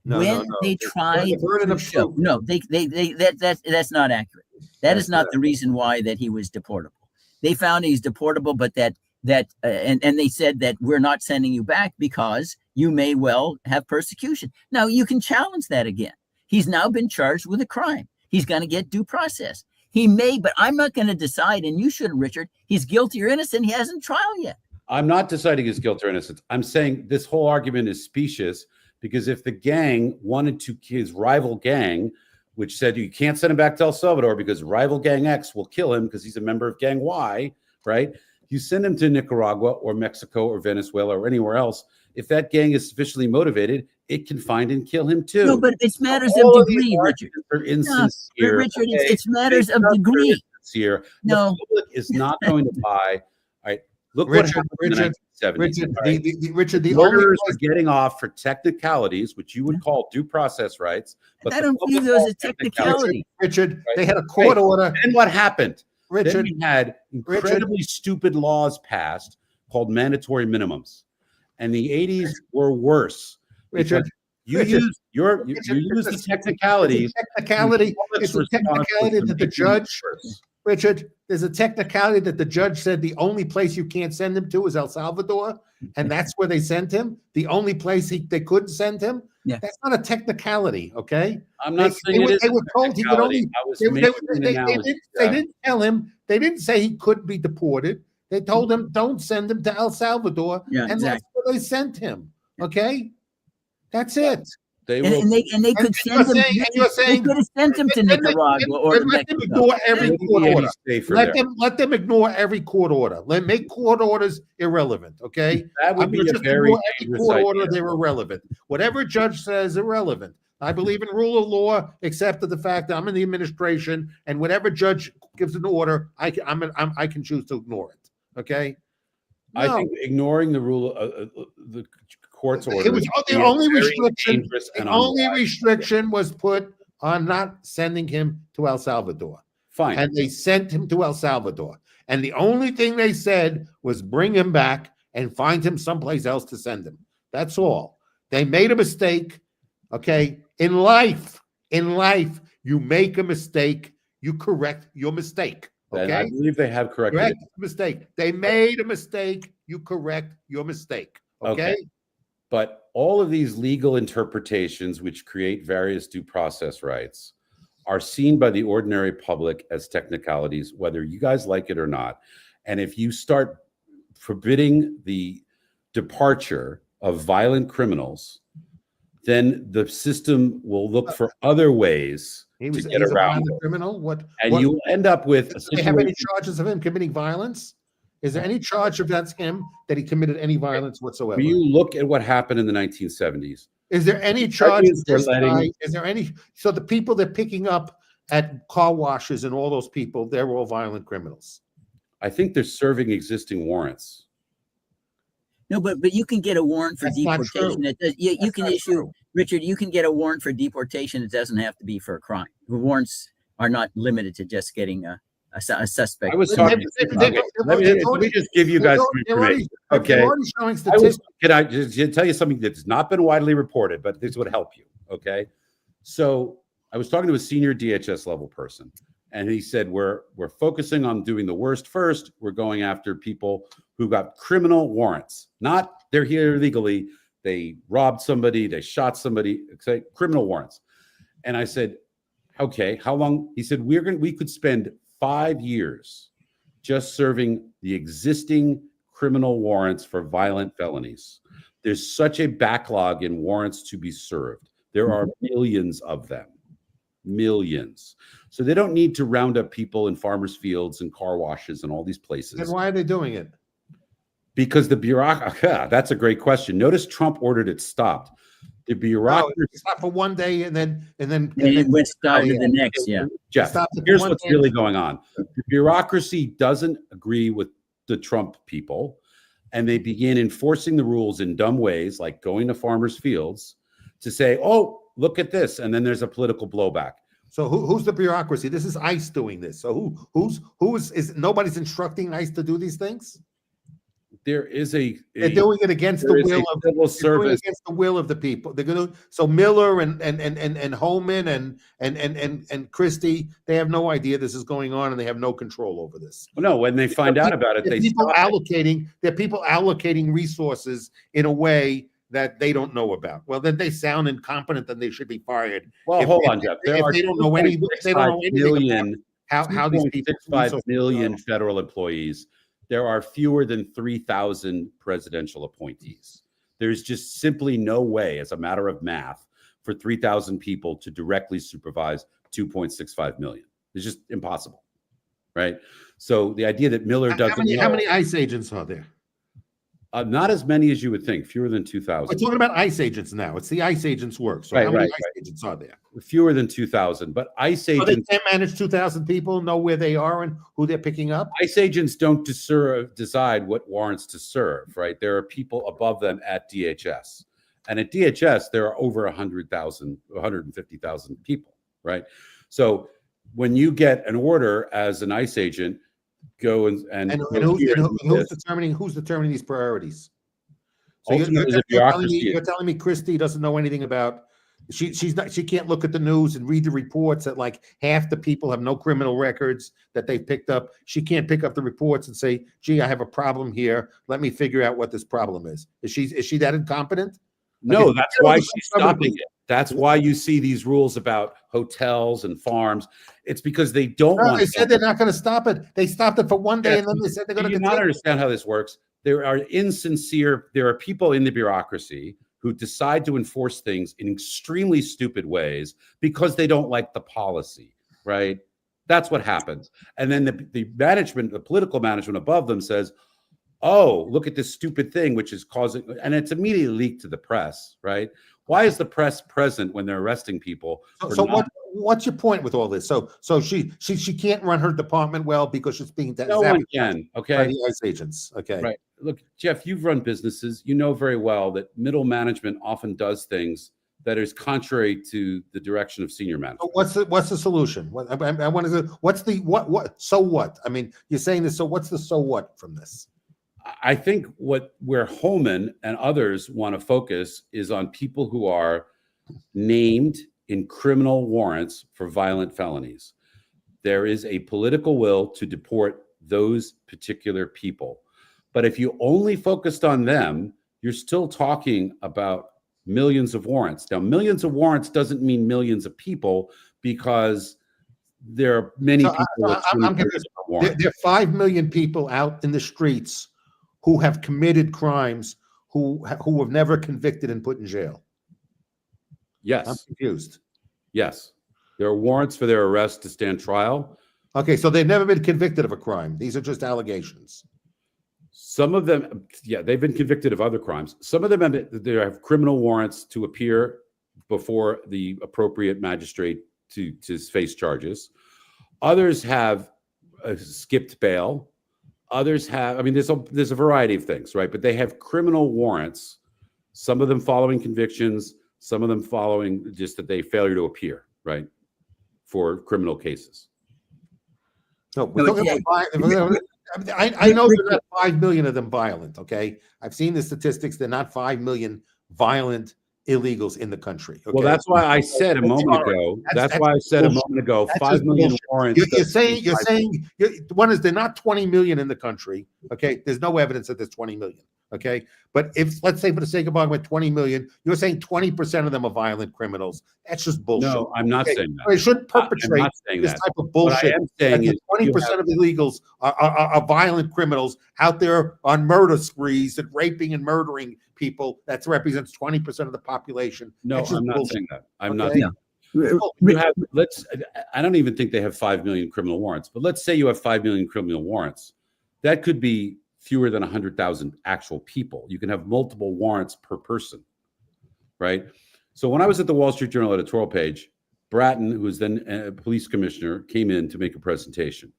when no, no. they The tried burden to of show, proof. no, that's not accurate. That is not the reason why that he was deportable. They found he's deportable, but and they said that we're not sending you back because you may well have persecution. Now you can challenge that again. He's now been charged with a crime. He's going to get due process. He may, but I'm not going to decide, and you shouldn't, Richard. He's guilty or innocent. He hasn't trial yet. I'm not deciding his guilt or innocence. I'm saying this whole argument is specious because if the gang wanted to, his rival gang, which said you can't send him back to El Salvador because rival gang X will kill him because he's a member of gang Y, right? You send him to Nicaragua or Mexico or Venezuela or anywhere else. If that gang is sufficiently motivated, it can find and kill him too. No, but it's matters All of these degree, Richard. arguments are insincere. Richard, okay? it's matters of They're degree. insincere. No. The public is not going to buy. All right, look what Richard, happened in the 1970s. Richard, all right? the only Murderers place, are getting off for technicalities, which you would call due process rights. But I the don't public view those calls as technicality. Richard, Right. they had a court order. And what happened? Then Richard, we had incredibly stupid laws passed called mandatory minimums. And the 80s were worse. Richard, because you Richard, use you Richard, use the it's a technicalities. technicality. Public's It's a response was technicality to that the make things judge, worse. Richard, there's a technicality that the judge said the only place you can't send him to is El Salvador, and that's where they sent him. The only place they couldn't send him. Yeah. That's not a technicality, okay? I'm not saying it is they a were told he would only. technicality. I was They, making they- an they analogy. didn't tell him. They didn't say he could be deported. They told him don't send him to El Salvador, Yeah, and exactly. that's where they sent him. Okay, that's it. They will. And they could send him. They could have sent him to Nicaragua or to let them Mexico. ignore every court order. Let Let them ignore every court order. Make court orders irrelevant. Okay, That would be a very dangerous court idea. order. They're irrelevant. Whatever judge says irrelevant. I believe in rule of law, except for the fact that I'm in the administration, and whatever judge gives an order, I can choose to ignore it. Okay. No. I think ignoring the rule, the court's order. It was the only restriction. The only restriction was put on not sending him to El Salvador. Fine. And they sent him to El Salvador. And the only thing they said was bring him back and find him someplace else to send him. That's all. They made a mistake. Okay. In life, you make a mistake, you correct your mistake. Okay. And I believe they have corrected Correct mistake. They made a mistake, you correct your mistake. Okay. But all of these legal interpretations, which create various due process rights, are seen by the ordinary public as technicalities, whether you guys like it or not. And if you start forbidding the departure of violent criminals, then the system will look for other ways to get around a criminal. You will end up with. Do they have any charges of him committing violence? Is there any charge against him that he committed any violence whatsoever? When you look at what happened in the 1970s, is there any charge? Is there any? So the people they're picking up at car washes and all those people, they're all violent criminals. I think they're serving existing warrants. No, but you can get a warrant for deportation. You can issue, Richard, you can get a warrant for deportation. It doesn't have to be for a crime. The warrants are not limited to just getting a suspect. I was talking. Let me just give you guys some information. Okay. Can I just tell you something that's not been widely reported, but this would help you. Okay. So I was talking to a senior DHS level person, and he said, we're focusing on doing the worst first. We're going after people who got criminal warrants. Not they're here illegally. They robbed somebody. They shot somebody. Criminal warrants. And I said, okay, how long? He said, we could spend 5 years just serving the existing criminal warrants for violent felonies. There's such a backlog in warrants to be served. There are millions of them, millions. So they don't need to round up people in farmers' fields and car washes and all these places. And why are they doing it? Because the bureaucracy, that's a great question. Notice Trump ordered it stopped. The bureaucracy stopped for one day and then it went started the next. Yeah. Jeff, here's what's really going on. The bureaucracy doesn't agree with the Trump people, and they begin enforcing the rules in dumb ways, like going to farmers' fields to say, oh, look at this. And then there's a political blowback. So who's the bureaucracy? This is ICE doing this. So who is nobody's instructing ICE to do these things? There is they're doing it against the will of civil service, against the will of the people. They're going to so Miller and Holman and Christie, they have no idea this is going on, and they have no control over this. Well, no, when they find out about it, they're people allocating resources in a way that they don't know about. Well, then they sound incompetent, and they should be fired. Well, hold on, Jeff. They don't know anything about how these people 6.5 million federal employees. There are fewer than 3,000 presidential appointees. There's just simply no way, as a matter of math, for 3,000 people to directly supervise 2.65 million. It's just impossible, right? So the idea that Miller doesn't how many ICE agents are there? Not as many as you would think, fewer than 2,000. We're talking about ICE agents now. It's the ICE agents' work. So how many ICE agents are there? Fewer than 2,000, but ICE agents... So they can't manage 2,000 people, know where they are and who they're picking up? ICE agents don't decide what warrants to serve, right? There are people above them at DHS. And at DHS, there are over 100,000, 150,000 people, right? So when you get an order as an ICE agent, go and who's determining these priorities? So you're telling me Christie doesn't know anything about she can't look at the news and read the reports that like half the people have no criminal records that they've picked up. She can't pick up the reports and say, gee, I have a problem here. Let me figure out what this problem is. Is she that incompetent? No, that's why she's stopping it. That's why you see these rules about hotels and farms. It's because they don't want. They said they're not going to stop it. They stopped it for one day, and then they said they're going to. Do you not understand how this works? There are people in the bureaucracy who decide to enforce things in extremely stupid ways because they don't like the policy, right? That's what happens. And then the management, the political management above them says, oh, look at this stupid thing, which is causing, and it's immediately leaked to the press, right? Why is the press present when they're arresting people? What's your point with all this? So she can't run her department well because she's being no one can, okay, by the ICE agents. Okay, right. Look, Jeff, you've run businesses. You know very well that middle management often does things that is contrary to the direction of senior management. What's the solution? I want to. So what? I mean, you're saying this. So what's the so what from this? I think where Holman and others want to focus is on people who are named in criminal warrants for violent felonies. There is a political will to deport those particular people. But if you only focused on them, you're still talking about millions of warrants. Now, millions of warrants doesn't mean millions of people, because there are many people. There are 5 million people out in the streets who have committed crimes, who have never convicted and put in jail. Yes. I'm confused. Yes. There are warrants for their arrest to stand trial. Okay, so they've never been convicted of a crime. These are just allegations. Some of them, yeah, they've been convicted of other crimes. Some of them they have criminal warrants to appear before the appropriate magistrate to face charges. Others have skipped bail. Others have, I mean, there's a variety of things, right? But they have criminal warrants, some of them following convictions, some of them following just that they failure to appear, right, for criminal cases. No, we're talking about I know there are not 5 million of them violent, okay? I've seen the statistics. They're not 5 million violent illegals in the country. Okay? Well, that's why I said a moment ago. That's why I said a moment ago, 5 million warrants. You're saying one is they're not 20 million in the country. Okay, there's no evidence that there's 20 million. Okay, but if, let's say, for the sake of argument, 20 million, you're saying 20% of them are violent criminals. That's just bullshit. No, I'm not saying that. They shouldn't perpetrate this type of bullshit. What I am saying is 20% of illegals are violent criminals out there on murder sprees and raping and murdering people. That represents 20% of the population. No, I'm not saying that. I'm not. No. You have, I don't even think they have 5 million criminal warrants, but let's say you have 5 million criminal warrants. That could be fewer than 100,000 actual people. You can have multiple warrants per person, right? So when I was at the Wall Street Journal editorial page, Bratton, who was then a police commissioner, came in to make a presentation.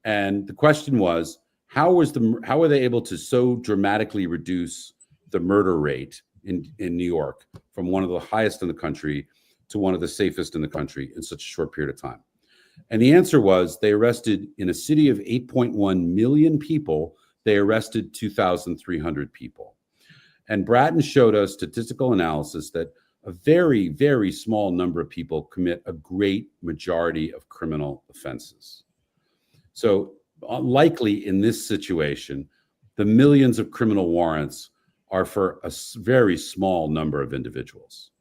And the question was, how were they able to so dramatically reduce the murder rate in New York from one of the highest in the country to one of the safest in the country in such a short period of time? And the answer was, they arrested, in a city of 8.1 million people, they arrested 2,300 people. And Bratton showed us statistical analysis that a very, very small number of people commit a great majority of criminal offenses. So likely in this situation, the millions of criminal warrants are for a very small number of individuals.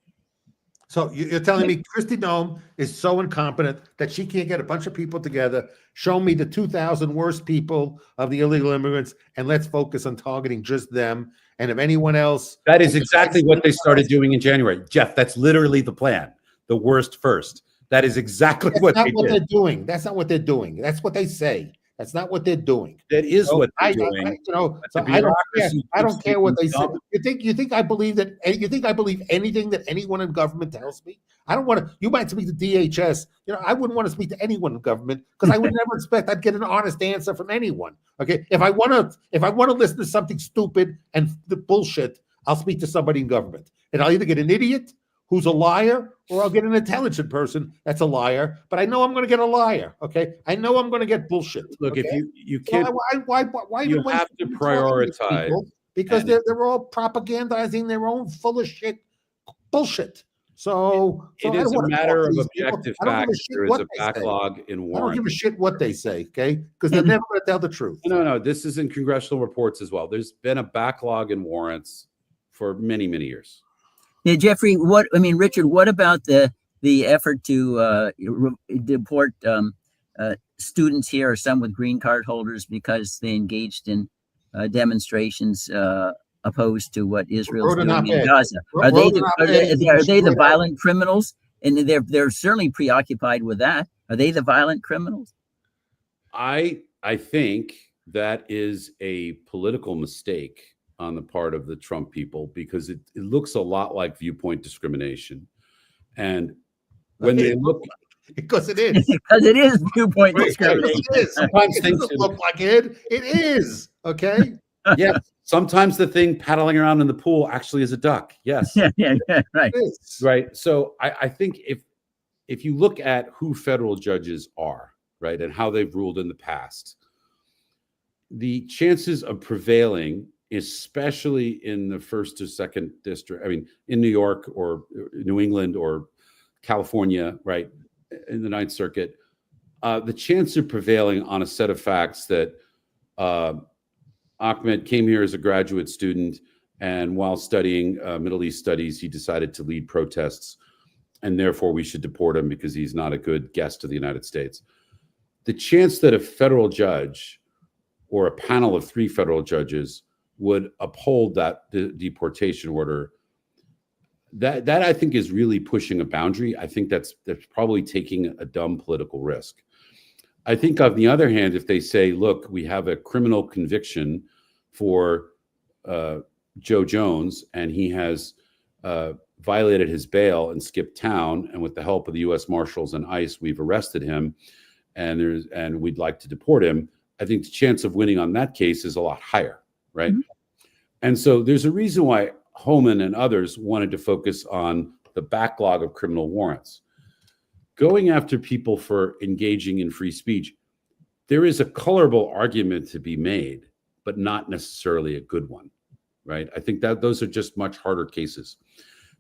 So you're telling me Kristi Noem is so incompetent that she can't get a bunch of people together, show me the 2,000 worst people of the illegal immigrants, and let's focus on targeting just them. And if anyone else... That is exactly what they started doing in January. Jeff, that's literally the plan. The worst first. That is exactly what they did. That's not what they're doing. That's not what they're doing. That's what they say. That's not what they're doing. That is what they're doing. I don't care what they say. You think I believe that? You think I believe anything that anyone in government tells me? I don't want to. You might speak to DHS. I wouldn't want to speak to anyone in government, because I would never expect I'd get an honest answer from anyone. Okay, if I want to listen to something stupid and the bullshit, I'll speak to somebody in government, and I'll either get an idiot who's a liar, or I'll get an intelligent person that's a liar. But I know I'm going to get a liar. Okay, I know I'm going to get bullshit. Look, okay? if you can't, so why you have to prioritize, because they're all propagandizing their own full of shit bullshit. So it is a matter of objective facts. There is a backlog in warrants. I don't give a shit what they say, okay? Because they're never going to tell the truth. No. This is in congressional reports as well. There's been a backlog in warrants for many, many years. Yeah, Jeffrey, Richard, what about the effort to deport students here, or some with green card holders, because they engaged in demonstrations opposed to what Israel's Wrote an doing in op-ed. Gaza. Wrote Are they an the, op-ed are they the straight up. violent criminals? And they're certainly preoccupied with that. Are they the violent criminals? I think that is a political mistake on the part of the Trump people, because it looks a lot like viewpoint discrimination. And when they look, Because it is. Because it is viewpoint Right, discrimination. because it is. sometimes It things, doesn't look like it. It is. Okay. yeah, sometimes the thing paddling around in the pool actually is a duck. Yes. Yeah, right. It is. Right. So I think if you look at who federal judges are, right, and how they've ruled in the past, the chances of prevailing, especially in the first or second district, I mean, in New York or New England or California, right, in the Ninth Circuit, the chance of prevailing on a set of facts that Ahmed came here as a graduate student, and while studying Middle East studies, he decided to lead protests, and therefore we should deport him because he's not a good guest of the United States. The chance that a federal judge or a panel of 3 federal judges would uphold that deportation order, that I think is really pushing a boundary. I think that's probably taking a dumb political risk. I think, on the other hand, if they say, look, we have a criminal conviction for Joe Jones, and he has violated his bail and skipped town, and with the help of the U.S. Marshals and ICE, we've arrested him, and we'd like to deport him, I think the chance of winning on that case is a lot higher, right? Mm-hmm. And so there's a reason why Homan and others wanted to focus on the backlog of criminal warrants. Going after people for engaging in free speech, there is a colorable argument to be made, but not necessarily a good one, right? I think that those are just much harder cases.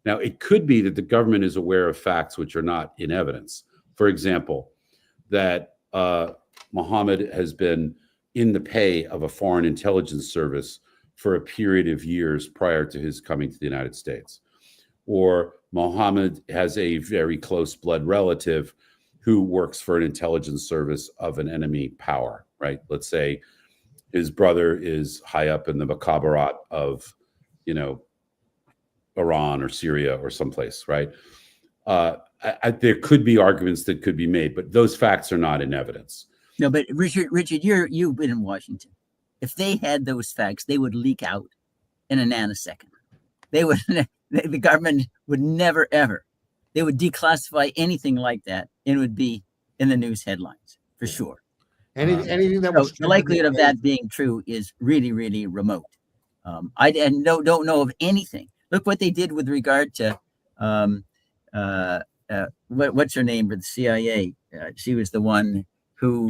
Now, it could be that the government is aware of facts which are not in evidence. For example, that Mohammed has been in the pay of a foreign intelligence service for a period of years prior to his coming to the United States. Or Mohammed has a very close blood relative who works for an intelligence service of an enemy power, right? Let's say his brother is high up in the Mukhabarat of, Iran or Syria or someplace, right? There could be arguments that could be made, but those facts are not in evidence. No, but Richard, you've been in Washington. If they had those facts, they would leak out in a nanosecond. They would. The government would never, ever. They would declassify anything like that, and it would be in the news headlines for sure. Anything that was the likelihood of that being true is really, really remote. I don't know of anything. Look what they did with regard to what's her name with the CIA. She was the one who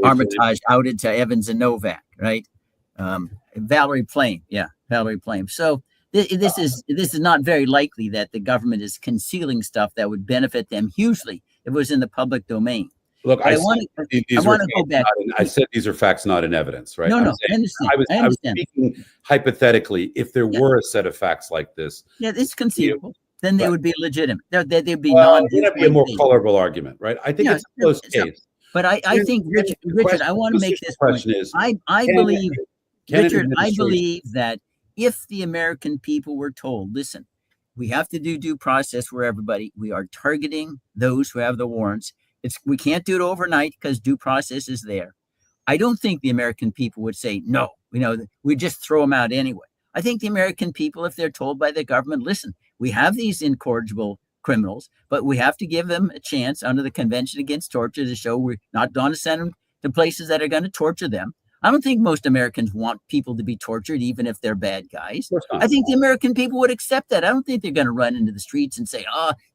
Armitage outed to Evans and Novak, right? Valerie Plame, Valerie Plame. So this is not very likely that the government is concealing stuff that would benefit them hugely if it was in the public domain. Look, I want to go back. I said these are facts not in evidence, right? No, I understand. I was speaking hypothetically. If there were a set of facts like this, it's conceivable. Then they would be legitimate. They'd be it'd be a more colorable argument, right? I think it's a close case. But I think, Richard, I want to make this point. I believe, Richard, I believe that if the American people were told, listen, we have to do due process for everybody. We are targeting those who have the warrants. We can't do it overnight because due process is there. I don't think the American people would say, no, we just throw them out anyway. I think the American people, if they're told by the government, listen, we have these incorrigible criminals, but we have to give them a chance under the Convention Against Torture to show we're not going to send them to places that are going to torture them. I don't think most Americans want people to be tortured, even if they're bad guys. I think the American people would accept that. I don't think they're going to run into the streets and say,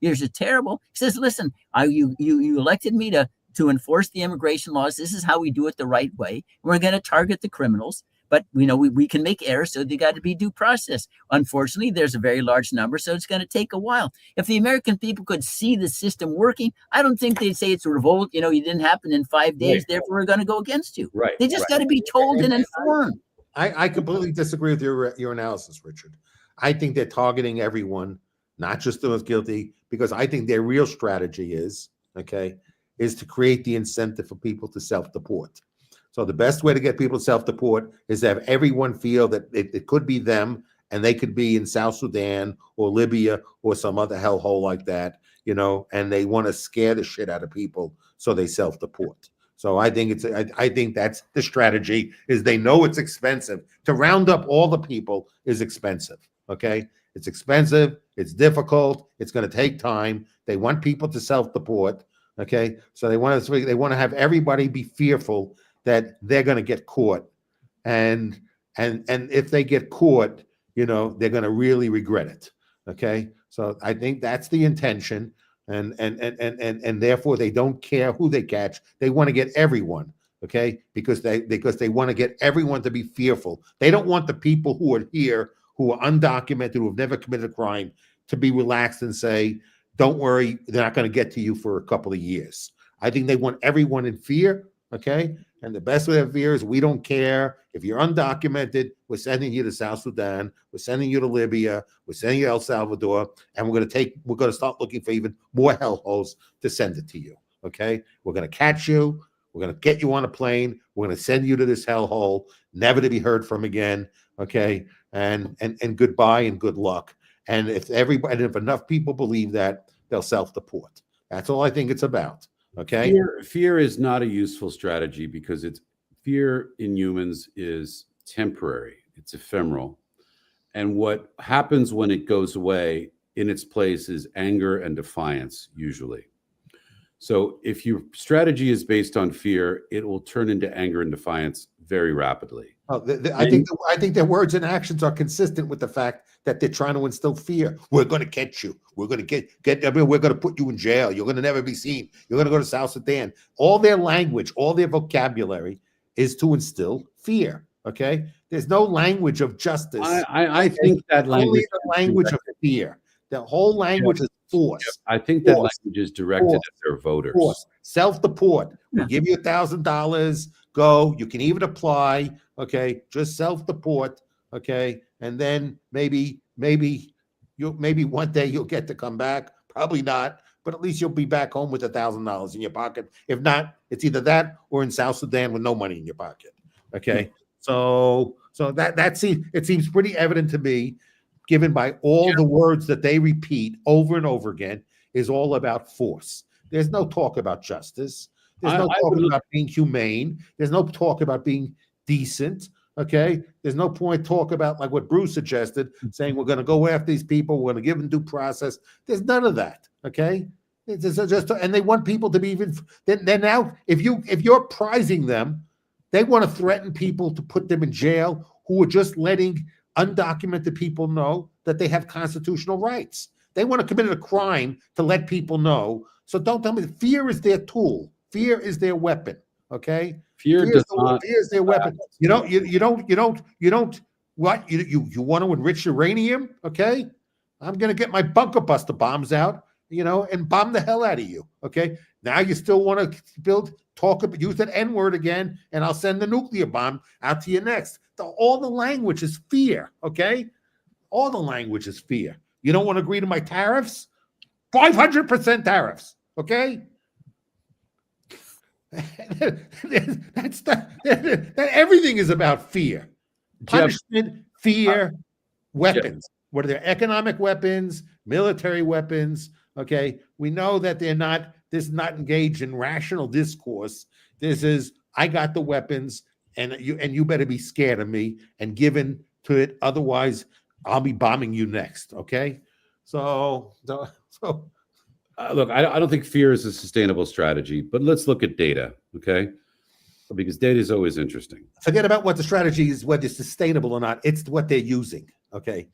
you're just terrible. He says, listen, you elected me to enforce the immigration laws. This is how we do it the right way. We're going to target the criminals. But we can make errors, so they got to be due process. Unfortunately, there's a very large number, so it's going to take a while. If the American people could see the system working, I don't think they'd say it's a revolt. It didn't happen in 5 days, therefore we're going to go against you. Right. They just got to be told and informed. I completely disagree with your analysis, Richard. I think they're targeting everyone, not just those guilty, because I think their real strategy is to create the incentive for people to self-deport. So the best way to get people to self-deport is to have everyone feel that it could be them and they could be in South Sudan or Libya or some other hellhole like that, and they want to scare the shit out of people, so they self-deport. So I think I think that's the strategy. Is they know it's expensive to round up all the people is expensive. Okay, it's expensive. It's difficult. It's going to take time. They want people to self-deport. Okay, so they want to have everybody be fearful that they're going to get caught, and if they get caught, they're going to really regret it. Okay, so I think that's the intention. And therefore they don't care who they catch. They want to get everyone, okay? Because they want to get everyone to be fearful. They don't want the people who are here, who are undocumented, who have never committed a crime, to be relaxed and say, don't worry, they're not going to get to you for a couple of years. I think they want everyone in fear, okay? And the best way of fear is we don't care. If you're undocumented, we're sending you to South Sudan, we're sending you to Libya, we're sending you to El Salvador, and we're going to start looking for even more hellholes to send it to you. Okay? We're going to catch you, we're going to get you on a plane, we're going to send you to this hellhole, never to be heard from again. Okay? And goodbye and good luck. And if enough people believe that, they'll self-deport. That's all I think it's about. Okay. Fear is not a useful strategy because fear in humans is temporary. It's ephemeral. And what happens when it goes away in its place is anger and defiance, usually. So if your strategy is based on fear, it will turn into anger and defiance very rapidly. I think their words and actions are consistent with the fact that they're trying to instill fear. We're going to catch you. We're going to we're going to put you in jail. You're going to never be seen. You're going to go to South Sudan. All their language, all their vocabulary is to instill fear. Okay. There's no language of justice. I think that language, only the language of fear. The whole language is force. I think that language is directed at their voters. Self-deport. We'll give you $1,000. Go. You can even apply. Okay. Just self-deport. Okay. And then maybe one day you'll get to come back. Probably not, but at least you'll be back home with $1,000 in your pocket. If not, it's either that or in South Sudan with no money in your pocket. Okay. So it seems pretty evident to me, given by all the words that they repeat over and over again, is all about force. There's no talk about justice. There's no talk about being humane. There's no talk about being decent. Okay. There's no point talk about like what Bruce suggested, saying we're going to go after these people, we're going to give them due process. There's none of that. Okay. It's just and they want people to be even. Then now, if you're prizing them, they want to threaten people to put them in jail who are just letting undocumented people know that they have constitutional rights. They want to commit a crime to let people know. So don't tell me fear is their tool. Fear is their weapon. Okay. Fear is their weapon. You don't what you want to enrich uranium? Okay. I'm going to get my bunker buster bombs out, and bomb the hell out of you. Okay. Now you still want to use that N word again, and I'll send the nuclear bomb out to you next. All the language is fear. Okay. All the language is fear. You don't want to agree to my tariffs? 500% tariffs. Okay. Everything is about fear. Punishment, fear, weapons. What are their economic weapons, military weapons? Okay. We know that this is not engaged in rational discourse. This is, I got the weapons and you better be scared of me and given to it. Otherwise, I'll be bombing you next. Okay. So look, I don't think fear is a sustainable strategy, but let's look at data, okay? Because data is always interesting. Forget about what the strategy is, whether it's sustainable or not. It's what they're using, okay?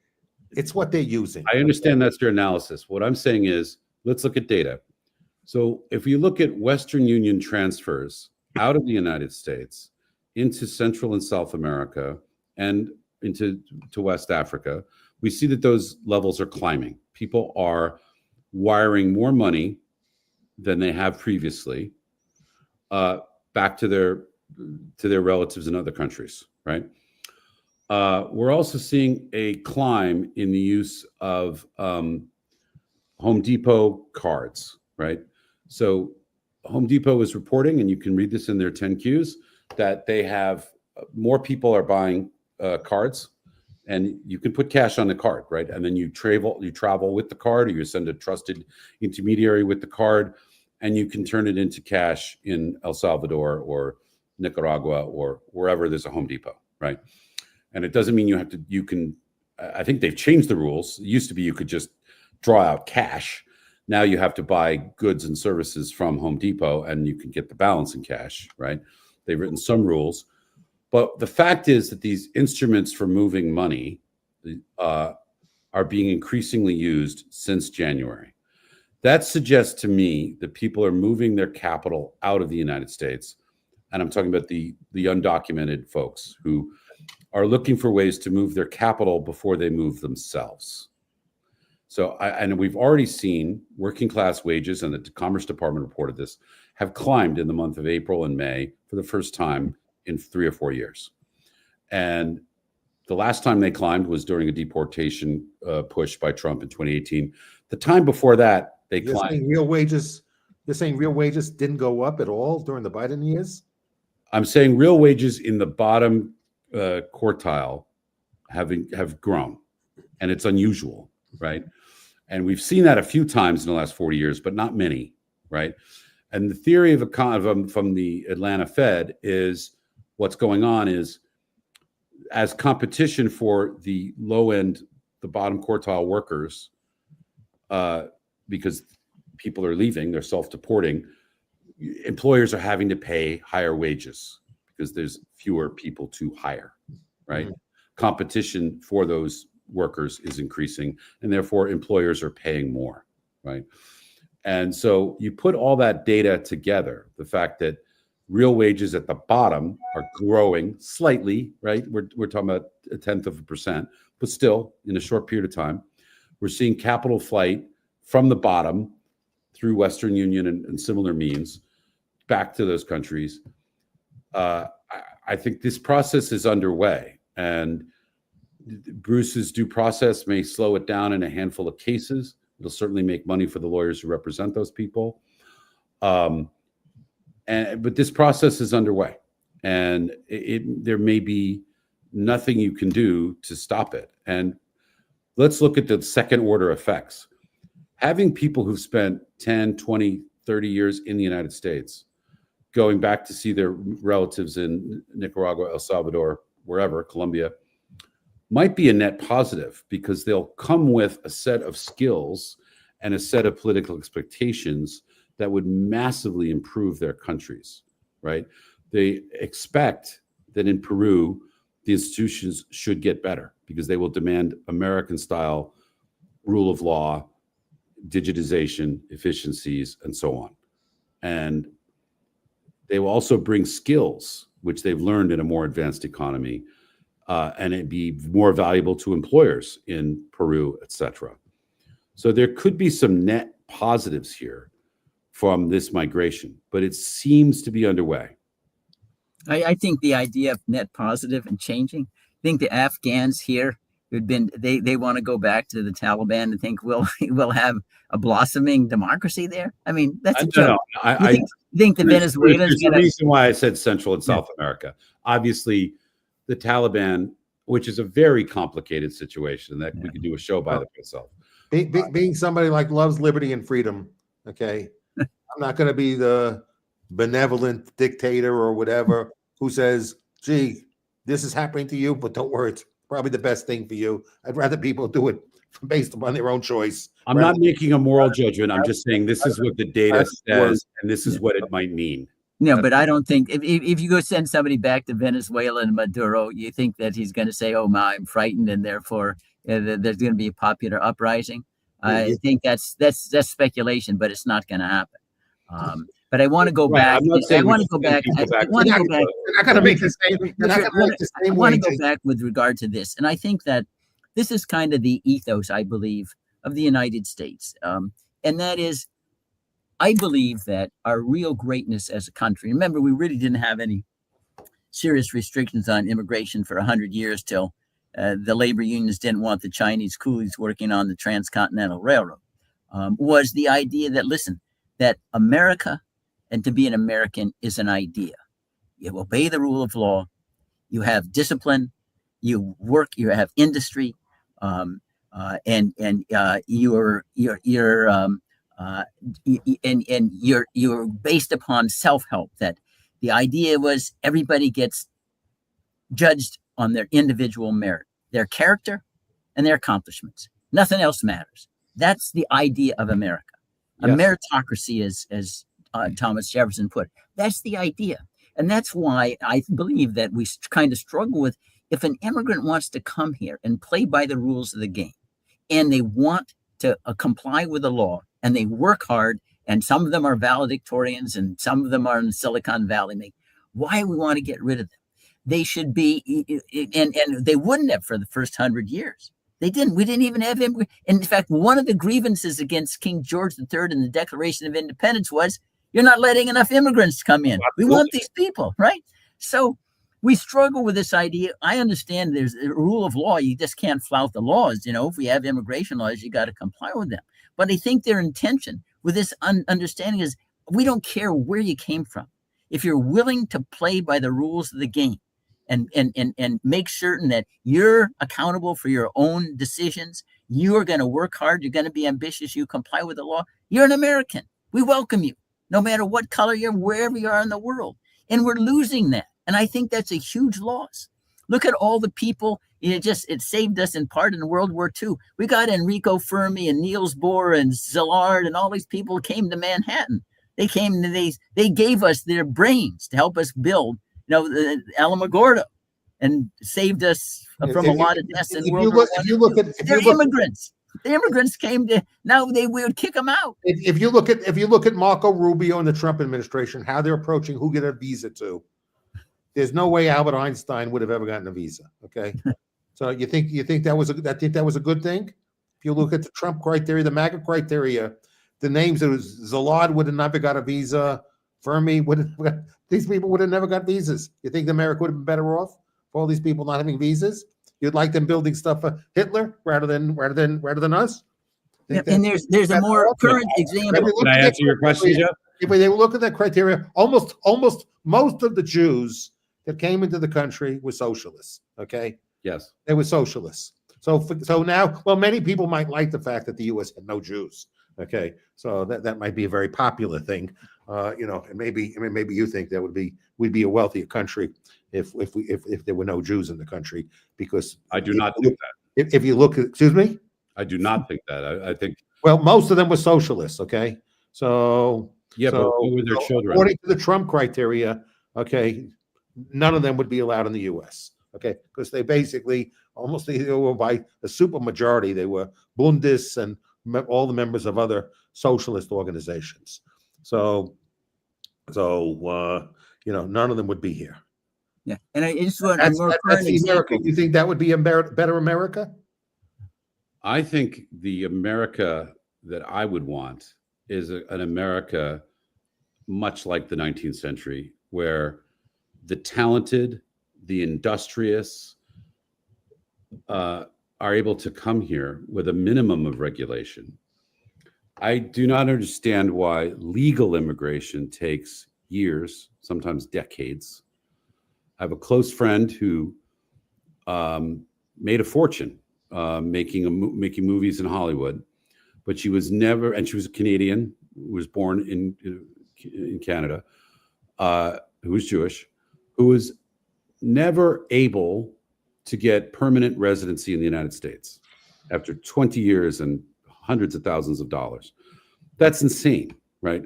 It's what they're using. I understand that's your analysis. What I'm saying is, let's look at data. So if you look at Western Union transfers out of the United States into Central and South America and into West Africa, we see that those levels are climbing. People are wiring more money than they have previously back to their relatives in other countries, right? We're also seeing a climb in the use of Home Depot cards, right? So Home Depot is reporting, and you can read this in their 10Qs, that they have more people are buying cards and you can put cash on the card, right? And then you travel with the card, or you send a trusted intermediary with the card, and you can turn it into cash in El Salvador or Nicaragua or wherever there's a Home Depot, right? And it doesn't mean I think they've changed the rules. It used to be you could just draw out cash. Now you have to buy goods and services from Home Depot, and you can get the balance in cash, right? They've written some rules. But the fact is that these instruments for moving money are being increasingly used since January. That suggests to me that people are moving their capital out of the United States. And I'm talking about the undocumented folks who are looking for ways to move their capital before they move themselves. So, and we've already seen working class wages, and the Commerce Department reported this, have climbed in the month of April and May for the first time in 3 or 4 years. And the last time they climbed was during a deportation push by Trump in 2018. The time before that, they climbed. You're saying real wages didn't go up at all during the Biden years? I'm saying real wages in the bottom quartile have grown, and it's unusual, right? And we've seen that a few times in the last 40 years, but not many, right? And the theory from the Atlanta Fed is what's going on is, as competition for the low end, the bottom quartile workers, because people are leaving, they're self-deporting, employers are having to pay higher wages because there's fewer people to hire, right? Mm-hmm. Competition for those workers is increasing, and therefore employers are paying more, right? And so you put all that data together, the fact that real wages at the bottom are growing slightly, right? We're talking about 0.1%, but still in a short period of time, we're seeing capital flight from the bottom through Western Union and similar means back to those countries. I think this process is underway, and Bruce's due process may slow it down in a handful of cases. It'll certainly make money for the lawyers who represent those people. But this process is underway, and there may be nothing you can do to stop it. And let's look at the second order effects. Having people who've spent 10, 20, 30 years in the United States going back to see their relatives in Nicaragua, El Salvador, wherever, Colombia, might be a net positive, because they'll come with a set of skills and a set of political expectations that would massively improve their countries, right? They expect that in Peru, the institutions should get better because they will demand American-style rule of law, digitization, efficiencies, and so on. And they will also bring skills, which they've learned in a more advanced economy, and it'd be more valuable to employers in Peru, et cetera. So there could be some net positives here from this migration, but it seems to be underway. I think the idea of net positive and changing, I think the Afghans here who'd been, they want to go back to the Taliban and think we'll have a blossoming democracy there. I mean, that's a joke. I think the Venezuelans. There's a reason why I said Central and South America. Obviously, the Taliban, which is a very complicated situation that we could do a show by itself. Being somebody like loves liberty and freedom, okay, I'm not going to be the benevolent dictator or whatever who says, gee, this is happening to you, but don't worry, it's probably the best thing for you. I'd rather people do it based upon their own choice. I'm not making a moral judgment. I'm just saying this is what the data says, and this is what it might mean. No, but I don't think if you go send somebody back to Venezuela and Maduro, you think that he's going to say, "Oh my, I'm frightened," and therefore there's going to be a popular uprising. I think that's speculation, but it's not going to happen. But I want to go back. I want to go back. I want to go back. I got to make the same. I want to go back with regard to this, and I think that this is kind of the ethos, I believe, of the United States, and that is, I believe that our real greatness as a country. Remember, we really didn't have any serious restrictions on immigration for 100 years till the labor unions didn't want the Chinese coolies working on the Transcontinental Railroad. Was the idea that, listen, that America and to be an American is an idea. You obey the rule of law. You have discipline. you work, you have industry, and you're based upon self-help. That the idea was everybody gets judged on their individual merit, their character, and their accomplishments. Nothing else matters. That's the idea of America. A Yes. meritocracy, as Thomas Jefferson put. That's the idea. And that's why I believe that we kind of struggle with, if an immigrant wants to come here and play by the rules of the game, and they want to comply with the law, and they work hard, and some of them are valedictorians, and some of them are in Silicon Valley, why we want to get rid of them? They should be, and they wouldn't have for the first 100 years. They didn't. We didn't even have him. In fact, one of the grievances against King George III in the Declaration of Independence was, you're not letting enough immigrants come in. We want these people, right? So we struggle with this idea. I understand there's a rule of law. You just can't flout the laws. If we have immigration laws, you got to comply with them. But I think their intention with this understanding is, we don't care where you came from. If you're willing to play by the rules of the game, and make certain that you're accountable for your own decisions, you are going to work hard, you're going to be ambitious, you comply with the law, you're an American. We welcome you, no matter what color you're, wherever you are in the world. And we're losing that. And I think that's a huge loss. Look at all the people, it saved us in part in World War II. We got Enrico Fermi and Niels Bohr and Szilard, and all these people came to Manhattan. They came, they gave us their brains to help us build Alamogordo, and saved us from a lot of deaths in World War I. They're immigrants. The immigrants came to, now we would kick them out. If you look at Marco Rubio and the Trump administration, how they're approaching who get a visa to, there's no way Albert Einstein would have ever gotten a visa. Okay, so you think that was a good thing? If you look at the Trump criteria, the MAGA criteria, the names, it was Szilard would have never got a visa. Fermi these people would have never got visas. You think America would have been better off for all these people not having visas? You'd like them building stuff for Hitler rather than us? Yeah, and there's a more current example. Can I answer your question, Jeff? If they look at that criteria, almost most of the Jews that came into the country were socialists. Okay, Yes. they were socialists. So now, well, many people might like the fact that the U.S. had no Jews. Okay, so that might be a very popular thing, and maybe you think that we'd be a wealthier country if there were no Jews in the country, because I do not think that. If you look at, excuse me, I do not think that. I think, well, most of them were socialists. Okay, so yeah, but who were their children? According to the Trump criteria, okay, none of them would be allowed in the U.S. Okay, because they basically almost by a super majority, they were Bundists and all the members of other socialist organizations. So none of them would be here. Yeah, and I just want That's more the current America. example. You think that would be a better America? I think the America that I would want is an America much like the 19th century, where the talented, the industrious are able to come here with a minimum of regulation. I do not understand why legal immigration takes years, sometimes decades. I have a close friend who made a fortune making movies in Hollywood, but she was never, and she was a Canadian, was born in Canada, who was Jewish, who was never able to get permanent residency in the United States after 20 years and hundreds of thousands of dollars. That's insane, right?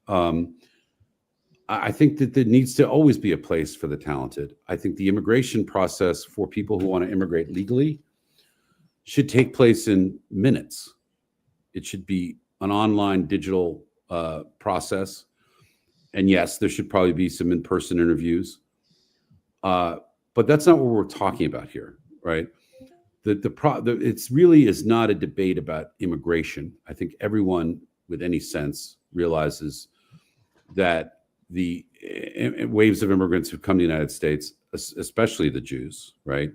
I think that there needs to always be a place for the talented. I think the immigration process for people who want to immigrate legally should take place in minutes. It should be an online digital process. And yes, there should probably be some in-person interviews. But that's not what we're talking about here, right? It's really is not a debate about immigration. I think everyone with any sense realizes that the waves of immigrants who come to the United States, especially the Jews, right?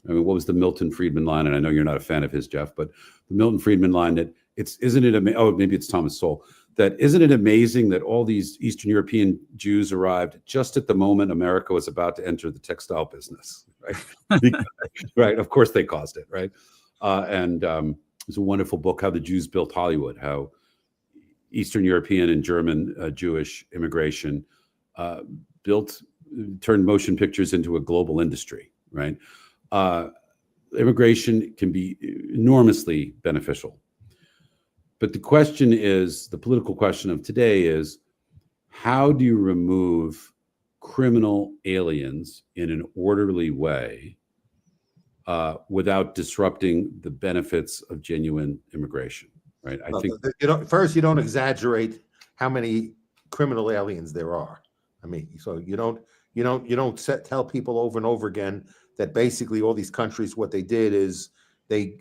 I mean, what was the Milton Friedman line? And I know you're not a fan of his, Jeff, but the Milton Friedman line that maybe it's Thomas Sowell, that isn't it amazing that all these Eastern European Jews arrived just at the moment America was about to enter the textile business, right? Right. Of course they caused it, right? And there's a wonderful book, How the Jews Built Hollywood, how Eastern European and German Jewish immigration turned motion pictures into a global industry, right? Immigration can be enormously beneficial. But the question is, the political question of today is, how do you remove criminal aliens in an orderly way without disrupting the benefits of genuine immigration, right? I think first, you don't exaggerate how many criminal aliens there are. I mean, so you don't tell people over and over again that basically all these countries, what they did is they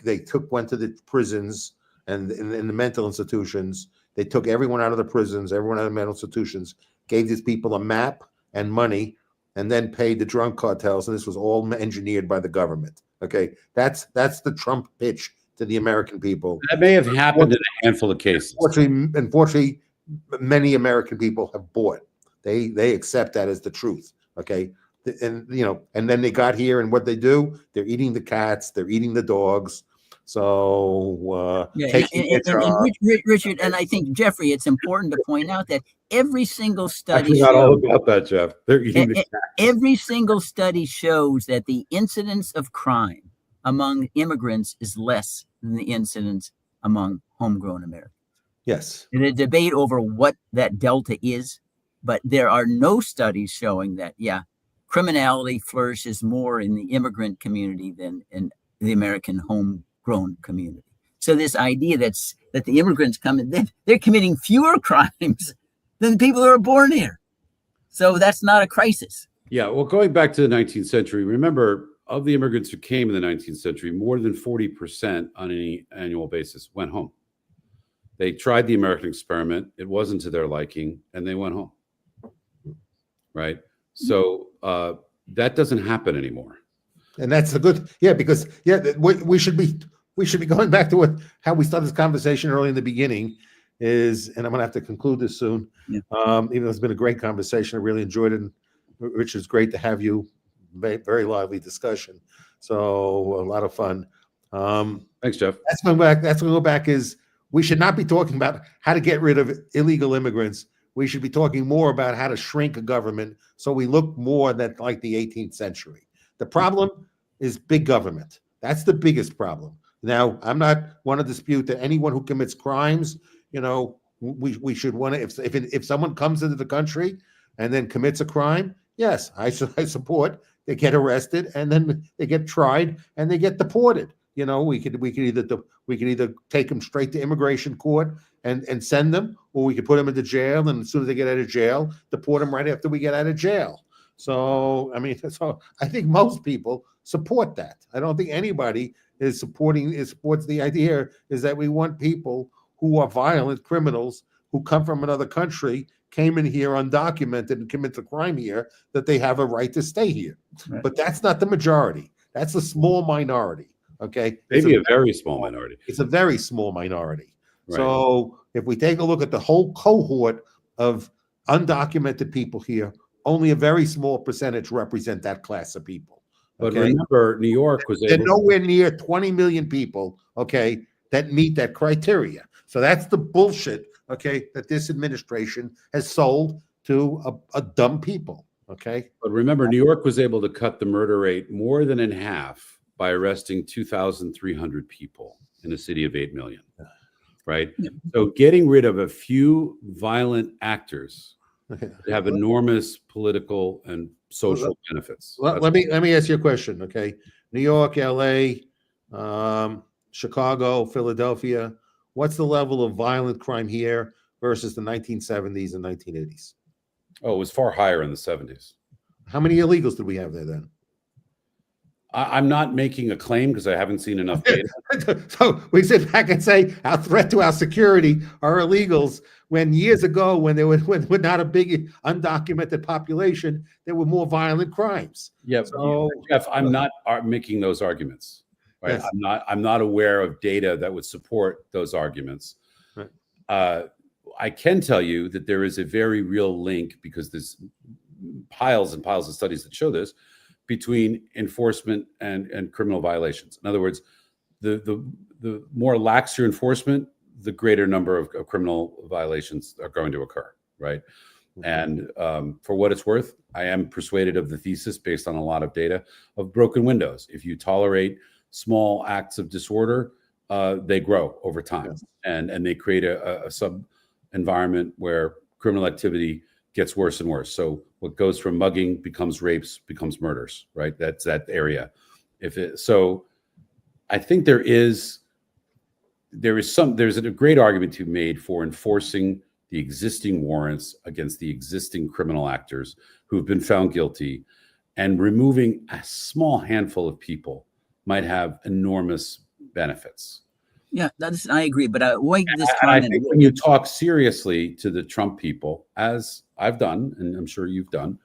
went to the prisons and in the mental institutions. They took everyone out of the prisons, everyone out of the mental institutions, gave these people a map and money, and then paid the drug cartels. And this was all engineered by the government. Okay, that's the Trump pitch to the American people. that may have happened in a handful of cases. Unfortunately, many American people have bought. They accept that as the truth. Okay, and and then they got here, and what they do, they're eating the cats, they're eating the dogs. So Richard, and I think Jeffrey, it's important to point out that every single study not all about that, Jeff. They're eating the cats. Every single study shows that the incidence of crime among immigrants is less than the incidence among homegrown Americans. Yes. In a debate over what that delta is, but there are no studies showing that, criminality flourishes more in the immigrant community than in the American homegrown community. So this idea that the immigrants come in, they're committing fewer crimes than the people who are born here. So that's not a crisis. Yeah, well, going back to the 19th century, remember, of the immigrants who came in the 19th century, more than 40% on any annual basis went home. They tried the American experiment. It wasn't to their liking, and they went home. Right? So that doesn't happen anymore. And that's a good, because we should be going back to how we started this conversation early in the beginning is, and I'm going to have to conclude this soon. Yeah. Even though it's been a great conversation, I really enjoyed it. And Richard, it's great to have you. Very lively discussion. So a lot of fun. Thanks, Jeff. That's going to go back is we should not be talking about how to get rid of illegal immigrants. We should be talking more about how to shrink a government so we look more like the 18th century. The problem is big government. That's the biggest problem. Now, I'm not want to dispute that anyone who commits crimes, we should want to, if someone comes into the country and then commits a crime, yes, I support. They get arrested and then they get tried and they get deported. We could either take them straight to immigration court and send them, or we could put them into jail, and as soon as they get out of jail, deport them right after we get out of jail. So I think most people support that. I don't think anybody supports the idea is that we want people who are violent criminals who come from another country, came in here undocumented and commit the crime here, that they have a right to stay here. Right. But that's not the majority. That's a small minority. Okay. Maybe a very small minority. It's a very small minority. Right. So if we take a look at the whole cohort of undocumented people here, only a very small percentage represent that class of people. But remember, New York was They're nowhere near 20 million people, that meet that criteria. So that's the bullshit, that this administration has sold to a dumb people, But remember, New York was able to cut the murder rate more than in half by arresting 2,300 people in a city of 8 million, right? Yeah. So getting rid of a few violent actors have enormous political and social benefits. Let me ask you a question, New York, LA, Chicago, Philadelphia, what's the level of violent crime here versus the 1970s and 1980s? Oh, it was far higher in the 70s. How many illegals did we have there then? I'm not making a claim because I haven't seen enough data. So we sit back and say our threat to our security are illegals, when years ago, when there was not a big undocumented population, there were more violent crimes. Yeah, so, Jeff, I'm not making those arguments. Right? Yes. I'm not aware of data that would support those arguments. Right. I can tell you that there is a very real link, because there's piles and piles of studies that show this, between enforcement and criminal violations. In other words, the more lax your enforcement, the greater number of criminal violations are going to occur, right? And for what it's worth, I am persuaded of the thesis based on a lot of data of broken windows. If you tolerate small acts of disorder, they grow over time, Yes. and they create a sub environment where criminal activity gets worse and worse. So what goes from mugging becomes rapes, becomes murders, right? That's that area. So I think there's a great argument to be made for enforcing the existing warrants against the existing criminal actors who've been found guilty, and removing a small handful of people might have enormous benefits. Yeah, I agree. But avoid this And I comment. think when you talk seriously to the Trump people, as I've done, and I'm sure you've done,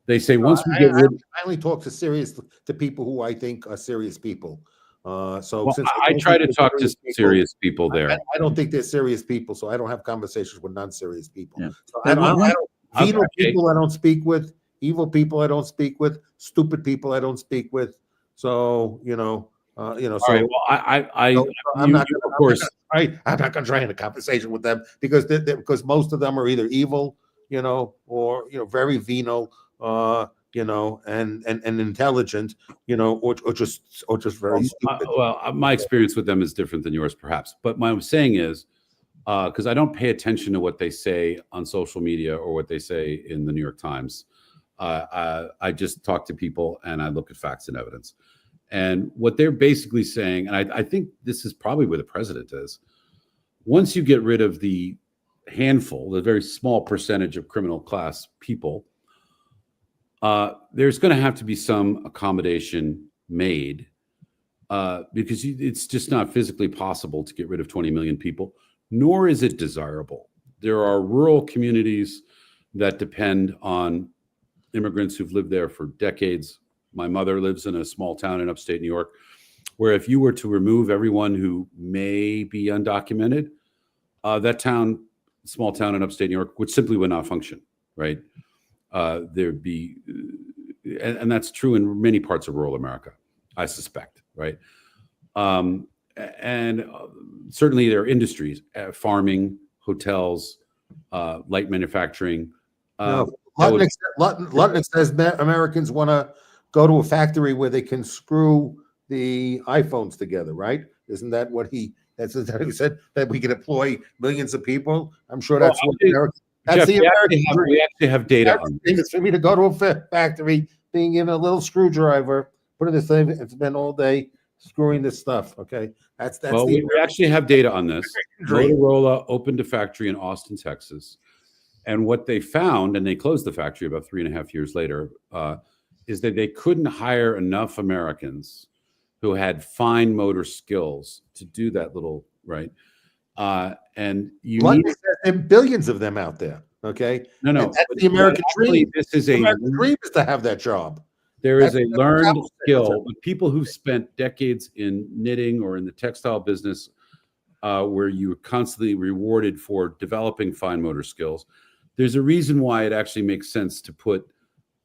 they say once we get rid. I only talk to people who I think are serious people. So Well, since I try to talk to serious people there. I don't think they're serious people, so I don't have conversations with non-serious people. Yeah. So But venal Okay. people I don't speak with, evil people I don't speak with, stupid people I don't speak with. So so All right. Well, I'm not of course. I'm not going to try in a conversation with them because most of them are either evil, or very venal, and intelligent, or just very stupid. My experience with them is different than yours, perhaps. But what I'm saying is, because I don't pay attention to what they say on social media or what they say in the New York Times. I just talk to people and I look at facts and evidence. And what they're basically saying, and I think this is probably where the president is, once you get rid of the handful, the very small percentage of criminal class people, there's going to have to be some accommodation made because it's just not physically possible to get rid of 20 million people, nor is it desirable. There are rural communities that depend on immigrants who've lived there for decades. My mother lives in a small town in upstate New York, where if you were to remove everyone who may be undocumented, that small town in upstate New York, would not function, right? There'd be, and that's true in many parts of rural America, I suspect, right? And certainly there are industries, farming, hotels, light manufacturing. Lutnick says Americans want to go to a factory where they can screw the iPhones together, right? Isn't that what he said, that we can employ millions of people? I'm sure that's Jeff, the American dream. we actually have data on this. It's for me to go to a factory, being given a little screwdriver, put in this thing, and spend all day screwing this stuff. Okay, we actually have data on this. Motorola opened a factory in Austin, Texas, and what they found, and they closed the factory about 3.5 years later, is that they couldn't hire enough Americans who had fine motor skills to do that little, right? And there are billions of them out there. Okay, no, and that's the American dream. This is the American dream is to have that job. There is a learned skill, but people who've spent decades in knitting or in the textile business, where you are constantly rewarded for developing fine motor skills, there's a reason why it actually makes sense to put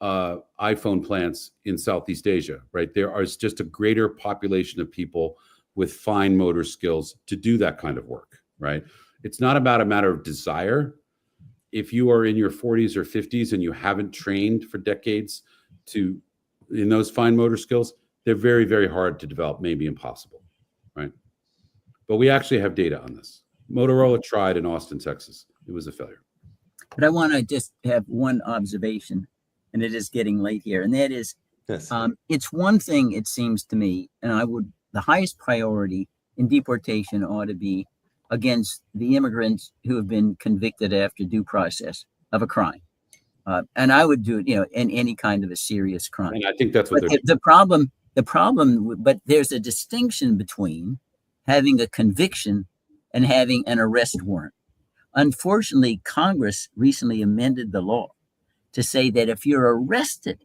iPhone plants in Southeast Asia, right? There is just a greater population of people with fine motor skills to do that kind of work, right? It's not about a matter of desire. If you are in your 40s or 50s and you haven't trained for decades in those fine motor skills, they're very, very hard to develop, maybe impossible, right? But we actually have data on this. Motorola tried in Austin, Texas. It was a failure. But I want to just have one observation, and it is getting late here, and that is, Yes. it's one thing, it seems to me, and the highest priority in deportation ought to be against the immigrants who have been convicted after due process of a crime. And I would do it, in any kind of a serious crime. And I think that's what But the problem, but there's a distinction between having a conviction and having an arrest warrant. Unfortunately, Congress recently amended the law to say that if you're arrested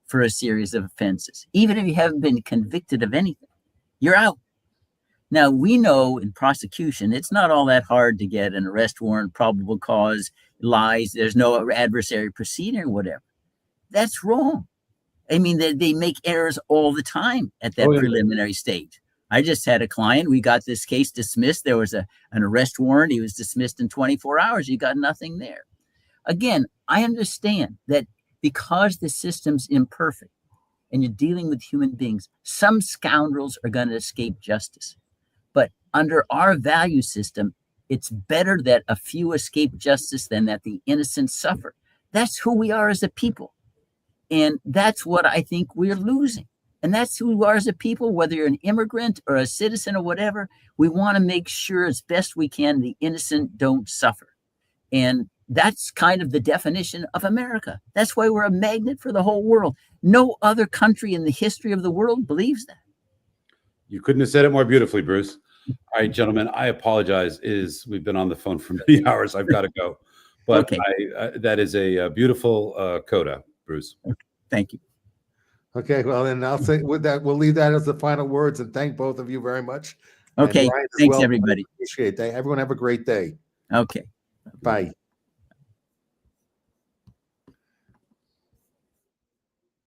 for a series of offenses, even if you haven't been convicted of anything, you're out. Now, we know in prosecution, it's not all that hard to get an arrest warrant, probable cause, lies, there's no adversary proceeding or whatever. That's wrong. I mean, they make errors all the time at that Oh, yeah. preliminary stage. I just had a client. We got this case dismissed. There was an arrest warrant. He was dismissed in 24 hours. You got nothing there. Again, I understand that because the system's imperfect and you're dealing with human beings, some scoundrels are going to escape justice. But under our value system, it's better that a few escape justice than that the innocent suffer. That's who we are as a people. And that's what I think we're losing. And that's who we are as a people, whether you're an immigrant or a citizen or whatever. We want to make sure as best we can the innocent don't suffer. And that's kind of the definition of America. That's why we're a magnet for the whole world. No other country in the history of the world believes that. You couldn't have said it more beautifully, Bruce. All right, gentlemen, I apologize. We've been on the phone for many hours. I've got to go. But Okay. That is a beautiful coda, Bruce. Thank you. Okay, well, then I'll say with that, we'll leave that as the final words and thank both of you very much. And Okay. Ryan as Thanks, well. everybody. Appreciate that. Everyone have a great day. Okay. Bye.